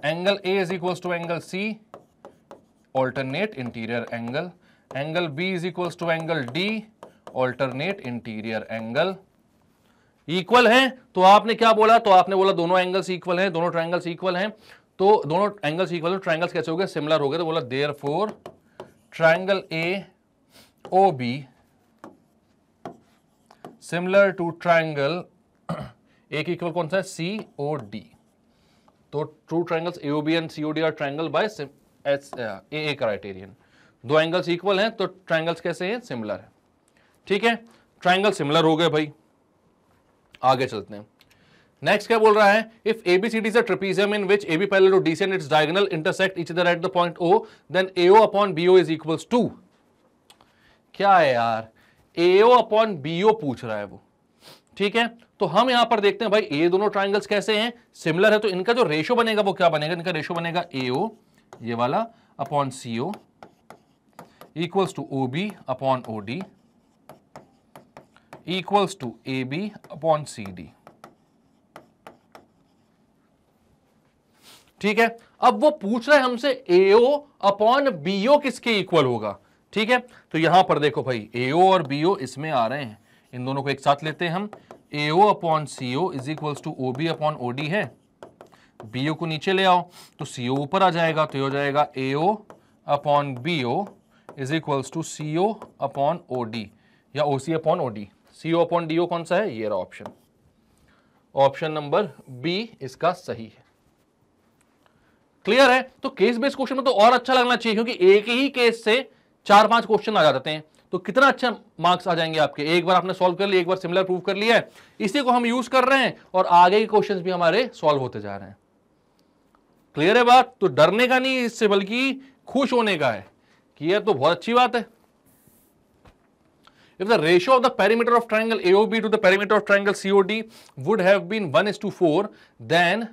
angle A is equals to angle C, alternate interior angle, angle B is equals to angle D, alternate interior angle. Equal है तो आपने क्या बोला, तो आपने बोला दोनों एंगल्स इक्वल हैं, दोनों ट्रायंगल्स इक्वल हैं। तो दोनों एंगल्स इक्वल हैं, ट्रायंगल्स कैसे हो गए, सिमिलर हो गए। तो बोला therefore triangle A O B similar to triangle एक इक्वल कौन सा है, सी ओ डी। तो two triangles AOB and COD are triangle by A criterion. दो एंगल्स इक्वल हैं तो ट्रायंगल्स कैसे हैं, सिमिलर है, ठीक है। ट्रायंगल सिमिलर हो गए भाई, आगे चलते हैं। नेक्स्ट क्या बोल रहा है, if ABCD is a trapezium in which AB parallel to DC and its diagonal intersect each other at the point O, then AO upon BO is equals to. क्या है यार, AO अपॉन BO पूछ रहा है वो, ठीक है। तो हम यहां पर देखते हैं भाई ये दोनों ट्राइंगल्स कैसे हैं, सिमिलर है, तो इनका जो रेशो बनेगा वो क्या बनेगा, इनका रेशो बनेगा AO ये वाला upon CO equals to OB upon OD equals to AB upon CD, ठीक है। अब वो पूछ रहा है हमसे AO अपॉन BO किसके इक्वल होगा, ठीक है। तो यहां पर देखो भाई AO और BO इसमें आ रहे हैं, इन दोनों को एक साथ लेते हैं हम। AO upon CO is equals to OB upon OD है, BO को नीचे ले आओ तो CO ऊपर आ जाएगा, तो ये हो जाएगा AO upon BO is equals to CO upon OD या OC upon OD। CO upon DO कौन सा है, ये रहा ऑप्शन, ऑप्शन नंबर बी इसका सही है। क्लियर है। तो केस बेस्ड क्वेश्चन में तो और अच्छा लगना चाहिए, क्योंकि एक ही केस से 4-5 क्वेश्चन आ जाते हैं, तो कितना अच्छा मार्क्स आ जाएंगे आपके। एक बार आपने सॉल्व कर लिया, एक बार सिमिलर प्रूव कर लिया है, इसी को हम यूज कर रहे हैं और आगे के क्वेश्चंस भी हमारे सॉल्व होते जा रहे हैं। क्लियर है बात? तो डरने का नहीं इससे, बल्कि खुश होने का है कि यह तो बहुत अच्छी बात है। If the ratio of the perimeter of triangle AOB to the perimeter of triangle COD would have been 1:4, then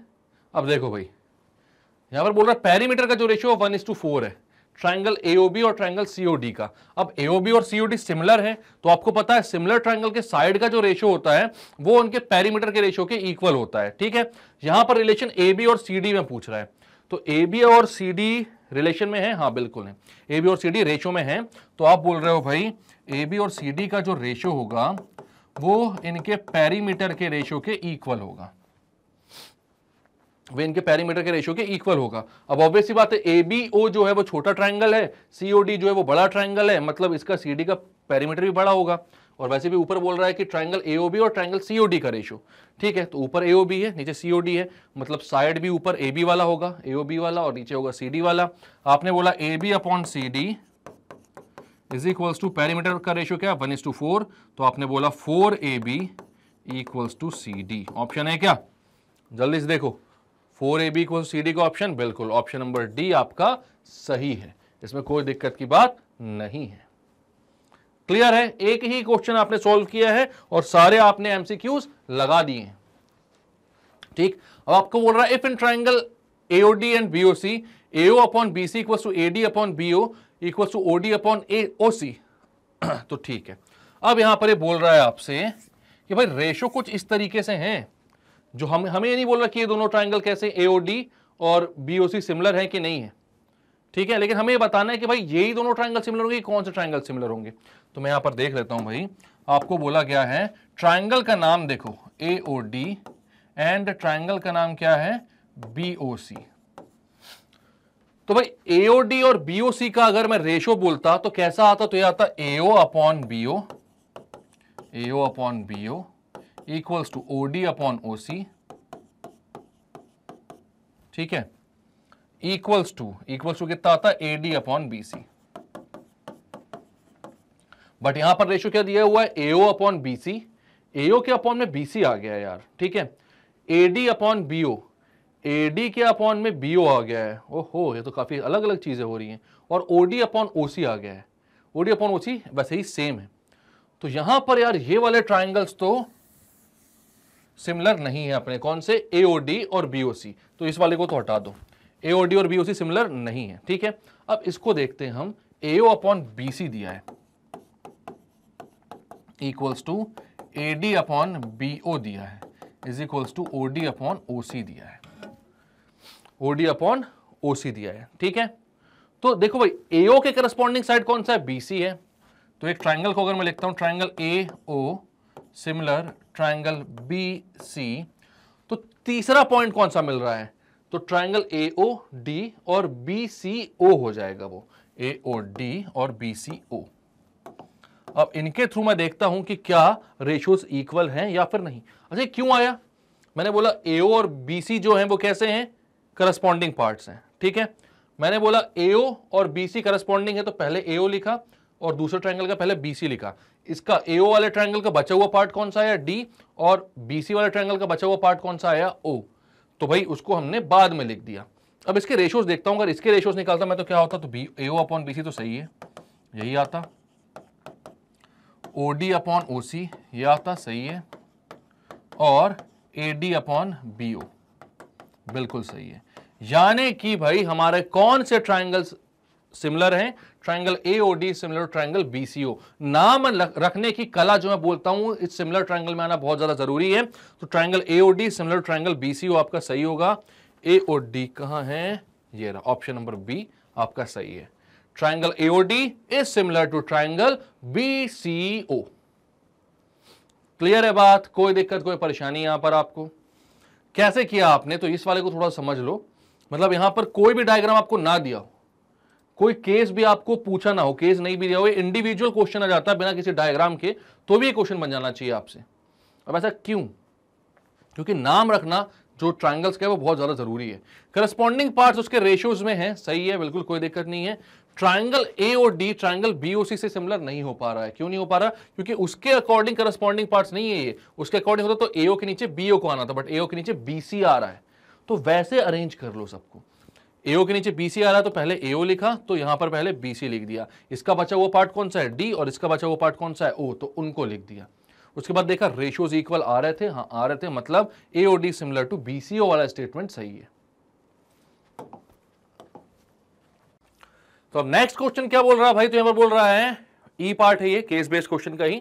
अब देखो भाई यहां पर बोल रहा है पेरीमीटर का जो रेशियो 1:4 है ट्रायंगल AOB और ट्रायंगल COD का। अब AOB और COD सिमिलर है, तो आपको पता है सिमिलर ट्रायंगल के साइड का जो रेशियो होता है वो उनके पेरीमीटर के रेशियो के इक्वल होता है। ठीक है, यहां पर रिलेशन AB और CD में पूछ रहा है, तो AB और CD रिलेशन में है, हाँ बिल्कुल है, AB और CD रेशियो में है। तो आप बोल रहे हो भाई AB और CD का जो रेशियो होगा वो इनके पेरीमीटर के रेशियो के इक्वल होगा, वे इनके पेरीमीटर के रेशियो के इक्वल होगा। अब ऑब्वियस सी बात है ABO जो है वो छोटा ट्रायंगल है, COD जो है वो बड़ा ट्रायंगल है, मतलब इसका CD का पेरीमीटर भी बड़ा होगा। और वैसे भी ऊपर बोल रहा है कि ट्रायंगल AOB और ट्रायंगल COD का रेशियो, ठीक है, तो ऊपर AOB है नीचे COD है, मतलब साइड भी ऊपर AB वाला होगा, AOB वाला, और नीचे होगा CD वाला। आपने बोला AB upon CD is equals to perimeter का रेशियो क्या है 1:4, तो आपने बोला 4AB equals to CD। Option है क्या? जल्दी से देखो, 4AB इक्वल्स CD का ऑप्शन, बिल्कुल ऑप्शन नंबर डी आपका सही है, इसमें कोई दिक्कत की बात नहीं है। क्लियर है? एक ही क्वेश्चन आपने सॉल्व किया है और सारे आपने एमसीक्यूज लगा दिए हैं। ठीक, अब आपको बोल रहा है if in triangle AOD and BOC AO upon BC equals to AD upon BO equals to OD upon OC तो ठीक है, अब यहां पर ये बोल रहा है आपसे कि भाई रेशो कुछ इस तरीके से हैं, जो हमें ये नहीं बोल रहा कि ये दोनों ट्रायंगल कैसे AOD और BOC सिमिलर है कि नहीं है, ठीक है, लेकिन हमें ये बताना है कि भाई यही दोनों ट्रायंगल सिमिलर होंगे, कौन से ट्रायंगल सिमिलर होंगे। तो मैं यहां पर देख लेता हूं भाई, आपको बोला गया है ट्रायंगल का नाम देखो AOD एंड ट्रायंगल का नाम क्या है BOC। तो भाई AOD और BOC का अगर मैं रेशो बोलता तो कैसा आता, तो ये आता AO upon BO equals to OD upon OC, ठीक है, इक्वल्स टू कितना आता है AD अपॉन BC। बट यहां पर रेशियो क्या दिया हुआ है AO अपॉन BC, AO के अपॉन में BC आ गया है यार, ठीक है, AD अपॉन BO, AD के अपॉन में BO आ गया है, ओहो ये तो काफी अलग अलग चीजें हो रही हैं, और OD अपॉन OC आ गया है, OD अपॉन OC वैसे ही सेम है। तो यहां पर यार ये वाले ट्राइंगल्स तो सिमिलर नहीं है अपने, कौन से AOD और BOC, तो इस वाले को तो हटा दो, AOD और BOC सिमिलर नहीं है, ठीक है। अब इसको देखते हैं हम, AO अपॉन BC दिया है equals to AD upon BO दिया है is equals to OD upon OC दिया है, OD अपॉन OC दिया है, ठीक है। तो देखो भाई AO के करस्पॉन्डिंग साइड कौन सा है BC है, तो एक ट्राइंगल को अगर मैं लिखता हूं triangle AO similar triangle BC, तो तीसरा पॉइंट कौन सा मिल रहा है, तो ट्राइंगल AOD और BCO हो जाएगा, वो AOD और BCO। अब इनके थ्रू मैं देखता हूं कि क्या रेशियोज इक्वल हैं या फिर नहीं। अच्छा क्यों आया, मैंने बोला AO और BC जो हैं वो कैसे हैं, करस्पॉन्डिंग पार्ट्स हैं, ठीक है। मैंने बोला AO और BC करस्पॉन्डिंग है, तो पहले AO लिखा और दूसरे ट्रायंगल का पहले BC लिखा। इसका AO वाले ट्रायंगल का बचा हुआ पार्ट कौन सा आया D, और BC वाले ट्रायंगल का बचा हुआ पार्ट कौन सा आया O, तो भाई उसको हमने बाद में लिख दिया। अब इसके रेशियोज देखता हूं, अगर इसके रेशियोज निकालता मैं तो क्या होता, तो AO अपॉन BC तो सही है, यही आता, OD अपॉन OC ये आता, सही है, और AD अपॉन BO बिल्कुल सही है। यानी कि भाई हमारे कौन से ट्रायंगल्स सिमिलर हैं, triangle AOD similar triangle BCO। नाम रखने की कला जो मैं बोलता हूं इस सिमिलर ट्रायंगल में आना बहुत ज्यादा जरूरी है। तो triangle AOD similar triangle BCO आपका सही होगा। AOD कहां है, ये रहा, ऑप्शन नंबर बी आपका सही है। Triangle AOD is similar to triangle BCO। Clear है बात, कोई दिक्कत कोई परेशानी यहां पर आपको कैसे किया आपने, तो इस वाले को थोड़ा समझ लो। मतलब यहां पर कोई भी डायग्राम आपको ना दिया हो, कोई केस भी आपको पूछा ना हो, केस नहीं भी दिया हो, इंडिविजुअल क्वेश्चन आ जाता है बिना किसी डायग्राम के, तो भी ये क्वेश्चन बन जाना चाहिए आपसे। अब ऐसा क्यों, क्योंकि नाम रखना जो ट्राइंगल्स का है वो बहुत ज्यादा जरूरी है। करस्पॉन्डिंग पार्ट्स उसके रेशियोज में है, सही है, बिल्कुल कोई दिक्कत नहीं है। ट्राइंगल ए और डी ट्राइंगल बीओसी से सिमिलर नहीं हो पा रहा है, क्यों नहीं हो पा रहा? क्योंकि उसके अकॉर्डिंग करस्पॉन्डिंग पार्ट्स नहीं है ये, उसके अकॉर्डिंग होता तो एओ के नीचे बीओ को आना था, बट एओ के नीचे बीसी आ रहा है। तो वैसे अरेंज कर लो सबको, एओ के नीचे बीसी आ रहा है तो पहले एओ लिखा, तो यहां पर पहले बीसी लिख दिया, इसका बचा वो पार्ट कौन सा है डी, और इसका बचा वो पार्ट कौन सा है ओ, तो उनको लिख दिया। उसके बाद देखा रेशियोज इक्वल आ रहे थे, हाँ आ रहे थे, मतलब ए और डी सिमिलर टू बीसीओ वाला स्टेटमेंट सही है। तो अब नेक्स्ट क्वेश्चन क्या बोल रहा है भाई, तो यहां पर बोल रहा है ई पार्ट है ये, केस बेस्ड क्वेश्चन का ही,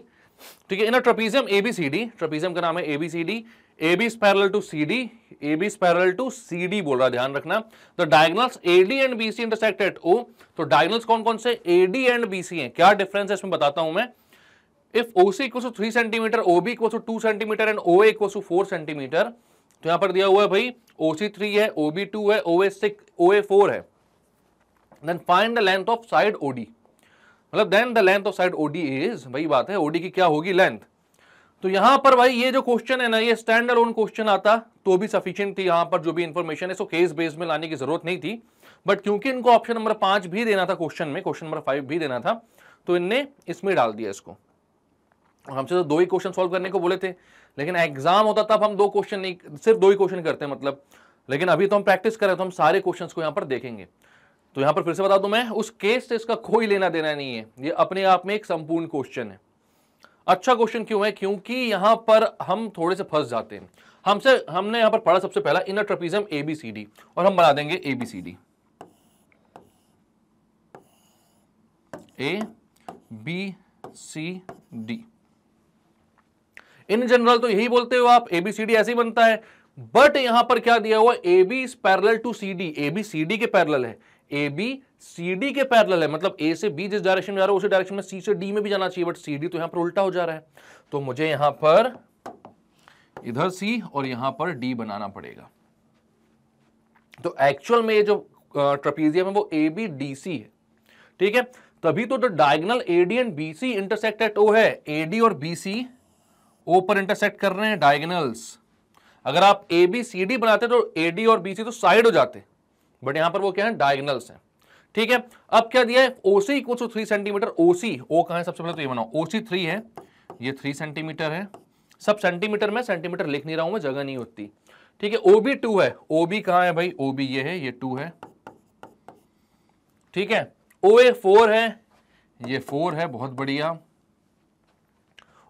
ठीक है। इन अ ट्रेपीजियम एबीसीडी, ट्रेपीजियम का नाम है ABCD, AB is parallel to CD, AB is parallel to CD बोल रहा है, ध्यान रखना। The diagonals AD and BC intersect at O, तो diagonals कौन कौन से AD and BC हैं, क्या डिफरेंस है इसमें बताता हूं मैं। If OC equals to 3 cm, OB equals to 2 cm and OA equals to 4 cm, तो यहां पर दिया हुआ है भाई OC 3 है, OB 2 है, OA 4 है। Then find the length of side OD, मतलब then the length of side OD is, वही बात है, OD की क्या होगी लेंथ। तो यहां पर भाई ये जो क्वेश्चन है ना, ये स्टैंड अलोन क्वेश्चन आता तो भी सफिशिएंट थी, यहां पर जो भी इंफॉर्मेशन है सो केस बेस में लाने की जरूरत नहीं थी, बट क्योंकि इनको ऑप्शन नंबर 5 भी देना था क्वेश्चन में, क्वेश्चन नंबर 5 भी देना था, तो इनने इसमें डाल दिया इसको। हमसे तो 2 ही क्वेश्चन सॉल्व करने को बोले थे, लेकिन एग्जाम होता तब हम 2 क्वेश्चन नहीं, सिर्फ 2 ही क्वेश्चन करते हैं मतलब, लेकिन अभी तो हम प्रैक्टिस करें तो हम सारे क्वेश्चन को यहां पर देखेंगे। तो यहां पर फिर से बता दूं मैं, उस केस से इसका कोई लेना देना नहीं है, ये अपने आप में एक संपूर्ण क्वेश्चन है। अच्छा क्वेश्चन क्यों है, क्योंकि यहां पर हम थोड़े से फंस जाते हैं। हमने यहां पर पढ़ा सबसे पहला इनर ट्रेपीजियम एबीसीडी, और हम बना देंगे ABCD, A B C D. In general तो यही बोलते हो आप, एबीसीडी ऐसे ही बनता है, बट यहां पर क्या दिया हुआ, A B is parallel to C D, A B C D के पैरेलल है, ए बी सी डी के पैरेलल है, मतलब ए से बी जिस डायरेक्शन में जा रहा है उसी डायरेक्शन में सी से डी में भी जाना चाहिए, बट सी डी तो यहां पर उल्टा हो जा रहा है, तो मुझे यहां पर इधर सी और यहां पर डी बनाना पड़ेगा। तो एक्चुअल में ये जो ट्रेपीजियम है वो ए बी डी सी है, ठीक है। तभी तो diagonal AD and BC intersect at O है, एडी और बीसी ओ पर इंटरसेक्ट कर रहे हैं डायगोनल्स। अगर आप ए बी सी डी बनाते तो एडी और बीसी तो साइड हो जाते, बट यहां पर वो क्या है, डायगोनल्स हैं, ठीक है। अब क्या दिया है, OC equal to 3 centimetre, OC O कहां है सबसे पहले तो ये बनाओ, OC 3 है, ये 3 सेंटीमीटर है, सब सेंटीमीटर में, सेंटीमीटर लिख नहीं रहा हूं मैं, जगह नहीं होती, ठीक है। OB 2 है, OB कहां है भाई, OB ये है, ये 2 है, ठीक है। OA 4 है, ये 4 है, बहुत बढ़िया।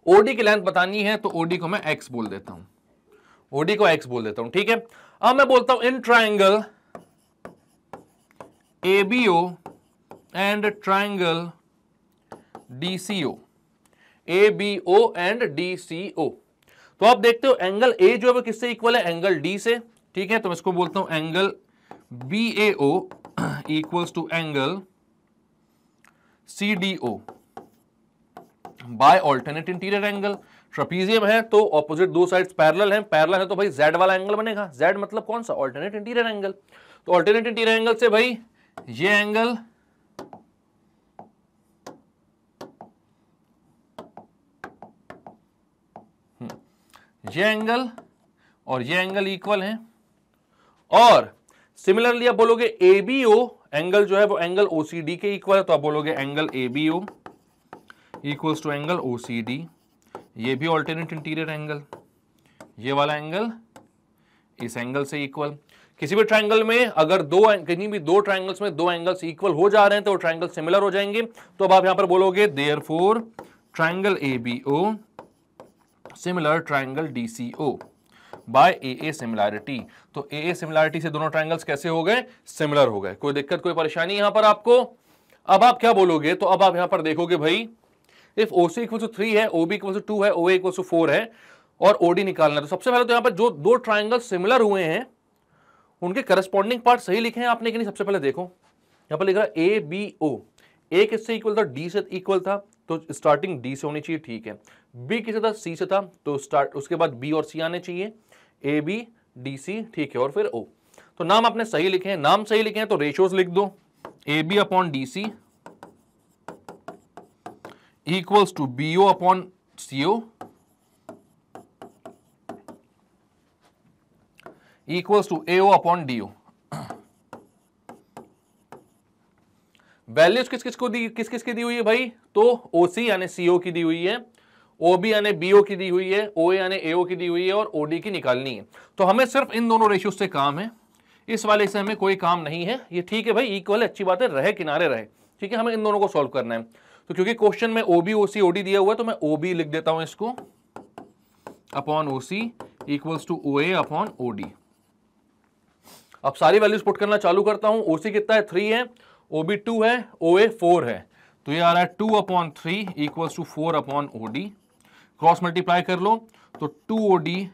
OD की लेंथ बतानी है तो OD को मैं x बोल देता हूं, OD को x बोल देता हूं, ठीक है। अब मैं बोलता हूं in triangle ABO and triangle DCO, ABO and DCO, तो आप देखते हो एंगल A जो है वो किससे इक्वल है, एंगल D से, ठीक है। तो मैं इसको बोलता हूं angle BAO equals to angle CDO by alternate interior angle. Trapezium है तो ऑपोजिट दो साइड्स पैरेलल हैं, पैरेलल है तो भाई Z वाला एंगल बनेगा, Z मतलब कौन सा, ऑल्टरनेट इंटीरियर एंगल। तो ऑल्टरनेट इंटीरियर एंगल से भाई ये एंगल और ये एंगल इक्वल हैं, और सिमिलरली आप बोलोगे एबीओ एंगल जो है वो एंगल ओसीडी के इक्वल है, तो आप बोलोगे angle ABO equals to angle OCD, ये भी ऑल्टरनेट इंटीरियर एंगल, ये वाला एंगल इस एंगल से इक्वल। किसी भी ट्राइंगल में अगर कहीं भी दो ट्राइंगल्स में दो एंगल्स इक्वल हो जा रहे हैं तो वो ट्राइंगल सिमिलर हो जाएंगे, तो अब आप यहां पर बोलोगे therefore triangle ABO similar triangle DCO by A similarity. तो ए सिमिलैरिटी से दोनों ट्राइंगल्स कैसे हो गए, सिमिलर हो गए। कोई दिक्कत कोई परेशानी यहां पर आपको। अब आप क्या बोलोगे, तो अब आप यहां पर देखोगे भाई इफ OC इक्वल टू 3 है, OB इक्वल टू 2 है, OA इक्वल टू 4 है और OD निकालना है, तो सबसे पहले तो यहां पर जो दो ट्राइंगल सिमिलर हुए हैं उनके करस्पॉन्डिंग पार्ट सही लिखे हैं आपने कि नहीं। सबसे पहले देखो यहां पर लिख रहा है ABO, A किससे इक्वल था, D से इक्वल था, तो स्टार्टिंग D से होनी चाहिए, ठीक है। B किससे था, C से था, तो स्टार्ट उसके बाद B और C आने चाहिए, AB DC, ठीक है, और फिर O। तो नाम आपने सही लिखे हैं, नाम सही लिखे हैं तो रेशियोज लिख दो, AB upon DC equals to BO upon CO equals to AO upon DO। Values किस किस की दी हुई है भाई? तो OC यानी CO की दी हुई है, OB यानी BO की दी हुई है, OA यानी AO की दी हुई है और OD की निकालनी है। तो हमें सिर्फ इन दोनों रेशियो से काम है, इस वाले से हमें कोई काम नहीं है। ये ठीक है भाई, इक्वल है, अच्छी बात है, रहे किनारे रहे, ठीक है। हमें इन दोनों को सॉल्व करना है। तो क्योंकि क्वेश्चन में OB OC OD दिया हुआ है तो मैं OB लिख देता हूं इसको upon OC equals to OA upon OD। अब सारी वैल्यूज पुट करना चालू करता हूं। OC कितना है? 3 है, OB 2 है, OA 4 है, तो ये आ रहा है 2 upon 3 equals to 4 upon OD। Cross multiply कर लो तो 2OD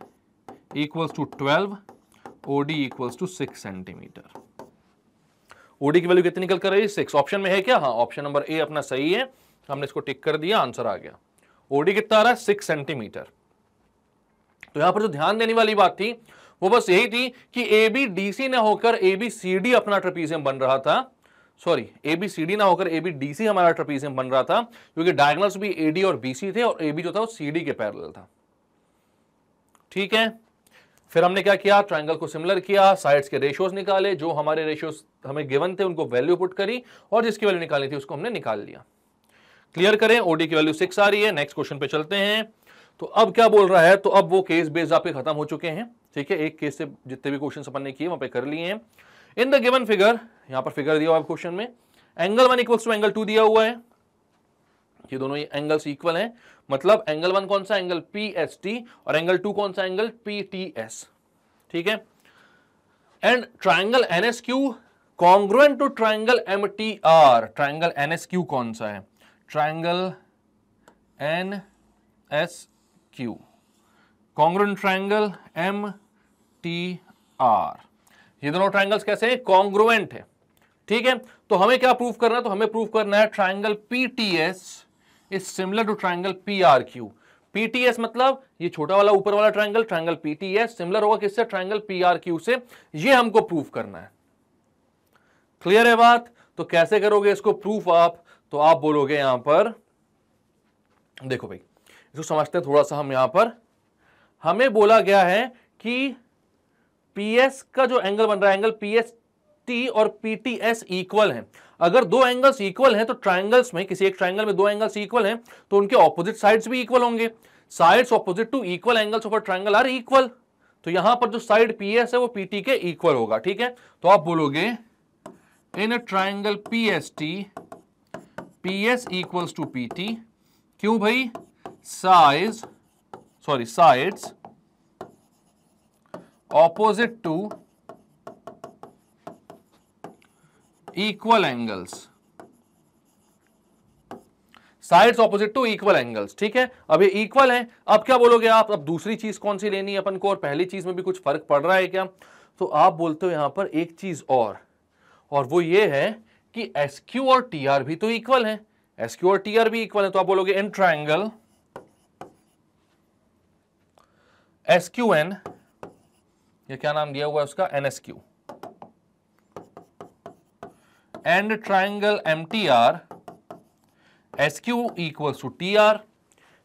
equals to 12, OD equals to 6 centimetre. OD की वैल्यू कितनी निकल कर रही है? 6। ऑप्शन में है क्या? हाँ, ऑप्शन नंबर ए अपना सही है, हमने इसको टिक कर दिया, आंसर आ गया। OD कितना आ रहा है? 6 सेंटीमीटर। तो यहां पर जो ध्यान देने वाली बात थी वो बस यही थी कि ABDC ना होकर ABCD अपना ट्रेपीजियम बन रहा था। सॉरी, ABCD ना होकर ABDC हमारा ट्रेपीजियम बन रहा था, क्योंकि डायगोनल्स भी AD और BC थे और AB जो था वो CD के पैरेलल था। ठीक है, फिर हमने क्या किया? ट्रायंगल को सिमिलर किया, साइड्स के रेशियोज निकाले, जो हमारे रेशियोज हमें गिवन थे उनको वैल्यू पुट करी और जिसकी वैल्यू निकालनी थी उसको हमने निकाल लिया। क्लियर करें, OD की वैल्यू 6 आ रही है। नेक्स्ट क्वेश्चन पे चलते हैं। तो अब क्या बोल रहा है? तो अब वो केस बेस्ड आपके खत्म हो चुके हैं, ठीक है। एक केस से जितने भी क्वेश्चन अपन ने किए वहां पे कर लिए हैं। इन द गिवन फिगर, यहां पर फिगर दिया हुआ है क्वेश्चन में, एंगल 1 इक्वल्स टू एंगल 2 दिया हुआ है। ये दोनों एंगल्स इक्वल हैं, मतलब एंगल 1 कौन सा? एंगल PST, और एंगल 2 कौन सा? एंगल PTS, ठीक है। And triangle NSQ congruent to triangle MTR। Triangle NSQ कौन सा है? Triangle NSQ congruent triangle MTR। ये दोनों ट्राइंगल्स कैसे हैं? कॉन्ग्रुएंट है, ठीक है। तो हमें क्या प्रूफ करना है? तो हमें प्रूफ करना है triangle PTS is similar to triangle PRQ। PTS मतलब ये छोटा वाला ऊपर वाला ट्राइंगल, ट्राइंगल PTS सिमिलर होगा किससे? ट्राइंगल PRQ से। ये हमको प्रूफ करना है। क्लियर है बात? तो कैसे करोगे इसको प्रूफ आप? तो आप बोलोगे यहां पर, देखो भाई इसको समझते हैं थोड़ा सा हम। यहां पर हमें बोला गया है कि PS का जो एंगल बन रहा है, एंगल PST और PTS इक्वल हैं। अगर दो एंगल्स इक्वल हैं तो ट्राइंगल्स में, किसी एक ट्राइंगल में दो एंगल्स इक्वल हैं तो उनके ऑपोजिट साइड्स भी इक्वल होंगे। Sides opposite to equal angles of a triangle are equal. तो यहां पर जो साइड PS है वो PT के इक्वल होगा, ठीक है। तो आप बोलोगे in a triangle PST PS equals to PT। क्यों भाई? Sides opposite to equal angles, sides opposite to equal angles, ठीक है। अब ये इक्वल है। अब क्या बोलोगे आप? अब दूसरी चीज कौन सी लेनी है अपन को, और पहली चीज में भी कुछ फर्क पड़ रहा है क्या? तो आप बोलते हो यहां पर एक चीज और वो ये है कि SQ और TR भी तो इक्वल है। SQ और TR भी इक्वल है, तो आप बोलोगे इन ट्राइंगल SQN, ये क्या नाम दिया हुआ है उसका? NSQ, and triangle MTR SQ equals to TR।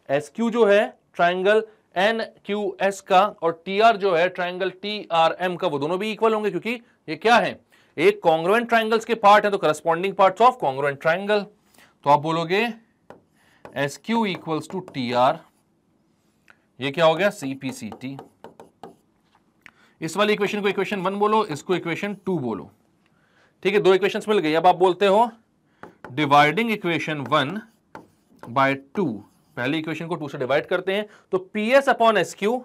SQ जो है ट्राइंगल NQS का और TR जो है ट्राइंगल TRM का, वो दोनों भी इक्वल होंगे, क्योंकि ये क्या है? एक कॉन्ग्रुएंट ट्राइंगल्स के पार्ट है, तो corresponding parts of congruent triangle. तो आप बोलोगे SQ इक्वल्स टू TR, ये क्या हो गया? CPCT। इस वाली इक्वेशन को इक्वेशन 1 बोलो, इसको इक्वेशन 2 बोलो, ठीक है। दो इक्वेशंस मिल गई। अब आप बोलते हो डिवाइडिंग इक्वेशन 1 बाय 2, पहली इक्वेशन को 2 से डिवाइड करते हैं, तो PS upon SQ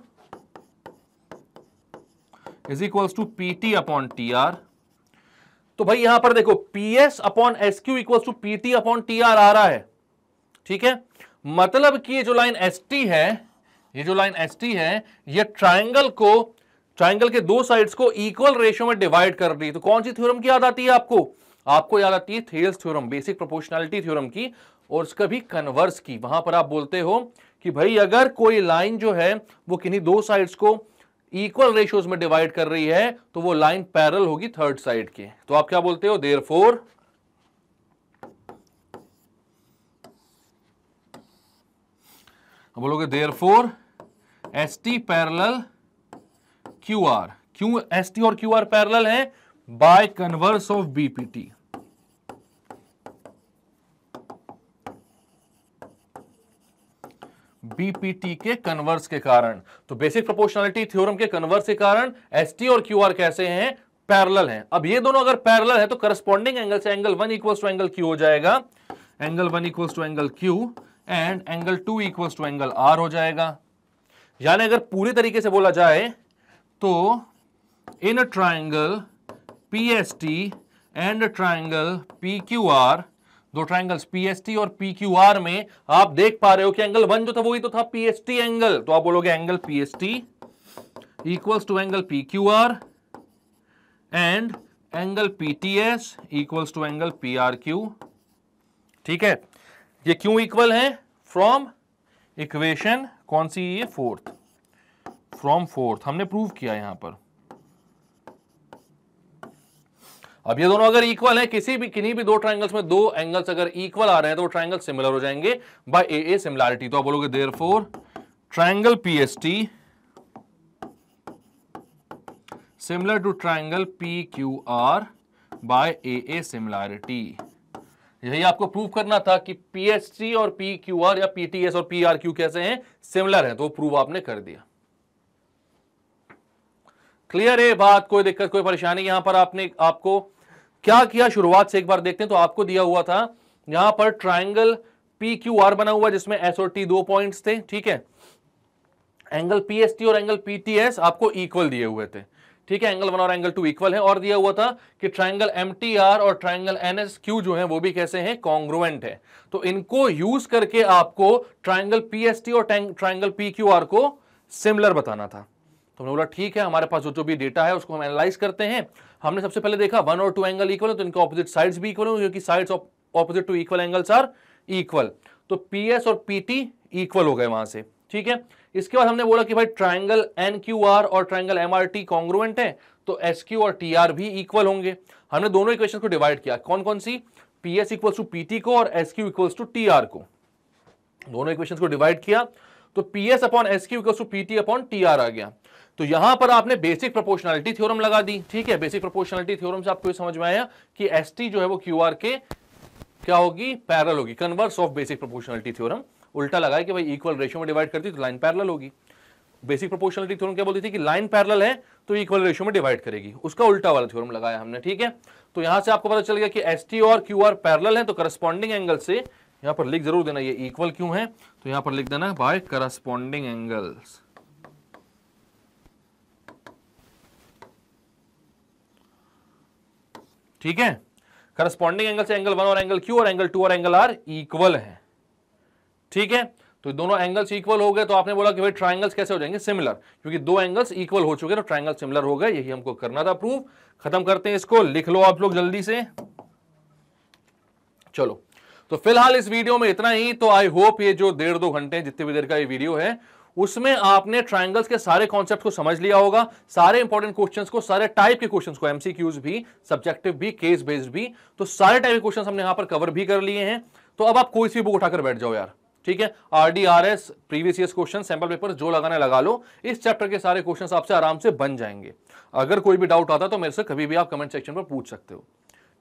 is equals to PT upon TR। तो भाई यहां पर देखो PS upon SQ equals to PT upon TR आ रहा है, ठीक है। मतलब कि ये जो लाइन ST है, ये ट्राइंगल के दो साइड्स को इक्वल रेशियो में डिवाइड कर रही है। तो कौन सी थ्योरम की याद आती है आपको याद आती है Thales theorem, basic proportionality theorem की, और उसका भी कन्वर्स की। वहां पर आप बोलते हो कि भाई अगर कोई लाइन जो है वो किन्हीं दो साइड्स को इक्वल रेशियोज में डिवाइड कर रही है तो वो लाइन पैरेलल होगी थर्ड साइड के। तो आप क्या बोलते हो? देयरफॉर बोलोगे देयरफॉर ST पैरेलल QR क्यों ST और QR पैरेलल हैं? By converse of BPT। BPT के कन्वर्स के कारण। तो बेसिक प्रोपोर्शनलिटी थ्योरम के कन्वर्स के कारण ST और QR कैसे हैं? पैरेलल हैं। अब ये दोनों अगर पैरेलल है तो करस्पॉन्डिंग एंगल से angle 1 equals to angle Q हो जाएगा, angle 1 equals to angle Q and angle 2 equals to angle R हो जाएगा। यानी अगर पूरी तरीके से बोला जाए तो in a triangle PST and triangle PQR, दो ट्राइंगल्स PST और PQR में आप देख पा रहे हो कि एंगल 1 जो था वही तो था PST एंगल, तो आप बोलोगे angle PST equals to angle PQR and angle PTS equals to angle PRQ। ठीक है, ये क्यों इक्वल है? फ्रॉम इक्वेशन कौन सी? ये फोर्थ, फ्रॉम फोर्थ हमने प्रूव किया यहां पर। अब ये दोनों अगर इक्वल है, किन्हीं भी दो ट्राइंगल्स में दो एंगल्स अगर इक्वल आ रहे हैं तो वो ट्राइंगल सिमिलर हो जाएंगे बाय ए सिमिलैरिटी। तो आप बोलोगे therefore triangle PST similar to triangle PQR by A similarity. यही आपको प्रूव करना था कि PST और PQR या PTS और PRQ कैसे हैं? सिमिलर हैं। तो प्रूव आपने कर दिया। क्लियर है बात? कोई दिक्कत, कोई परेशानी? यहां पर आपको क्या किया शुरुआत से एक बार देखते हैं। तो आपको दिया हुआ था यहां पर ट्राइंगल PQR बना हुआ जिसमें S और T दो पॉइंट्स थे। ठीक है, एंगल PST और एंगल PTS आपको इक्वल दिए हुए थे। ठीक है, एंगल 1 और एंगल 2 इक्वल है। और दिया हुआ था कि ट्राइंगल MTR और ट्राइंगल NSQ जो है वो भी कैसे हैं? कॉन्ग्रुएंट है। तो इनको यूज करके आपको ट्राइंगल PST और ट्राइंगल PQR को सिमिलर बताना था। तो हमने बोला ठीक है, हमारे पास जो भी डेटा है उसको हम एनालाइज करते हैं। हमने सबसे पहले देखा 1 और 2 एंगल इक्वल है तो इनके ऑपोजिट साइड्स भी इक्वल है, क्योंकि sides of opposite to equal angles are equal. तो PS और PT इक्वल हो गए वहां से। ठीक है, इसके बाद हमने बोला कि भाई ट्राइंगल NQR और ट्राइंगल MRT कॉन्ग्रुएंट है तो SQ और TR भी इक्वल होंगे। हमने दोनों इक्वेशन को डिवाइड किया। कौन कौन सी? PS इक्वल्स टू PT को और SQ इक्वल्स टू TR को। दोनों इक्वेशन को डिवाइड किया तो PS upon SQ equals to PT upon TR आ गया। तो यहां पर आपने बेसिक प्रोपोर्शनलिटी थ्योरम लगा दी। ठीक है, बेसिक प्रोपोर्शनलिटी थ्योरम से आपको ये समझ में आया कि ST जो है वो QR के क्या होगी? पैरेलल होगी। Converse of basic proportionality theorem उल्टा लगाया कि भाई इक्वल रेशियो में डिवाइड करती तो लाइन पैरेलल होगी। बेसिक प्रोपोर्शनलिटी थ्योरम क्या बोलती थी कि लाइन पैरेलल है तो इक्वल रेशियो में डिवाइड करेगी, उसका उल्टा वाला थ्योरम लगाया हमने। ठीक है, तो यहां से आपको पता चल गया कि ST और QR पैरेलल है तो करस्पॉन्डिंग एंगल से यहां पर लिख जरूर देना ये इक्वल क्यों है, तो यहां पर लिख देना बाय करस्पॉन्डिंग एंगल्स। ठीक है, करस्पॉन्डिंग एंगल से एंगल 1 और एंगल Q और एंगल 2 और एंगल R इक्वल है। ठीक है, तो दोनों एंगल्स इक्वल हो गए तो आपने बोला कि भाई ट्राइंगल्स कैसे हो जाएंगे? सिमिलर, क्योंकि दो एंगल्स इक्वल हो चुके तो ट्राइंगल सिमिलर हो गए। यही हमको करना था प्रूव। खत्म करते हैं इसको, लिख लो आप लोग जल्दी से। चलो, तो फिलहाल इस वीडियो में इतना ही। तो आई होप ये जो 1.5-2 घंटे जितनी भी देर का ये वीडियो है उसमें आपने ट्राइंगल्स के सारे कॉन्सेप्ट को समझ लिया होगा, सारे इंपॉर्टेंट क्वेश्चंस को, सारे टाइप के क्वेश्चंस को, एमसीक्यूज भी, सब्जेक्टिव भी, केस बेस्ड भी, तो सारे टाइप के क्वेश्चंस हमने यहां पर कवर भी कर लिए हैं। तो अब आप कोई सी बुक उठाकर बैठ जाओ यार। ठीक है, RDRS previous years question, sample paper जो लगाने लगा लो। इस चैप्टर के सारे क्वेश्चंस आपसे आराम से बन जाएंगे। अगर कोई भी डाउट आता तो मेरे से कभी भी आप कमेंट सेक्शन पर पूछ सकते हो।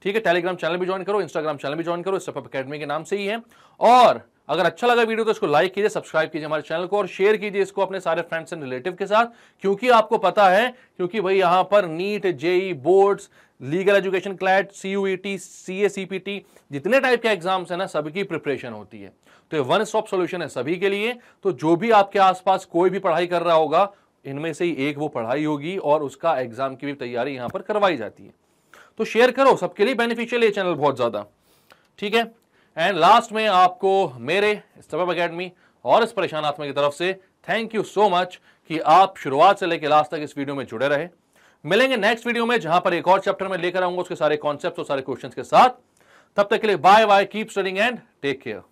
ठीक है, टेलीग्राम चैनल भी ज्वाइन करो, इंस्टाग्राम चैनल भी ज्वाइन करो, स्टेप अप एकेडमी के नाम से ही है। और अगर अच्छा लगा वीडियो तो इसको लाइक कीजिए, सब्सक्राइब कीजिए हमारे चैनल को और शेयर कीजिए इसको अपने सारे फ्रेंड्स एंड रिलेटिव के साथ, क्योंकि आपको पता है, क्योंकि भाई यहां पर NEET, JEE, boards, legal education, CLAT, CUET, CA, CPT जितने टाइप के एग्जाम्स है ना, सबकी प्रिपरेशन होती है। तो ये वन स्टॉप सॉल्यूशन है सभी के लिए। तो जो भी आपके आसपास कोई भी पढ़ाई कर रहा होगा, इनमें से ही एक वो पढ़ाई होगी और उसका एग्जाम की भी तैयारी यहां पर करवाई जाती है। तो शेयर करो, सबके लिए बेनिफिशियल है चैनल बहुत ज्यादा। ठीक है, एंड लास्ट में आपको मेरे स्टेप अप एकेडमी और इस परेशान आत्मा की तरफ से थैंक यू सो मच कि आप शुरुआत से लेकर लास्ट तक इस वीडियो में जुड़े रहे। मिलेंगे नेक्स्ट वीडियो में जहां पर एक और चैप्टर में लेकर आऊंगा उसके सारे कॉन्सेप्ट्स और सारे क्वेश्चंस के साथ। तब तक के लिए bye bye, keep studying and take care.